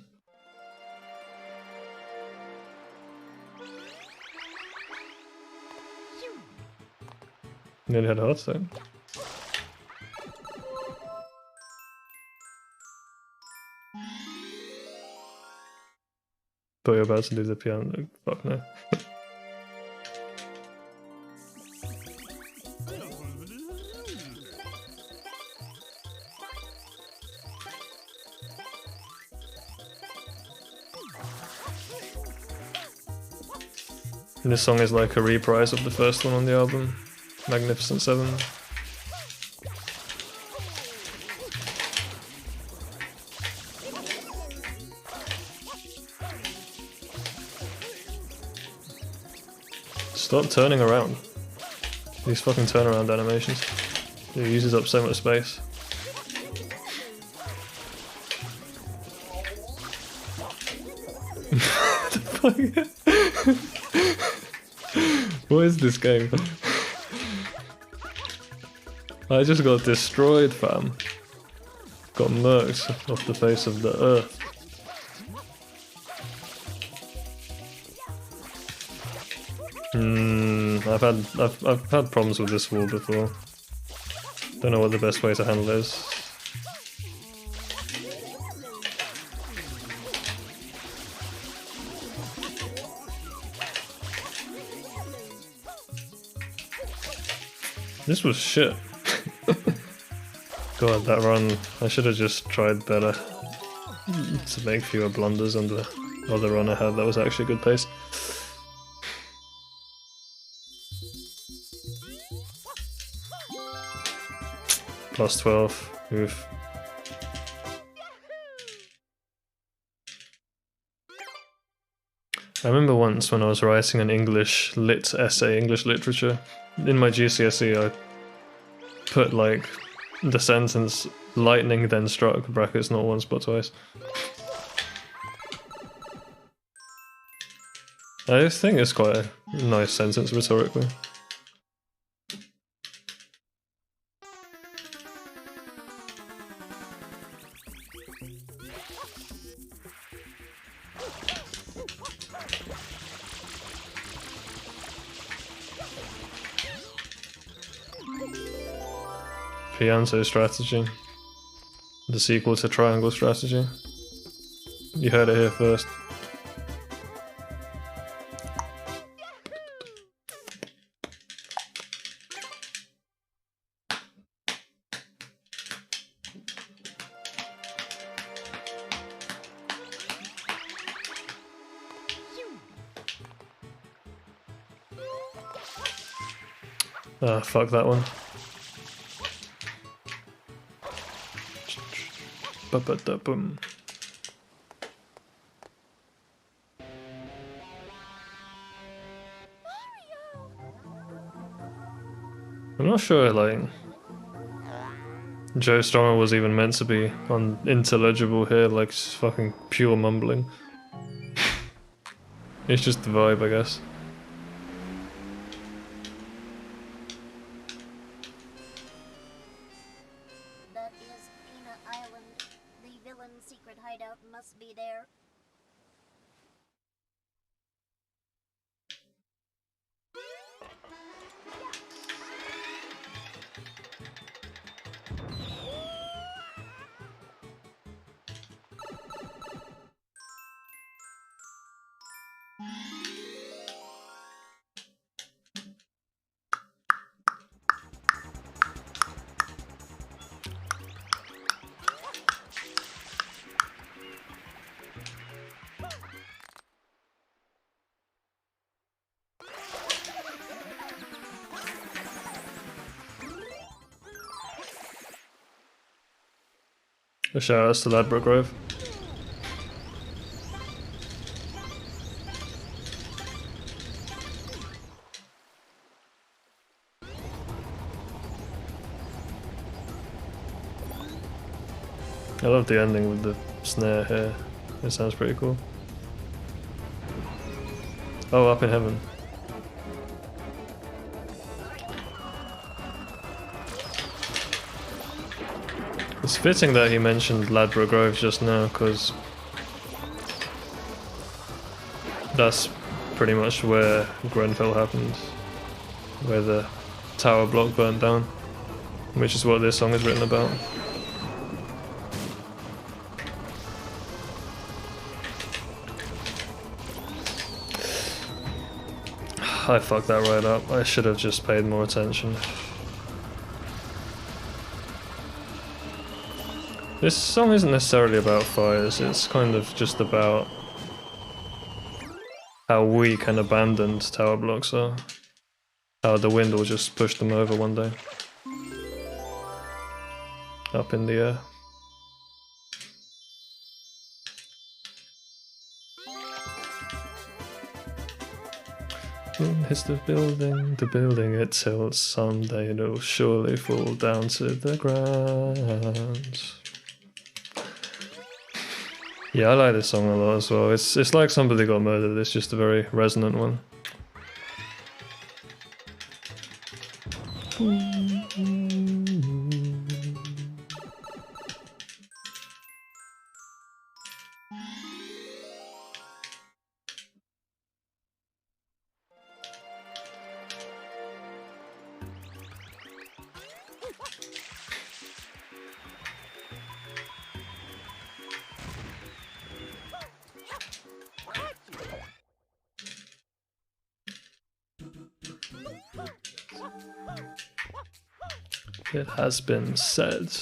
Nearly had a heart attack. Thought you were about to do the piano. Fuck no. And this song is like a reprise of the first one on the album, Magnificent Seven. Stop turning around. These fucking turnaround animations. It uses up so much space. What the fuck? What is this game? I just got destroyed, fam. Got murked off the face of the earth. I've had problems with this wall before. Don't know what the best way to handle it is. This was shit. God, that run, I should have just tried better to make fewer blunders on the other run I had. That was actually a good pace. Plus 12, oof. I remember once when I was writing an English lit essay, English literature, in my GCSE I put like the sentence lightning then struck, brackets not once but twice. I think it's quite a nice sentence rhetorically. Fianzo Strategy, the sequel to Triangle Strategy. You heard it here first. Ah, fuck that one. Boom. I'm not sure, like, Joe Strummer was even meant to be on intelligible here, like, just fucking pure mumbling. It's just the vibe, I guess. That is A shout out to Ladbroke Grove. I love the ending with the snare here. It sounds pretty cool. Oh, Up in Heaven. It's fitting that he mentioned Ladbroke Grove just now, because that's pretty much where Grenfell happened, where the tower block burnt down, which is what this song is written about. I fucked that right up. I should have just paid more attention. This song isn't necessarily about fires, it's kind of just about how weak and abandoned tower blocks are. How the wind will just push them over one day. Up in the air. Wind hits the building it tilts, someday it'll surely fall down to the ground. Yeah, I like this song a lot as well. It's like Somebody Got Murdered, it's just a very resonant one. It has been said.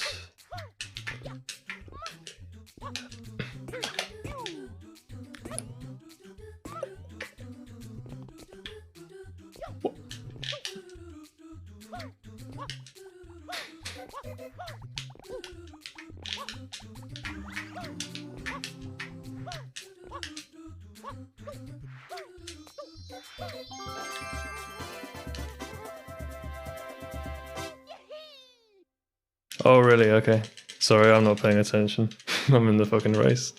Oh really? Okay. Sorry, I'm not paying attention. I'm in the fucking race.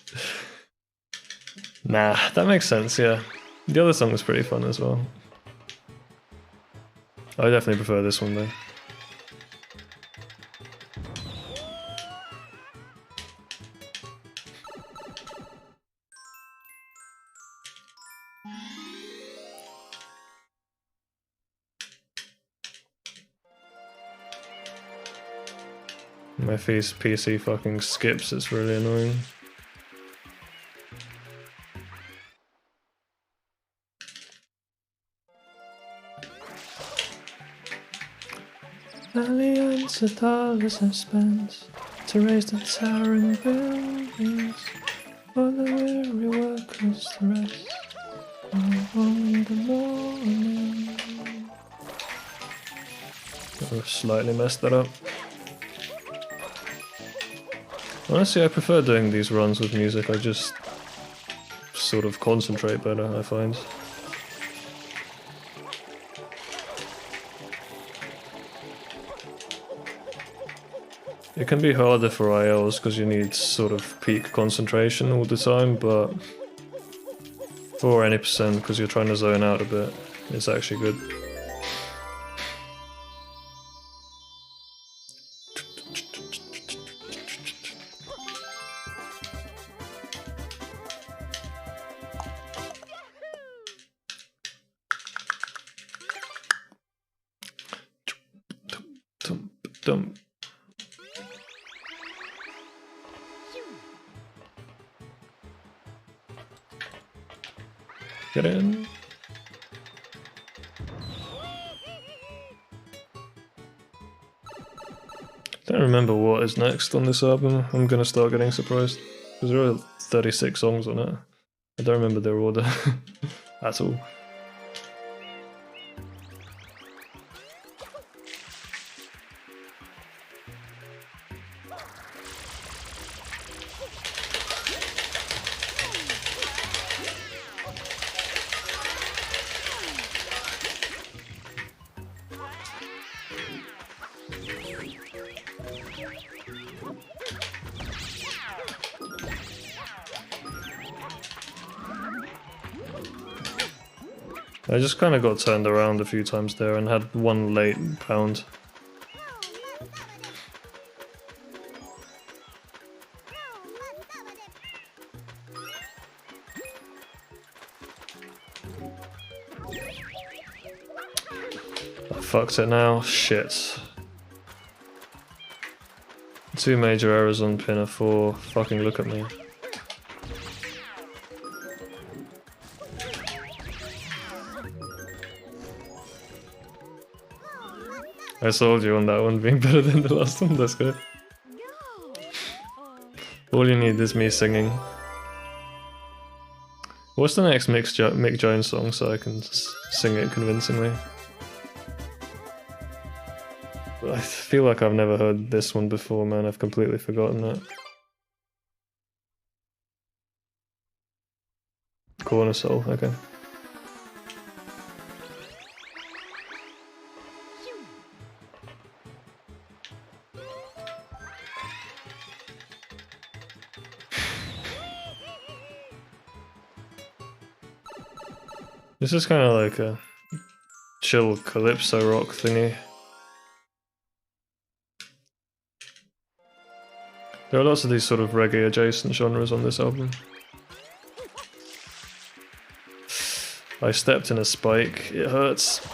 Nah, that makes sense, yeah. The other song was pretty fun as well. I definitely prefer this one though. My PC fucking skips, it's really annoying. Millions of dollars I've spent to raise the towering buildings for the weary workers to rest in the morning. I slightly messed that up. Honestly, I prefer doing these runs with music. I just sort of concentrate better, I find. It can be harder for ILs because you need sort of peak concentration all the time, but for any percent, because you're trying to zone out a bit, it's actually good. Dum. Get in. Don't remember what is next on this album. I'm gonna start getting surprised. Because there are 36 songs on it. I don't remember their order at all. I just kind of got turned around a few times there and had one late pound. I fucked it now. Shit. 2 major errors on Pinner 4. Fucking look at me. I sold you on that one being better than the last one, that's good. All you need is me singing. What's the next Mick Jones song so I can sing it convincingly? I feel like I've never heard this one before, man. I've completely forgotten it. Corner Soul, okay. This is kind of like a chill calypso rock thingy. There are lots of these sort of reggae adjacent genres on this album. I stepped in a spike, it hurts.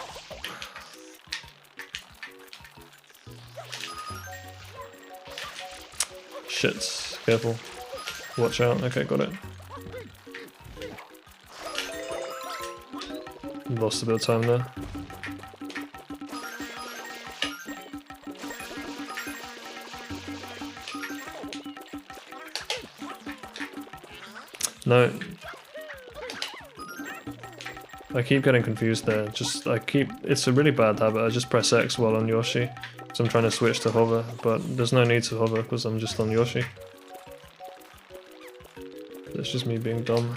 Shit, careful. Watch out, okay, got it. Lost a bit of time there. No. I keep getting confused there. It's a really bad habit. I just press X while on Yoshi. So I'm trying to switch to hover, but there's no need to hover because I'm just on Yoshi. That's just me being dumb.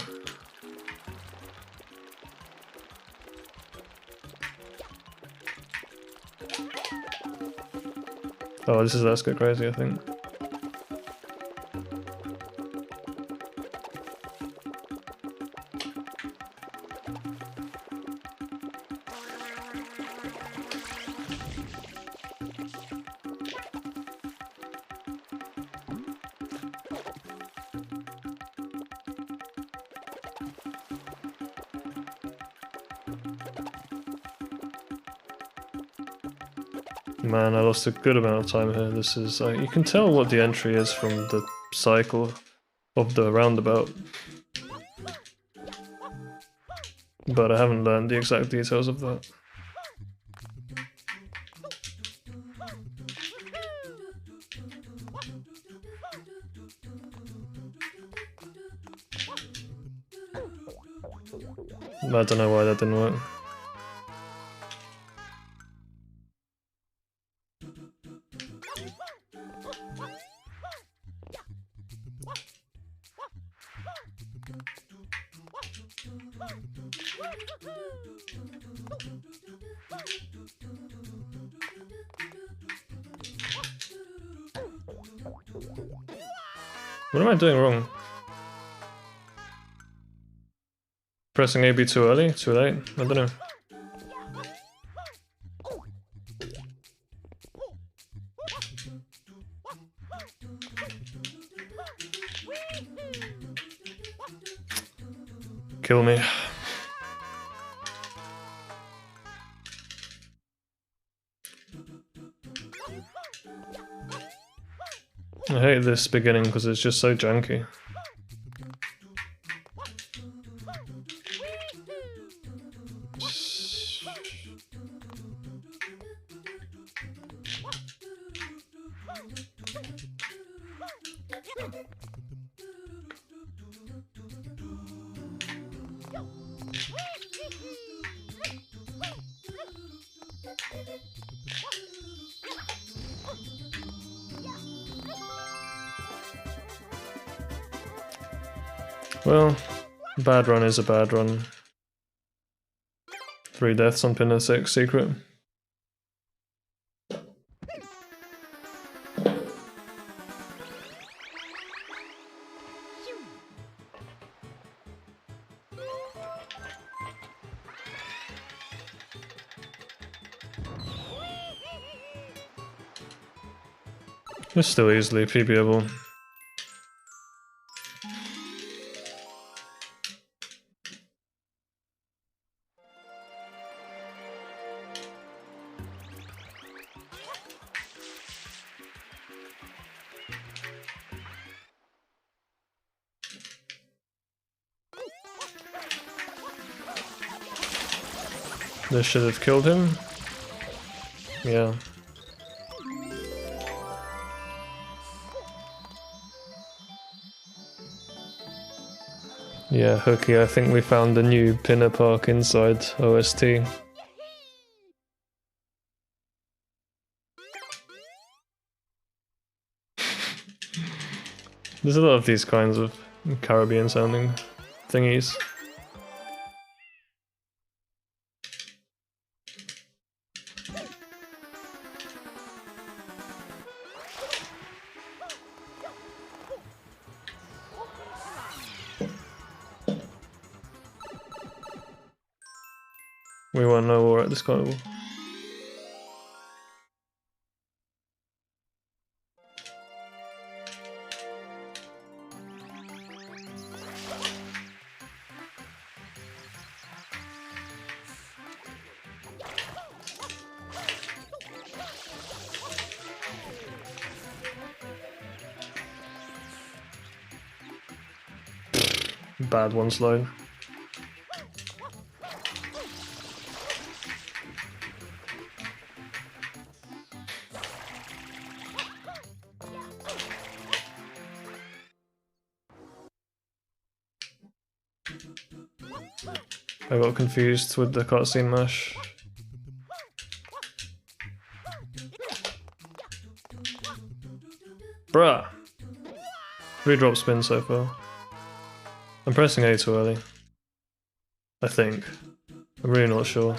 Oh, this is Let's Get Crazy, I think. Man, I lost a good amount of time here. This is, you can tell what the entry is from the cycle of the roundabout. But I haven't learned the exact details of that. I don't know why that didn't work. What am I doing wrong? Pressing AB too early? Too late? I don't know. Kill me. I hate this beginning because it's just so janky. Well, bad run is a bad run. 3 deaths on Pinner 6 secret. It's still easily PBable. This should have killed him. Yeah. Yeah, Hooky, I think we found a new Pinner Park inside OST. There's a lot of these kinds of Caribbean sounding thingies. We want no war at this carnival. Bad one slow. I got confused with the cutscene mash. Bruh! 3 drop spin so far. I'm pressing A too early. I think. I'm really not sure.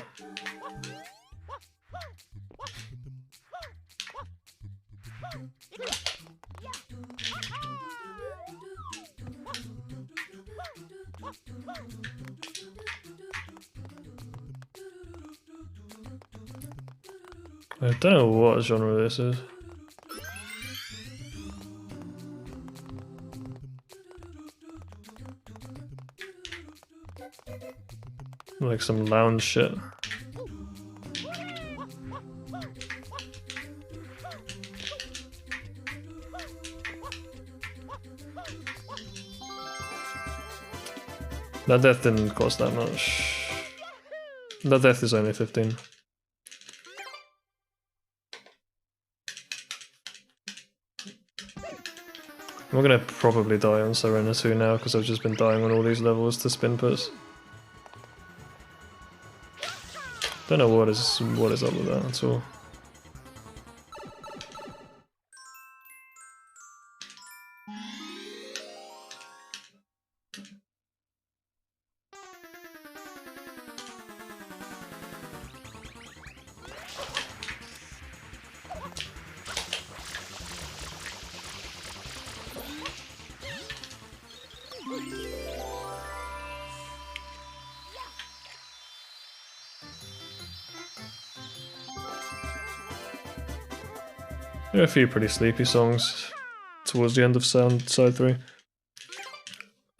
I don't know what genre this is. Like some lounge shit. That death didn't cost that much. That death is only 15. I'm gonna probably die on Serena 2 now because I've just been dying on all these levels to spin puts. Don't know what is up with that at all. There are a few pretty sleepy songs towards the end of Side 3.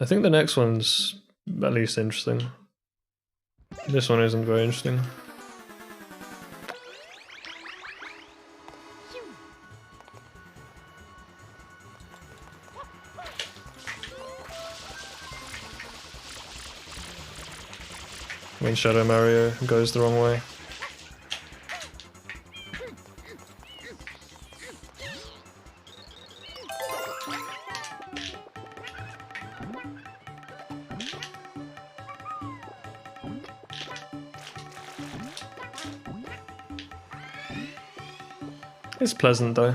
I think the next one's at least interesting. This one isn't very interesting. when Shadow Mario goes the wrong way. It's pleasant though.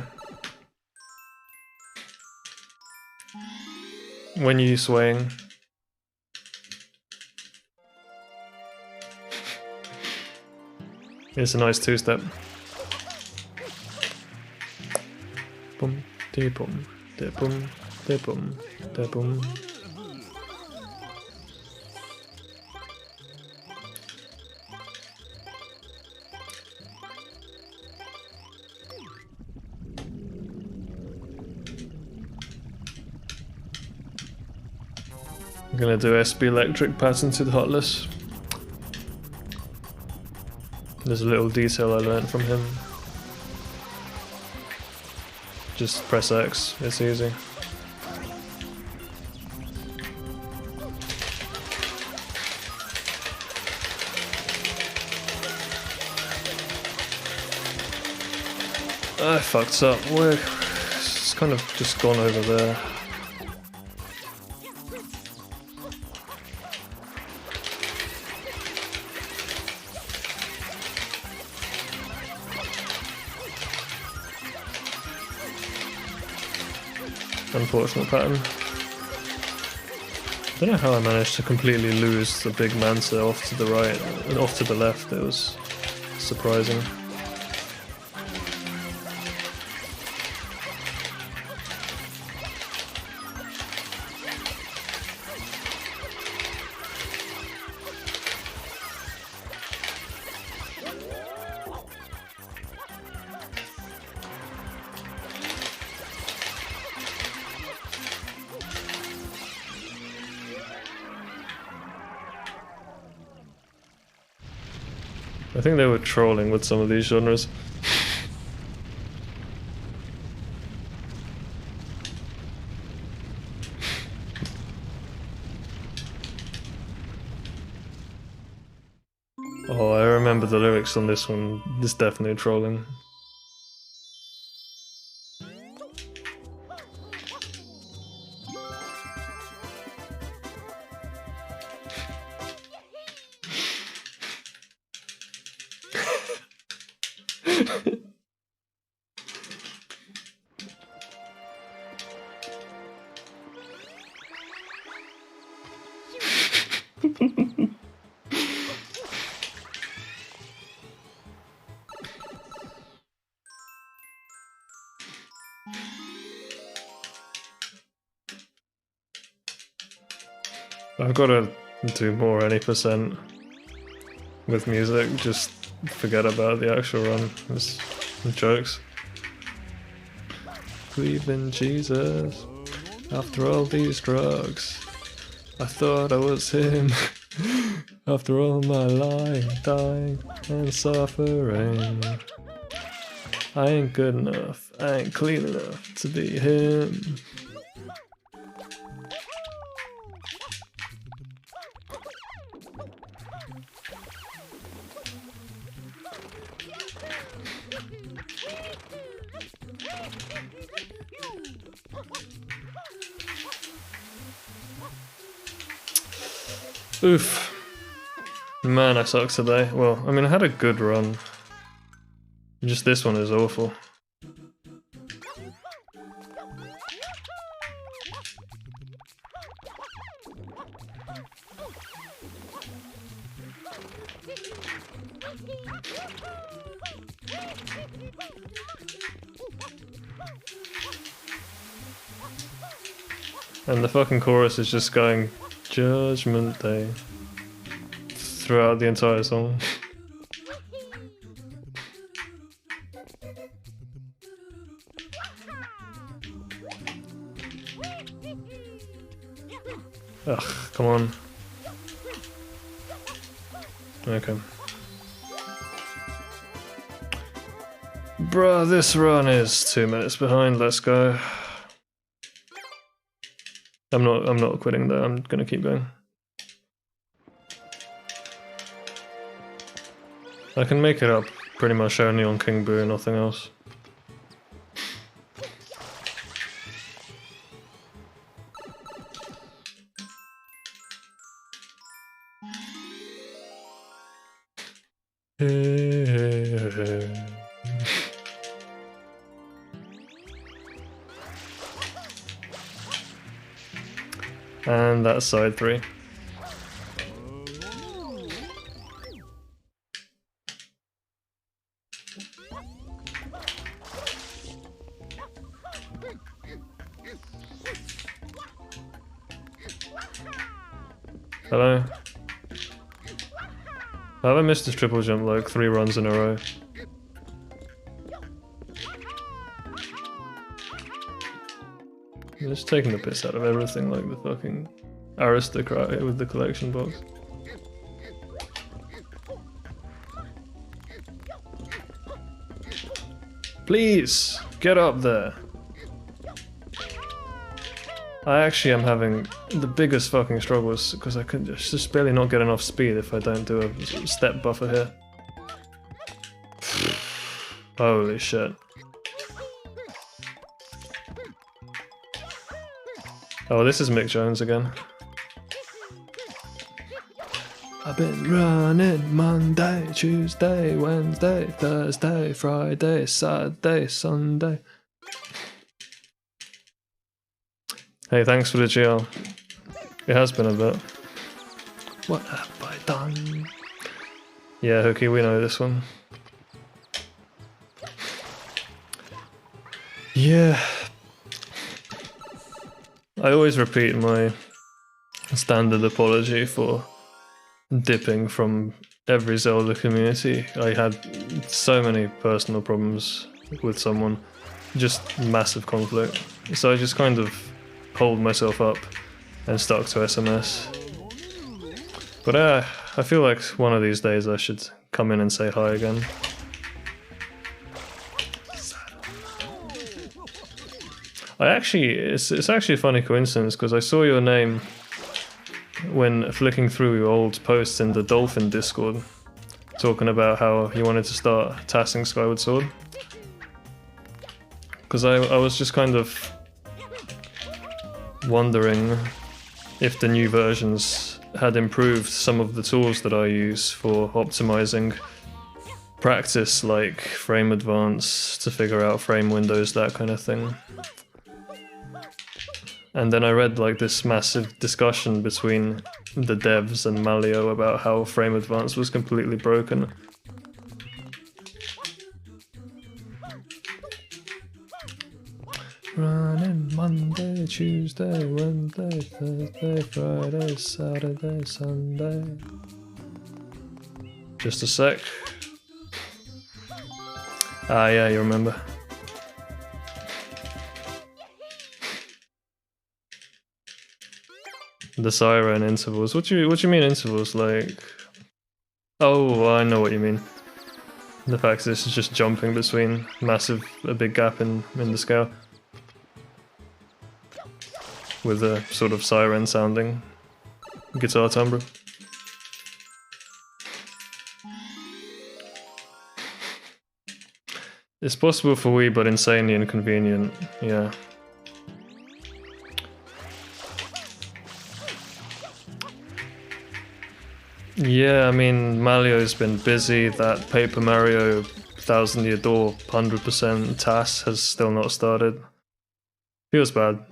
When you swing. It's a nice two-step. Boom, de boom, de boom, de boom, de boom. I'm gonna do SB Electric pattern to the Heartless. There's a little detail I learned from him. Just press X, it's easy. I fucked up. It's kind of just gone over there. Unfortunate pattern. Don't know how I managed to completely lose the big Manta off to the right and off to the left. It was surprising. I think they were trolling with some of these genres. Oh, I remember the lyrics on this one. This is definitely trolling. I've got to do more any percent with music, just forget about the actual run. It's jokes. Believe in Jesus after all these drugs. I thought I was him after all my lying, dying and suffering. I ain't good enough, I ain't clean enough to be him. Oof. Man, I suck today. Well, I mean, I had a good run. Just this one is awful. And the fucking chorus is just going Judgment Day throughout the entire song. Ugh, come on. Okay. Bruh, this run is 2 minutes behind, let's go. I'm not quitting though, I'm gonna keep going. I can make it up pretty much only on King Boo, nothing else. And that's side 3. Hello? Have I missed this triple jump like 3 runs in a row? I'm just taking the piss out of everything like the fucking aristocrat with the collection box. Please, get up there. I actually am having the biggest fucking struggles because I can just barely not get enough speed if I don't do a step buffer here. Holy shit. Oh, this is Mick Jones again. I've been running Monday, Tuesday, Wednesday, Thursday, Friday, Saturday, Sunday. Hey, thanks for the GL. It has been a bit. What have I done? Yeah, Hookie, we know this one. Yeah. I always repeat my standard apology for dipping from every Zelda community. I had so many personal problems with someone, just massive conflict. So I just kind of pulled myself up and stuck to SMS. But I feel like one of these days I should come in and say hi again. It's actually a funny coincidence because I saw your name when flicking through your old posts in the Dolphin Discord, talking about how you wanted to start tassing Skyward Sword. Because I was just kind of wondering if the new versions had improved some of the tools that I use for optimizing practice, like frame advance to figure out frame windows, that kind of thing. And then I read like this massive discussion between the devs and Malio about how frame advance was completely broken. Running Monday, Tuesday, Wednesday, Thursday, Friday, Saturday, Sunday. Just a sec. Ah, yeah, you remember. The siren intervals. What do you mean intervals? Like, oh, I know what you mean. The fact that this is just jumping between a big gap in the scale, with a sort of siren sounding guitar timbre. It's possible for Wii, but insanely inconvenient. Yeah. Yeah, I mean, Malio's been busy. That Paper Mario Thousand Year Door 100% TAS has still not started. Feels bad.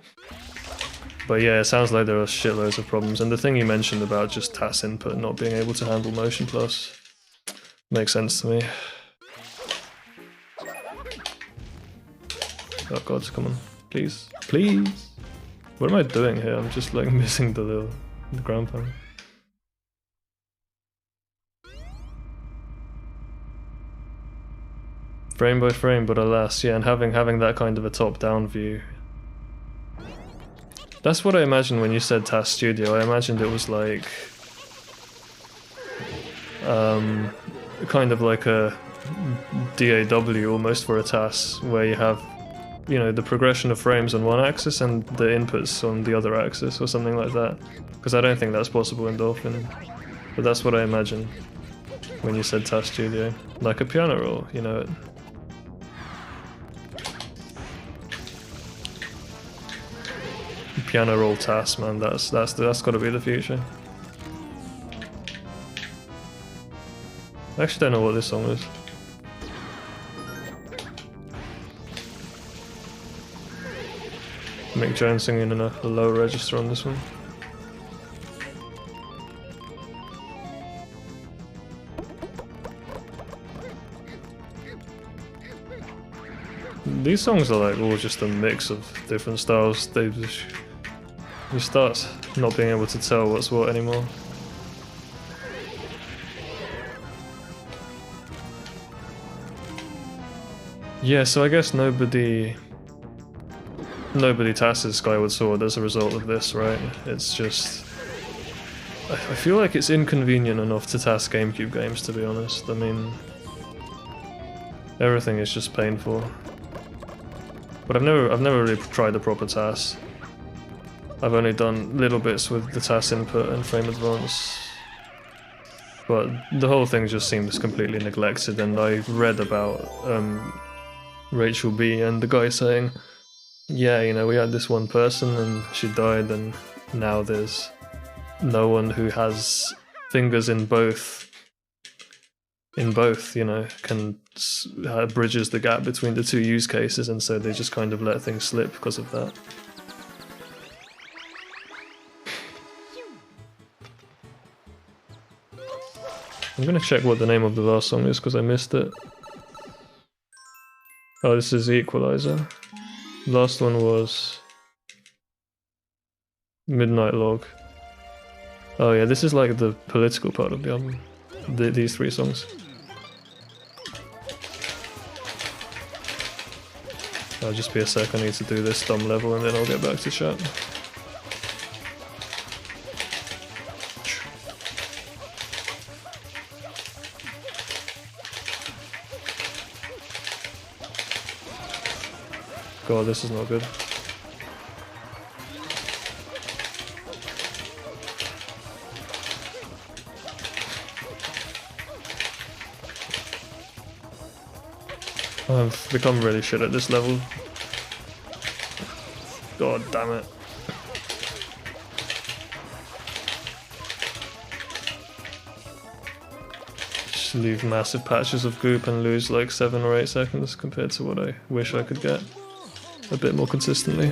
But yeah, it sounds like there are shitloads of problems. And the thing you mentioned about just TAS input not being able to handle Motion Plus makes sense to me. Oh god, come on. Please. Please! What am I doing here? I'm just like missing the ground pound. Frame by frame, but alas, yeah, and having that kind of a top-down view. That's what I imagined when you said TAS Studio. I imagined it was like kind of like a DAW almost for a TAS, where you have, you know, the progression of frames on one axis and the inputs on the other axis, or something like that. Because I don't think that's possible in Dolphin, but that's what I imagine. when you said Task Studio. Like a piano roll, you know it. Piano roll task, man, that's gotta be the future. I actually don't know what this song is. Mick Jones singing in a low register on this one. These songs are like all just a mix of different styles. They just, you start not being able to tell what's what anymore. Yeah, so I guess nobody tasks Skyward Sword as a result of this, right? It's just, I feel like it's inconvenient enough to task GameCube games, to be honest. I mean, everything is just painful. But I've never really tried the proper task. I've only done little bits with the task input and frame advance. But the whole thing just seems completely neglected, and I read about Rachel B and the guy saying, yeah, you know, we had this one person and she died, and now there's no one who has fingers in both, you know, bridges the gap between the two use cases, and so they just kind of let things slip because of that. I'm gonna check what the name of the last song is because I missed it. Oh, this is the Equalizer. Last one was Midnight Log. Oh yeah, this is like the political part of the album. These three songs. I'll just be a sec, I need to do this dumb level and then I'll get back to chat. God, this is not good. I've become really shit at this level. God damn it. Just leave massive patches of goop and lose like 7 or 8 seconds compared to what I wish I could get a bit more consistently.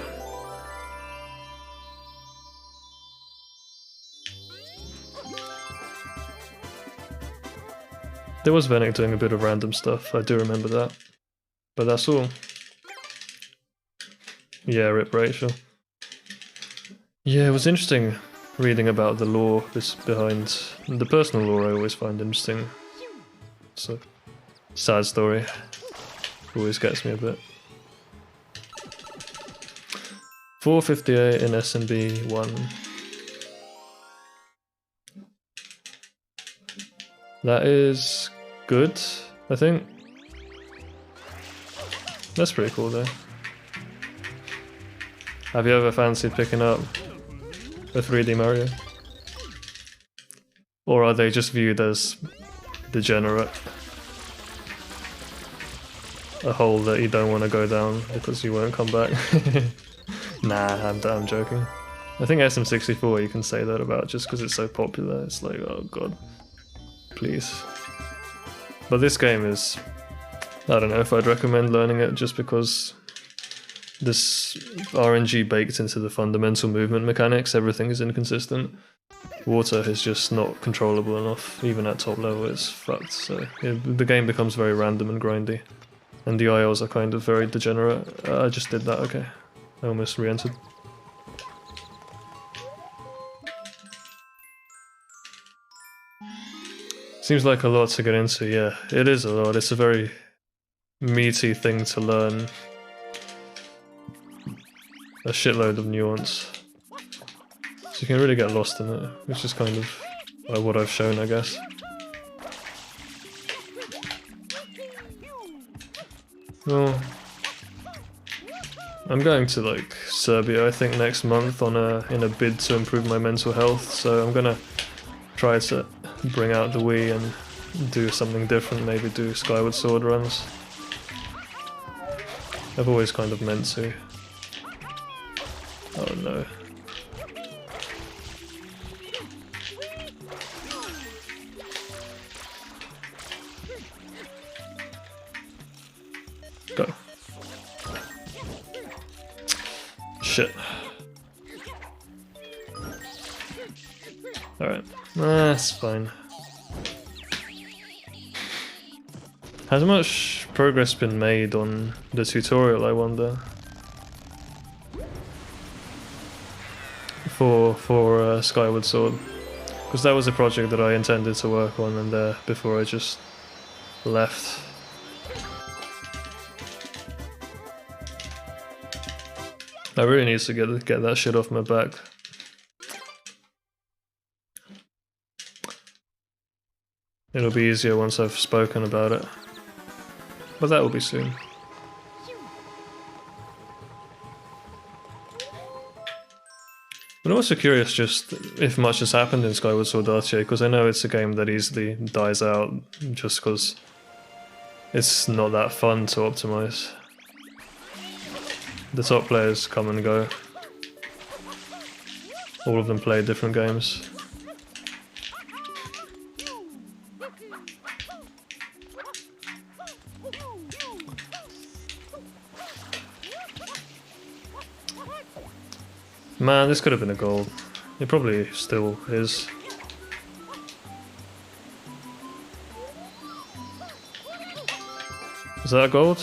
There was Venick doing a bit of random stuff, I do remember that. But that's all. Yeah, rip Rachel. Yeah, it was interesting reading about the lore behind the personal lore. I always find interesting. It's a sad story. Always gets me a bit. 458 in SMB 1. That is good, I think. That's pretty cool though. Have you ever fancied picking up a 3D Mario? Or are they just viewed as degenerate? A hole that you don't want to go down because you won't come back? Nah, I'm joking. I think SM64 you can say that about just because it's so popular. It's like, oh god, please. But this game is, I don't know if I'd recommend learning it just because this RNG baked into the fundamental movement mechanics, everything is inconsistent. Water is just not controllable enough, even at top level it's fucked, so yeah, the game becomes very random and grindy. And the IOs are kind of very degenerate. I just did that, okay. I almost re-entered. Seems like a lot to get into, yeah. It is a lot, it's a very meaty thing to learn. A shitload of nuance. So you can really get lost in it, which is kind of what I've shown, I guess. Well, I'm going to like Serbia, I think, next month on in a bid to improve my mental health. So I'm gonna try to bring out the Wii and do something different, maybe do Skyward Sword runs. I've always kind of meant to. Oh no. Go. Shit. Alright. That's fine. Has much progress been made on the tutorial, I wonder? For Skyward Sword. Because that was a project that I intended to work on and before I just left. I really need to get that shit off my back. It'll be easier once I've spoken about it. But that will be soon. But I'm also curious just if much has happened in Skyward Sword RTA, because I know it's a game that easily dies out just because it's not that fun to optimize. The top players come and go. All of them play different games. Man, this could have been a goal. It probably still is. Is that a gold?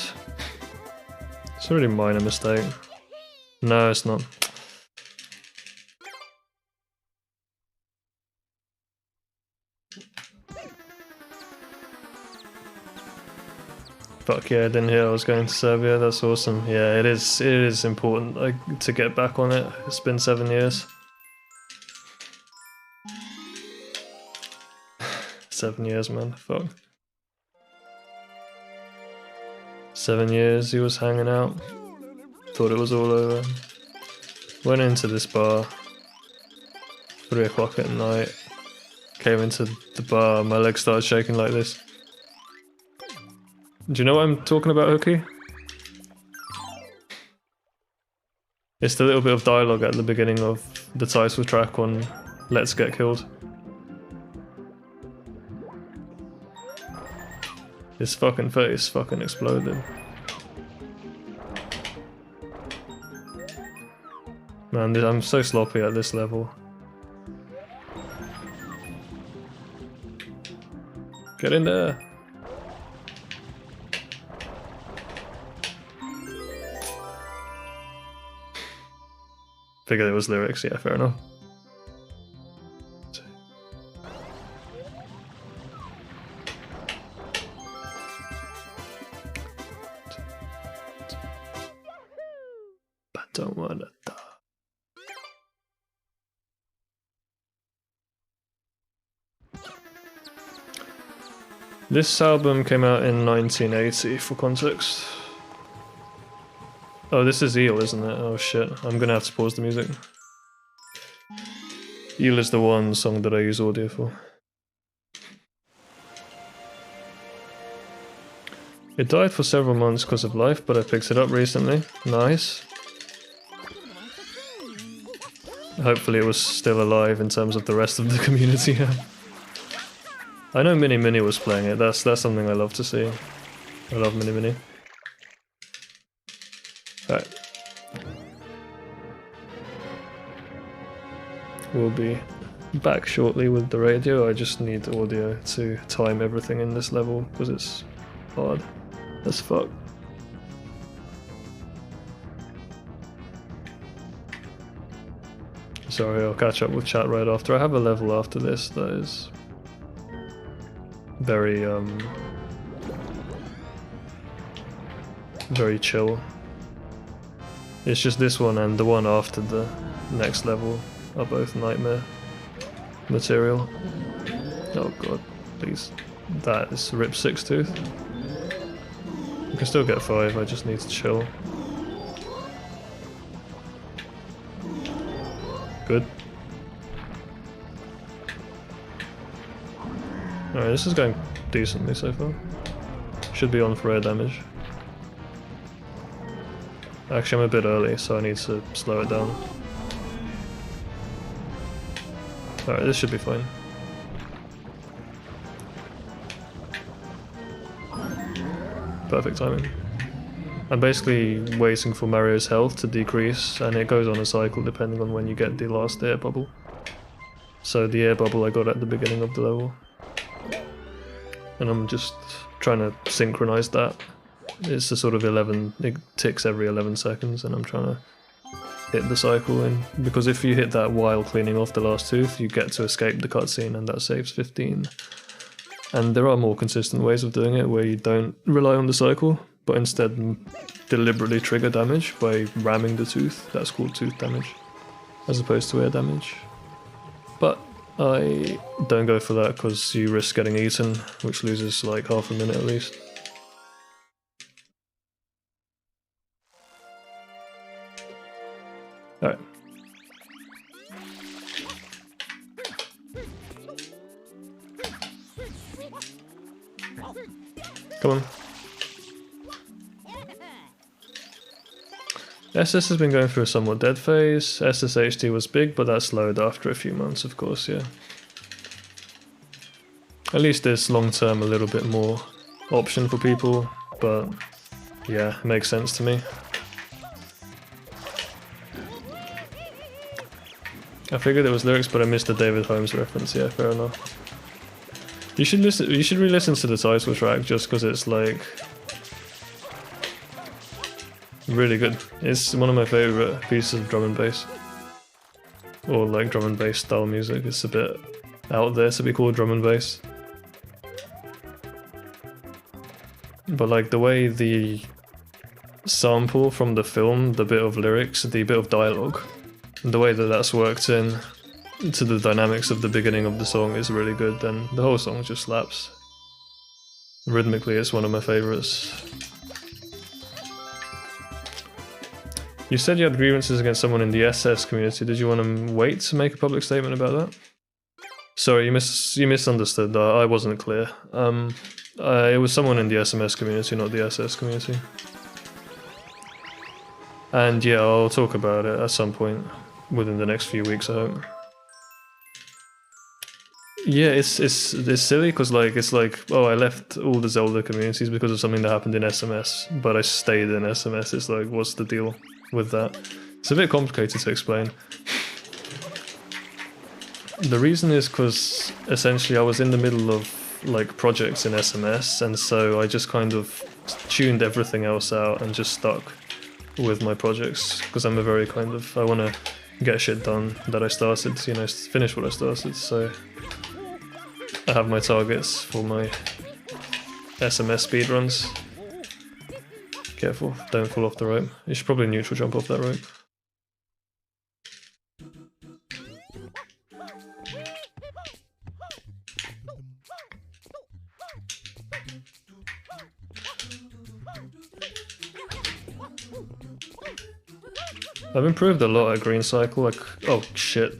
It's a really minor mistake. No, it's not. Fuck yeah, I didn't hear I was going to Serbia, that's awesome. Yeah, it is important to get back on it. It's been 7 years. 7 years, man, fuck. 7 years he was hanging out. Thought it was all over. Went into this bar. 3 o'clock at night. Came into the bar, my legs started shaking like this. Do you know what I'm talking about, Hookie? It's the little bit of dialogue at the beginning of the title track on Let's Get Killed. His fucking face fucking exploded. Man, I'm so sloppy at this level. Get in there! Figured it was lyrics, yeah, fair enough. But don't wanna die. This album came out in 1980, for context. Oh, this is Eel, isn't it? Oh shit, I'm gonna have to pause the music. Eel is the one song that I use audio for. It died for several months because of life, but I picked it up recently. Nice. Hopefully it was still alive in terms of the rest of the community. I know Mini Mini was playing it, that's something I love to see. I love Mini Mini. Alright. We'll be back shortly with the radio. I just need audio to time everything in this level because it's hard as fuck. Sorry, I'll catch up with chat right after. I have a level after this that is very very chill. It's just this one and the one after the next level are both nightmare material. Oh god, please. That is Rip 6 Tooth. I can still get 5, I just need to chill. Good. Alright, this is going decently so far. Should be on for air damage. Actually, I'm a bit early, so I need to slow it down. Alright, this should be fine. Perfect timing. I'm basically waiting for Mario's health to decrease, and it goes on a cycle depending on when you get the last air bubble. So the air bubble I got at the beginning of the level. And I'm just trying to synchronize that. It's a sort of 11, it ticks every 11 seconds, and I'm trying to hit the cycle in. Because if you hit that while cleaning off the last tooth, you get to escape the cutscene, and that saves 15. And there are more consistent ways of doing it where you don't rely on the cycle, but instead deliberately trigger damage by ramming the tooth. That's called tooth damage, as opposed to air damage. But I don't go for that because you risk getting eaten, which loses like half a minute at least. Alright. Come on. SS has been going through a somewhat dead phase. SSHD was big, but that slowed after a few months, of course, yeah. At least there's long-term a little bit more option for people, but yeah, it makes sense to me. I figured it was lyrics, but I missed the David Holmes reference, yeah, fair enough. You should re-listen to the title track just because it's like really good. It's one of my favorite pieces of drum and bass, or like drum and bass style music. It's a bit out there to be called drum and bass, but like the way the sample from the film, the bit of lyrics, the bit of dialogue, the way that that's worked in to the dynamics of the beginning of the song is really good, and the whole song just slaps. Rhythmically, it's one of my favorites. You said you had grievances against someone in the SS community. Did you want to wait to make a public statement about that? Sorry, you misunderstood. I wasn't clear. It was someone in the SMS community, not the SS community. And yeah, I'll talk about it at some point within the next few weeks, I hope. Yeah, it's silly because like it's like, oh, I left all the Zelda communities because of something that happened in SMS, but I stayed in SMS. It's like, what's the deal with that? It's a bit complicated to explain. The reason is because essentially I was in the middle of like projects in SMS, and so I just kind of tuned everything else out and just stuck with my projects because I'm a very kind of, I want to get shit done that I started, you know, finish what I started, so I have my targets for my SMS speedruns. Careful, don't fall off the rope. You should probably neutral jump off that rope. I've improved a lot at Green Cycle, like, oh shit.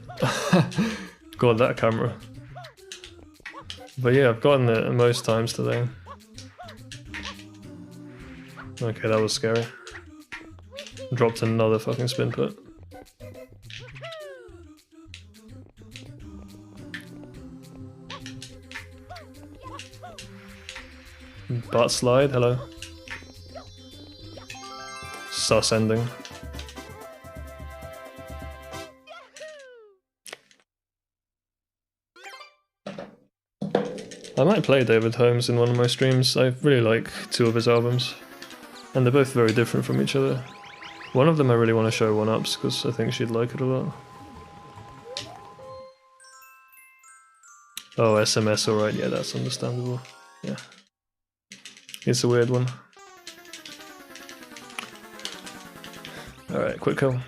God, that camera. But yeah, I've gotten it most times today. Okay, that was scary. Dropped another fucking spin put. Butt slide, hello. Sus ending. I might play David Holmes in one of my streams. I really like two of his albums, and they're both very different from each other. One of them I really want to show One-Ups because I think she'd like it a lot. Oh, SMS, alright, yeah, that's understandable. Yeah. It's a weird one. Alright, quick kill.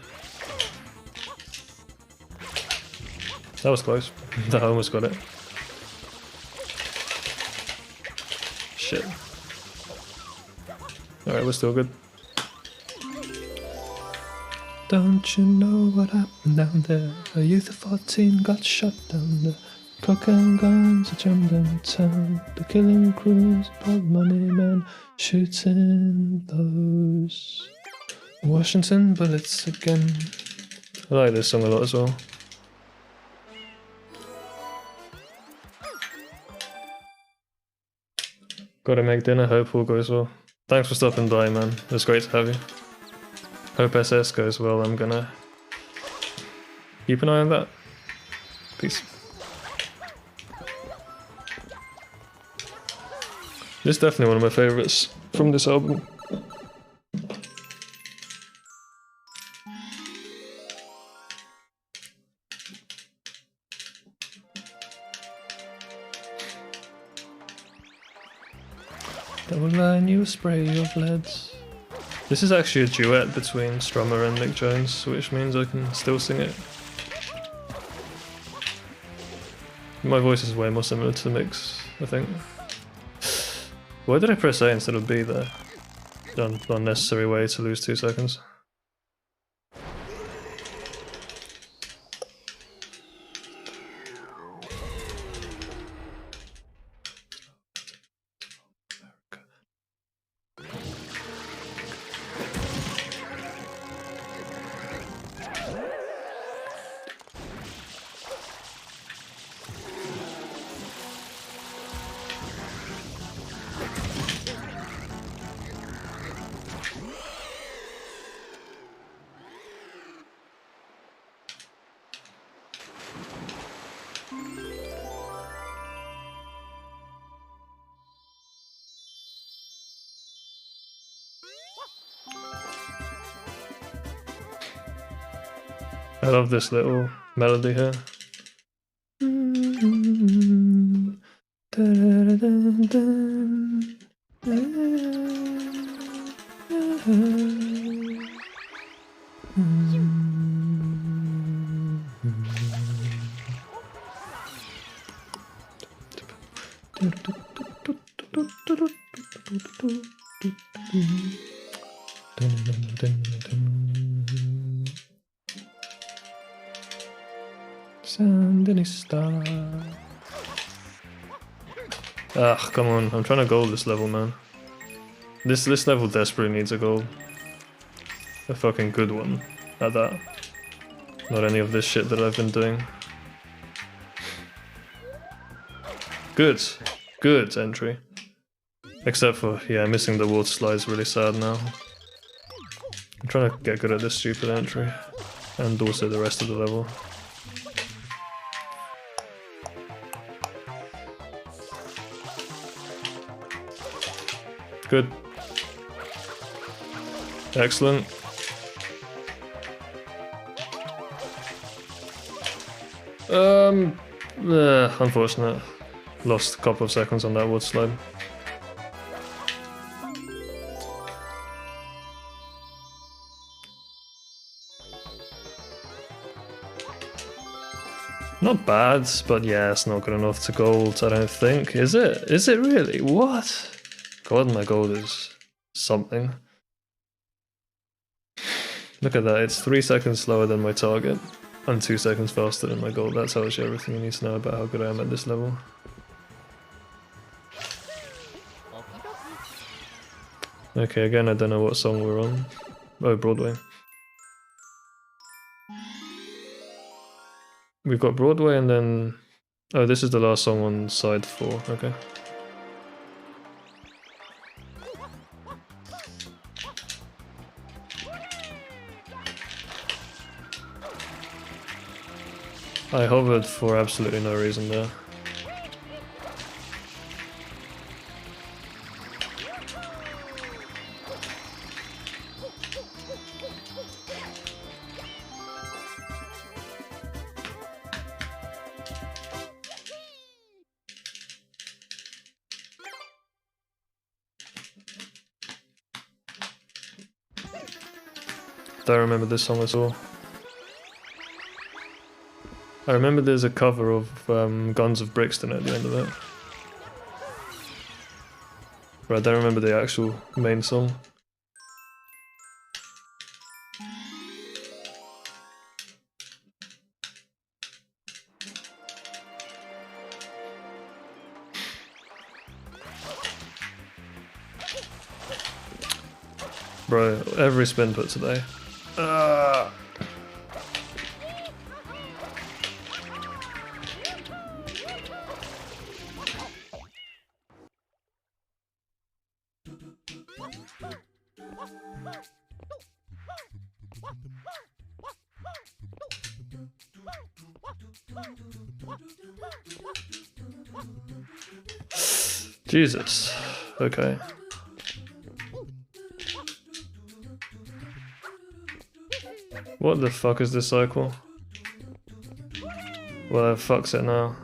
That was close. I almost got it. Shit. Alright, we're still good. Don't you know what happened down there? A youth of 14 got shot down there. Cock and guns, a jammed in town. The killing crews, blood money men, shooting those Washington bullets again. I like this song a lot as well. Gotta make dinner, hope all goes well. Thanks for stopping by, man. It was great to have you. Hope SS goes well. I'm gonna keep an eye on that. Peace. This is definitely one of my favorites from this album. Double line you a spray of leads. This is actually a duet between Strummer and Mick Jones, which means I can still sing it. My voice is way more similar to Mick's, I think. Why did I press A instead of B there? An unnecessary way to lose 2 seconds. I love this little melody here. Sandinista. Ah, come on, I'm trying to gold this level, man. This level desperately needs a gold. A fucking good one, at that. Not any of this shit that I've been doing. Good. Good entry. Except for, yeah, missing the water slide's really sad now. I'm trying to get good at this stupid entry. And also the rest of the level. Good. Excellent. Unfortunate. Lost a couple of seconds on that wood slide. Not bad, but yeah, it's not good enough to gold, I don't think. Is it? Is it really? What? God, my gold is something. Look at that, it's 3 seconds slower than my target. And 2 seconds faster than my gold. That tells you everything you need to know about how good I am at this level. Okay, again, I don't know what song we're on. Oh, Broadway. We've got Broadway and then... Oh, this is the last song on side 4, okay. I hovered for absolutely no reason there. Don't remember this song at all. I remember there's a cover of Guns of Brixton at the end of it. But I don't remember the actual main song. Bro, every spin put today. Jesus. Okay. What the fuck is this cycle? Well, fucks it now.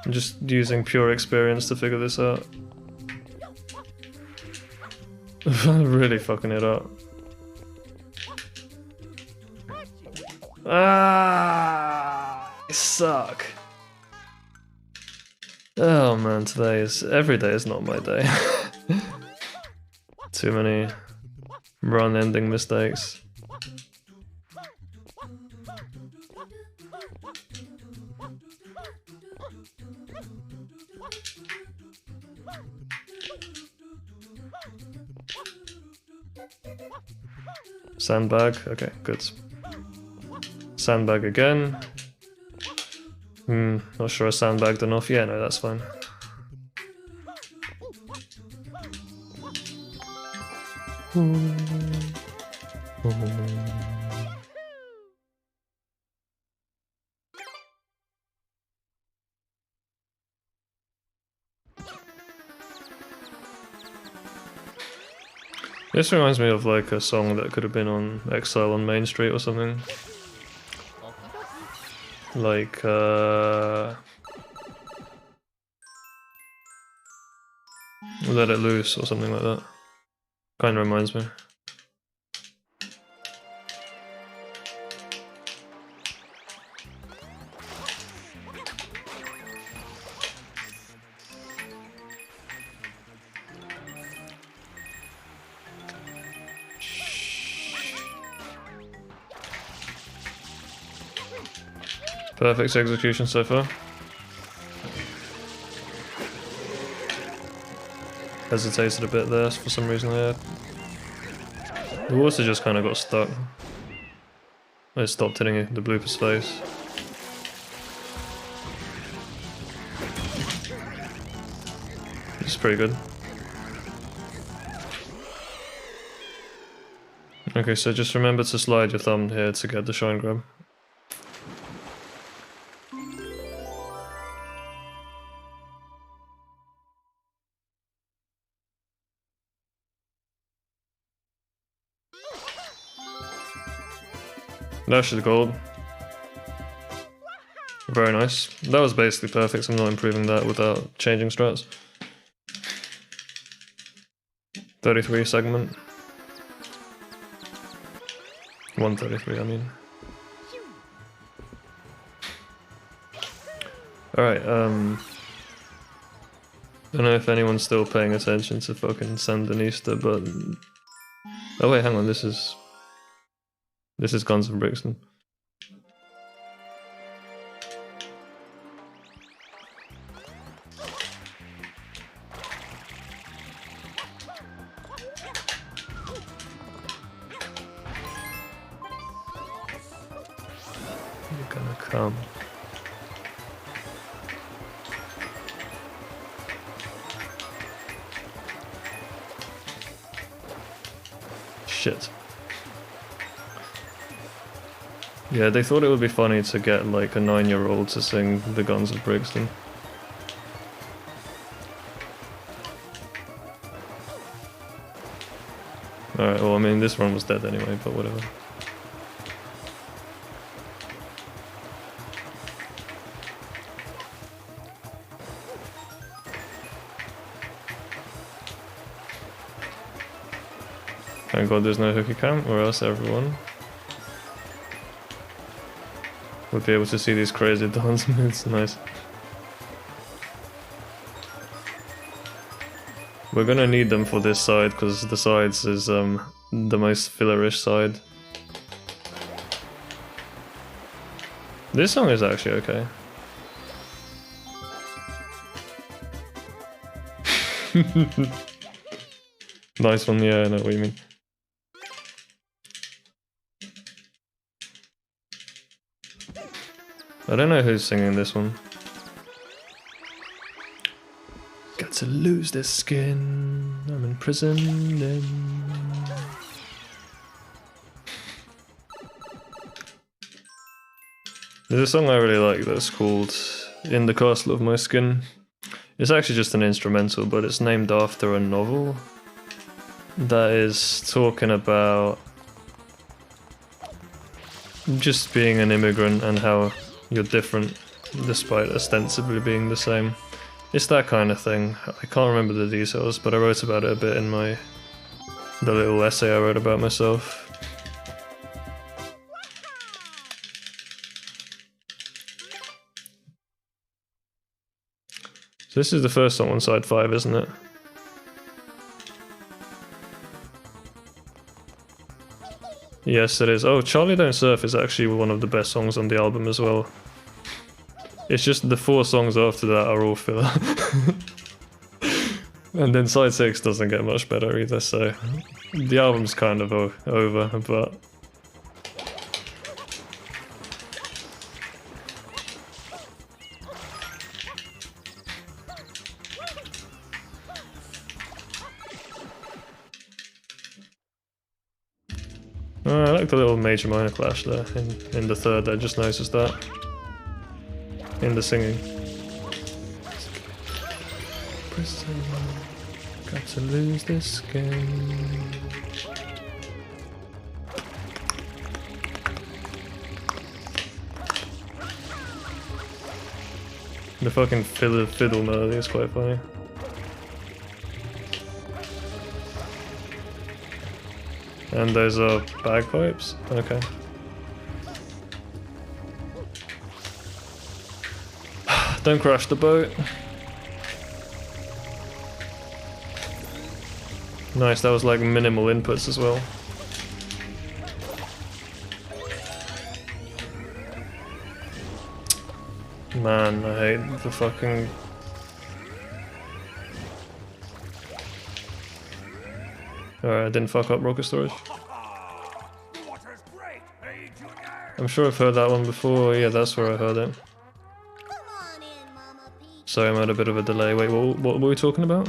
I'm just using pure experience to figure this out. Really fucking it up. Ah, I suck. Oh man, every day is not my day. Too many run-ending mistakes. Sandbag, okay, good. Sandbag again. Not sure I sandbagged enough. Yeah, no, that's fine. This reminds me of like a song that could have been on Exile on Main Street or something. Like, Let It Loose or something like that. Kinda reminds me. Perfect execution so far. Hesitated a bit there for some reason there. The water just kind of got stuck. I stopped hitting the blooper's face. It's pretty good. Okay, so just remember to slide your thumb here to get the shine grab. Dash the gold. Very nice. That was basically perfect, so I'm not improving that without changing strats. 33 segment. 133, I mean. Alright, don't know if anyone's still paying attention to fucking Sandinista, but... Oh wait, hang on, this is Guns of Brixton. You're gonna come. Shit. Yeah, they thought it would be funny to get like a 9-year-old to sing the Guns of Brixton. Alright, well I mean this one was dead anyway, but whatever. Thank God there's no hooky cam, or else everyone would be able to see these crazy dance moves. Nice. We're gonna need them for this side, because the sides is the most fillerish side. This song is actually okay. Nice one, yeah, I know what you mean. I don't know who's singing this one. Got to lose this skin, I'm imprisoned in... There's a song I really like that's called In the Castle of My Skin. It's actually just an instrumental, but it's named after a novel that is talking about just being an immigrant and how you're different despite ostensibly being the same. It's that kind of thing. I can't remember the details, but I wrote about it a bit in the little essay I wrote about myself. So this is the first song on side 5, isn't it? Yes, it is. Oh, Charlie Don't Surf is actually one of the best songs on the album as well. It's just the 4 songs after that are all filler. And then side 6 doesn't get much better either, so the album's kind of over, but... I like the little major minor clash there in the third. I just noticed that in the singing. Got to lose this game. The fucking fiddle melody is quite funny. And those are bagpipes? Okay. Don't crash the boat. Nice, that was like minimal inputs as well. Man, I hate the fucking... Alright, I didn't fuck up rocket storage. I'm sure I've heard that one before. Yeah, that's where I heard it. Come on in, Mama Peach. Sorry, I'm at a bit of a delay. Wait, what were we talking about?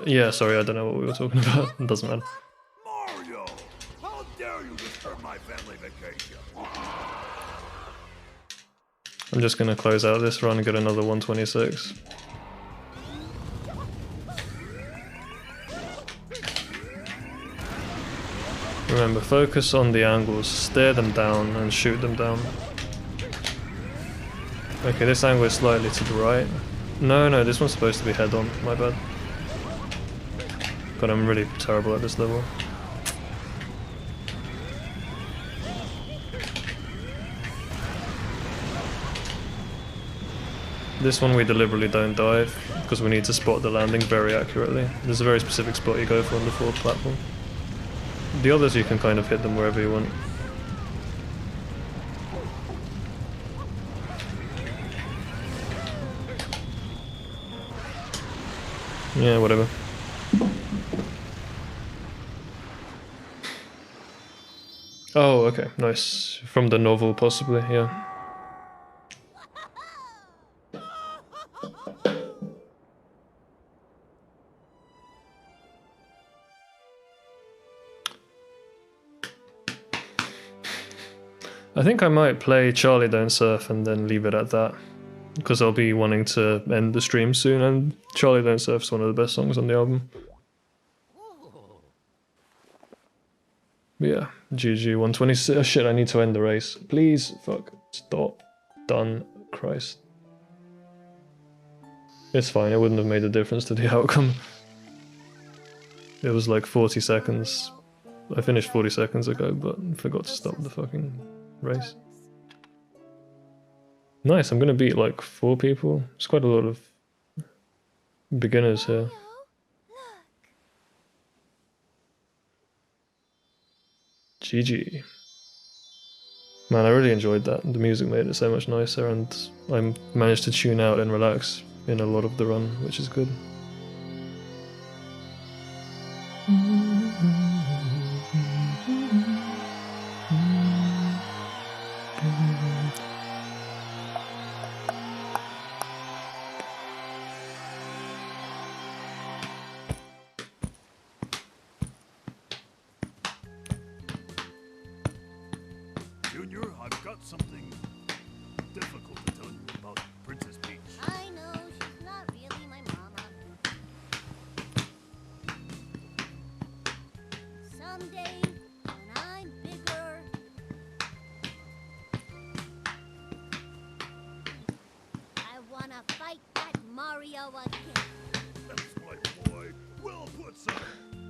Yeah, sorry, I don't know what we were talking about. It doesn't matter. Mario! How dare you disturb my family vacation? I'm just gonna close out this run and get another 126. Remember, focus on the angles, stare them down and shoot them down. Okay, this angle is slightly to the right. No, this one's supposed to be head on, my bad. God, I'm really terrible at this level. This one we deliberately don't dive, because we need to spot the landing very accurately. There's a very specific spot you go for on the 4th platform. The others you can kind of hit them wherever you want. Yeah, whatever. Oh, okay, nice. From the novel, possibly, yeah. I think I might play Charlie Don't Surf and then leave it at that. Because I'll be wanting to end the stream soon, and Charlie Don't Surf's one of the best songs on the album. But yeah, GG 126. Oh shit, I need to end the race. Please, fuck, stop. Done. Christ. It's fine, it wouldn't have made a difference to the outcome. It was like 40 seconds. I finished 40 seconds ago, but forgot to stop the fucking race. Nice, I'm gonna beat like 4 people. It's quite a lot of beginners here. GG. Man, I really enjoyed that. The music made it so much nicer, and I managed to tune out and relax in a lot of the run, which is good. Junior, I've got something difficult to tell you about Princess Peach. I know, she's not really my mama. Someday, when I'm bigger, I wanna fight that Mario again. That's my boy. Well put, son.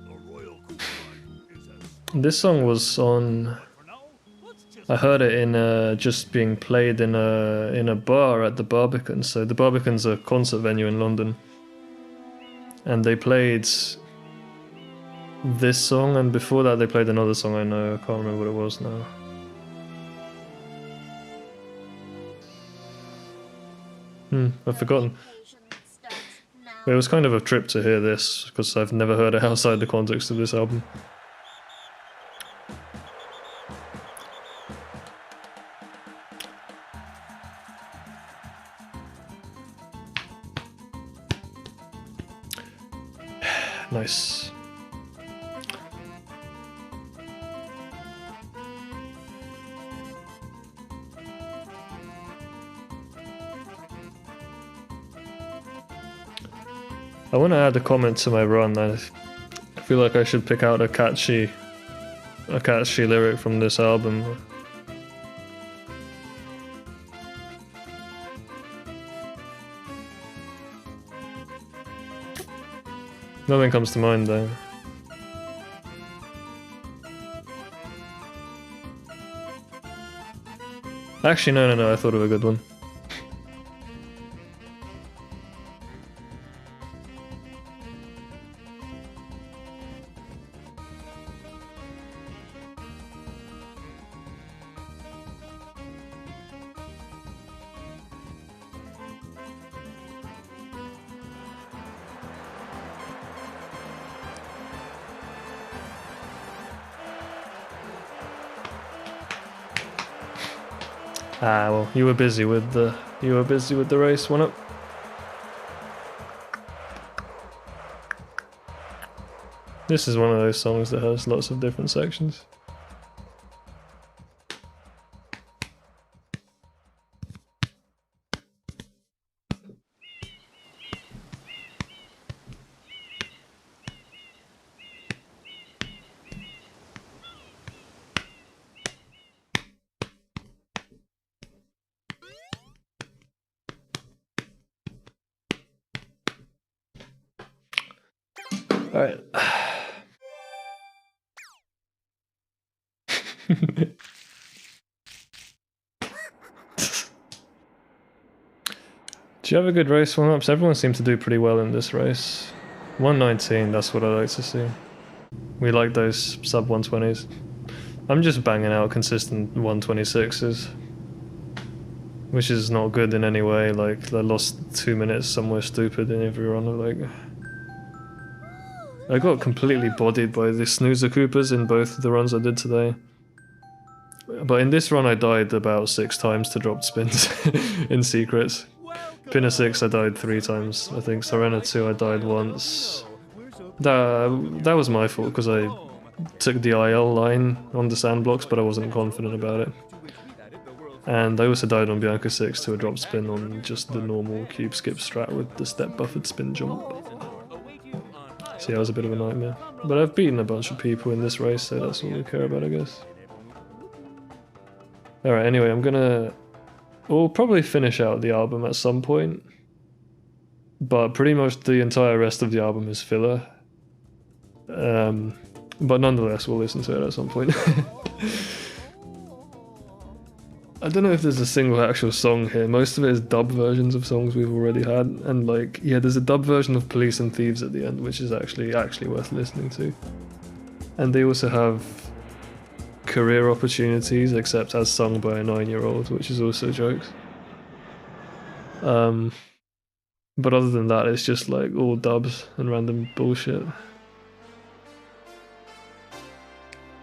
The royal Koopa is as This song was on. for now. Let's just I heard it in just being played in a bar at the Barbican. So the Barbican's a concert venue in London, and they played this song, and before that they played another song. I know, I can't remember what it was now. I've forgotten. Vacation starts now. But it was kind of a trip to hear this because I've never heard it outside the context of this album. Nice. I want to add a comment to my run. I feel like I should pick out a catchy lyric from this album. Nothing comes to mind though. Actually, no, I thought of a good one. Ah, well, you were busy with the race, one up. This is one of those songs that has lots of different sections. All right. Do you have a good race warm-ups? Everyone seemed to do pretty well in this race. 119, that's what I like to see. We like those sub 120s. I'm just banging out consistent 126s. Which is not good in any way, like I lost 2 minutes somewhere stupid in every run, like... I got completely bodied by the snoozer Koopas in both the runs I did today. But in this run I died about 6 times to dropped spins in secrets. Pinner 6 I died 3 times, I think. Serena 2 I died once. That was my fault because I took the IL line on the sand blocks, but I wasn't confident about it. And I also died on Bianca 6 to a drop spin on just the normal cube skip strat with the step buffered spin jump. So yeah, it was a bit of a nightmare. But I've beaten a bunch of people in this race, so that's all we care about, I guess. Alright, anyway, we'll probably finish out the album at some point. But pretty much the entire rest of the album is filler. But nonetheless, we'll listen to it at some point. I don't know if there's a single actual song here. Most of it is dub versions of songs we've already had. And like, yeah, there's a dub version of Police and Thieves at the end, which is actually worth listening to. And they also have career opportunities, except as sung by a 9-year-old, which is also jokes. But other than that, it's just like all dubs and random bullshit.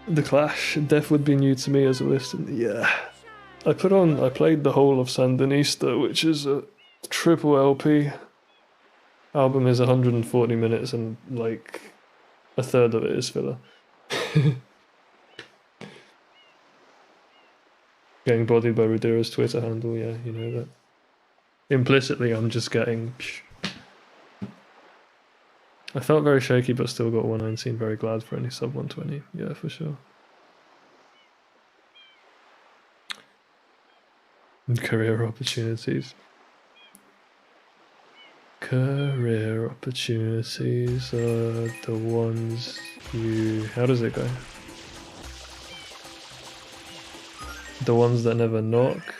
The Clash, Death would be new to me as a listener. Yeah, I played the whole of Sandinista, which is a triple LP. Album is 140 minutes and like a third of it is filler. Getting bodied by Rudira's Twitter handle, yeah, you know that. Implicitly, I'm just getting... I felt very shaky, but still got 119. Very glad for any sub 120. Yeah, for sure. And career opportunities. Career opportunities are the ones you... How does it go? The ones that never knock.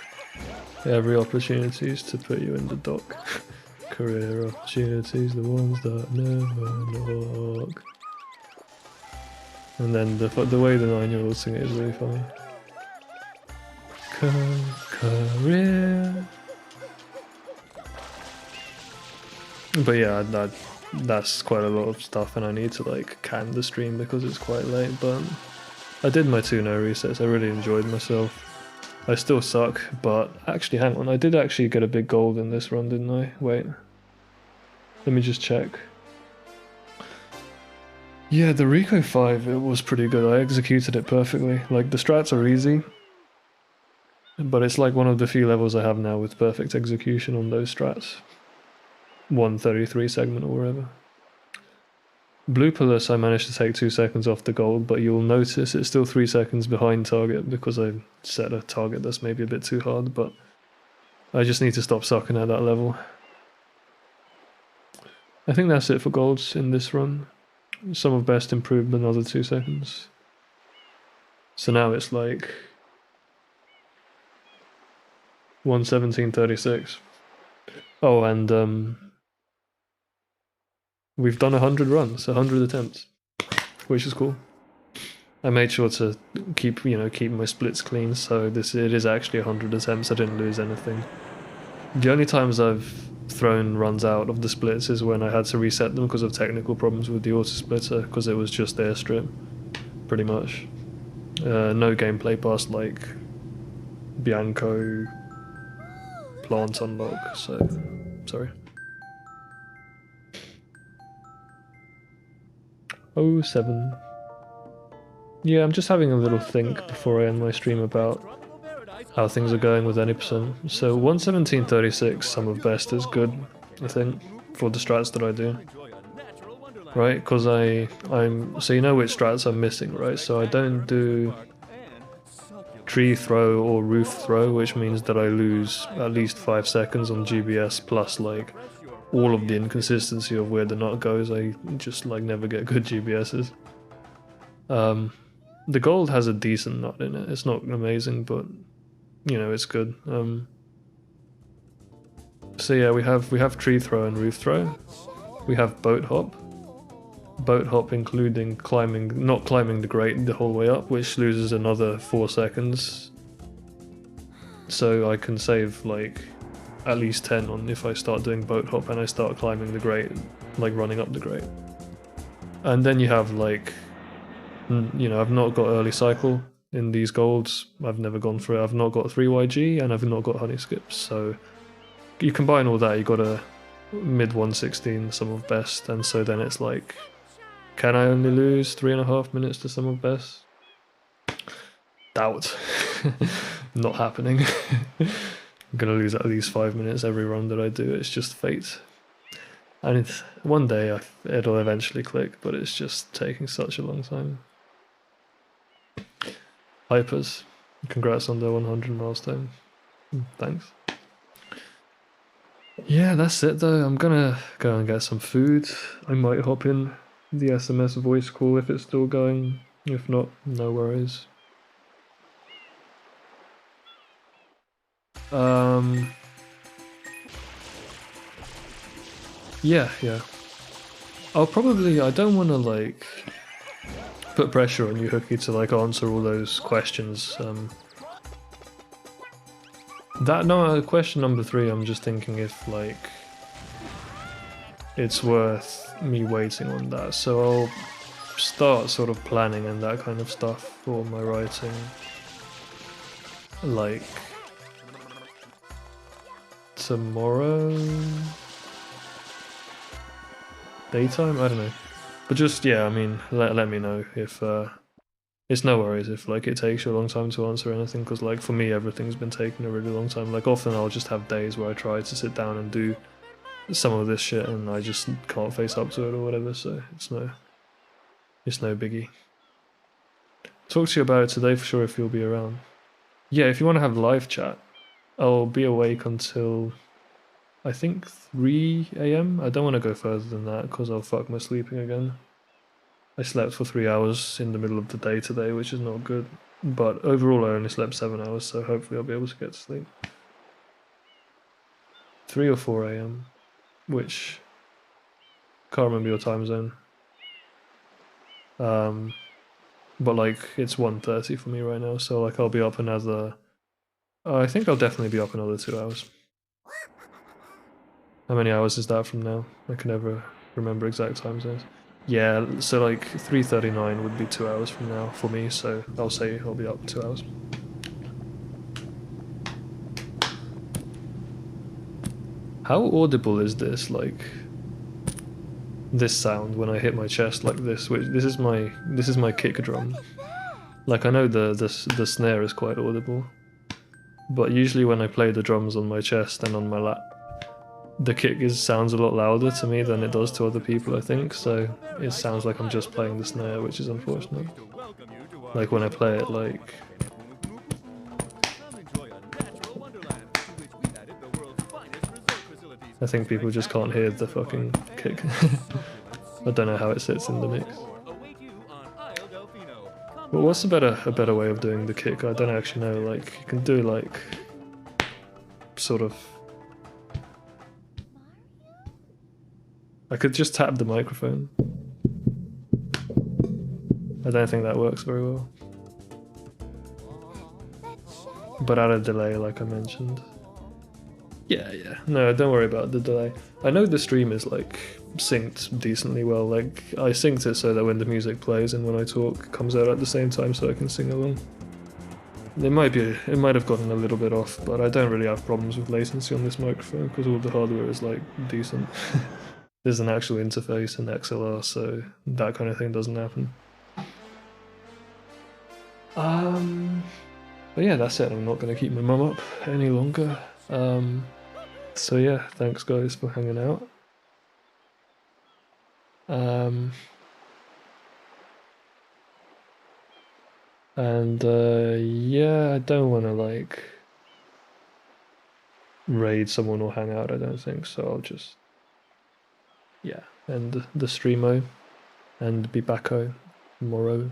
Every opportunity is to put you in the dock. Career opportunities, the ones that never knock. And then the way the 9-year-olds sing it is really funny. Career. But yeah, that's quite a lot of stuff, and I need to like can the stream because it's quite late. But I did my 2-no resets. I really enjoyed myself. I still suck, but actually, hang on. I did actually get a big gold in this run, didn't I? Wait. Let me just check. Yeah, the Rico 5, it was pretty good. I executed it perfectly. Like, the strats are easy, but it's like one of the few levels I have now with perfect execution on those strats. 133 segment or whatever. Blue Palace, I managed to take 2 seconds off the gold, but you'll notice it's still 3 seconds behind target because I set a target that's maybe a bit too hard, but I just need to stop sucking at that level. I think that's it for golds in this run. Some of best improved another 2 seconds. So now it's like 117.36. Oh, and we've done 100 runs, 100 attempts, which is cool. I made sure to keep my splits clean, so it is actually 100 attempts. I didn't lose anything. The only times I've thrown runs out of the splits is when I had to reset them because of technical problems with the auto splitter, because it was just airstrip, pretty much. No gameplay past like Bianco plant unlock, so sorry. 07. Yeah, I'm just having a little think before I end my stream about how things are going with any percent. So 117.36, some of best is good, I think, for the strats that I do. Right, because I'm so you know which strats I'm missing, right? So I don't do tree throw or roof throw, which means that I lose at least 5 seconds on GBS plus like all of the inconsistency of where the nut goes. I just like never get good GBSs. The gold has a decent nut in it. It's not amazing, but you know it's good. So yeah, we have tree throw and roof throw. We have boat hop. Boat hop including not climbing the grate the whole way up, which loses another 4 seconds. So I can save like at least 10 on if I start doing boat hop and I start climbing the grate, like running up the grate. And then you have like, you know, I've not got early cycle in these golds. I've never gone through it. I've not got 3YG and I've not got honey skips. So you combine all that, you got a mid 116 sum of best, and so then it's like, can I only lose 3.5 minutes to sum of best? Doubt. Not happening. I'm gonna lose at least 5 minutes every run that I do. It's just fate. And one day it'll eventually click, but it's just taking such a long time. Hypers, congrats on the 100 milestone. Thanks. Yeah, that's it though. I'm gonna go and get some food. I might hop in the SMS voice call if it's still going. If not, no worries. Yeah. I don't want to like put pressure on you, Hooky, to like answer all those questions. Question number 3, I'm just thinking if like it's worth me waiting on that. So I'll start sort of planning and that kind of stuff for my writing. Like tomorrow daytime? I don't know. But just, yeah, I mean, let me know if it's no worries if like it takes you a long time to answer anything, because like for me everything's been taking a really long time. Like often I'll just have days where I try to sit down and do some of this shit and I just can't face up to it or whatever, so it's no biggie. Talk to you about it today for sure if you'll be around. Yeah, if you want to have live chat, I'll be awake until I think 3 AM. I don't want to go further than that because I'll fuck my sleeping again. I slept for 3 hours in the middle of the day today, which is not good. But overall I only slept 7 hours, so hopefully I'll be able to get to sleep. 3 or 4 AM, which can't remember your time zone. But like it's 1:30 for me right now, so like I'll be up another... I think I'll definitely be up another 2 hours. How many hours is that from now? I can never remember exact time zones. Yeah, so like 3:39 would be 2 hours from now for me, so I'll say I'll be up 2 hours. How audible is this, like, this sound when I hit my chest like this? Which this is my kick drum. Like I know the snare is quite audible, but usually when I play the drums on my chest and on my lap, the kick sounds a lot louder to me than it does to other people, I think, so it sounds like I'm just playing the snare, which is unfortunate. Like when I play it, like... I think people just can't hear the fucking kick. I don't know how it sits in the mix. But what's a better way of doing the kick? I don't actually know, like, you can do like... sort of... I could just tap the microphone. I don't think that works very well. But add a delay like I mentioned. Yeah. No, don't worry about the delay. I know the stream is like synced decently well. Like I synced it so that when the music plays and when I talk it comes out at the same time so I can sing along. It might have gotten a little bit off, but I don't really have problems with latency on this microphone because all the hardware is like decent. There's an actual interface in XLR, so that kind of thing doesn't happen. But yeah, that's it. I'm not going to keep my mum up any longer. So yeah, thanks guys for hanging out. Yeah, I don't want to like raid someone or hang out, I don't think, so I'll just... yeah, end the streamo and be backo tomorrow.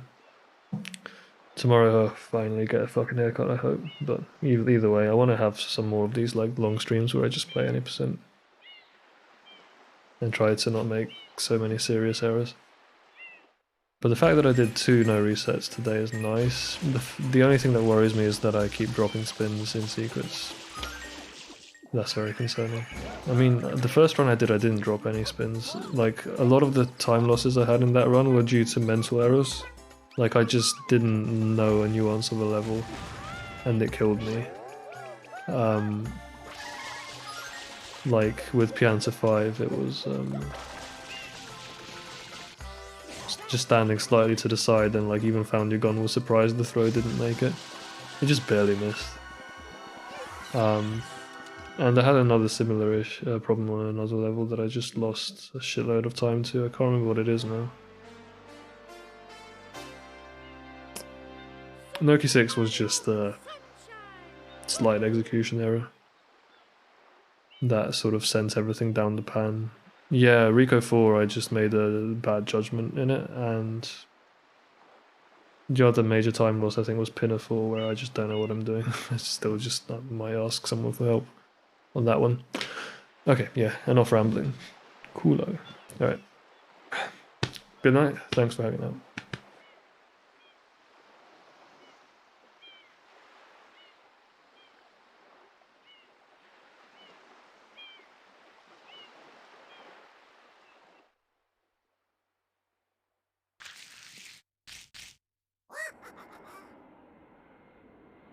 Tomorrow I'll finally get a fucking haircut, I hope. But either way, I want to have some more of these like long streams where I just play any percent and try to not make so many serious errors. But the fact that I did 2 no resets today is nice. The only thing that worries me is that I keep dropping spins in secrets. That's very concerning. I mean, the first run I didn't drop any spins. Like, a lot of the time losses I had in that run were due to mental errors. Like, I just didn't know a nuance of a level, and it killed me. Like, with Pianta 5, it was just standing slightly to the side, and like, even Found Your Gun was surprised the throw didn't make it. It just barely missed. And I had another similar-ish problem on another level that I just lost a shitload of time to. I can't remember what it is now. Noki 6 was just a slight execution error that sort of sent everything down the pan. Yeah, Rico 4, I just made a bad judgment in it, and the other major time loss I think was Pinner 4, where I just don't know what I'm doing. I still just might ask someone for help on that one. Okay, yeah, enough rambling. Coolo. Alright. Good night, thanks for hanging out.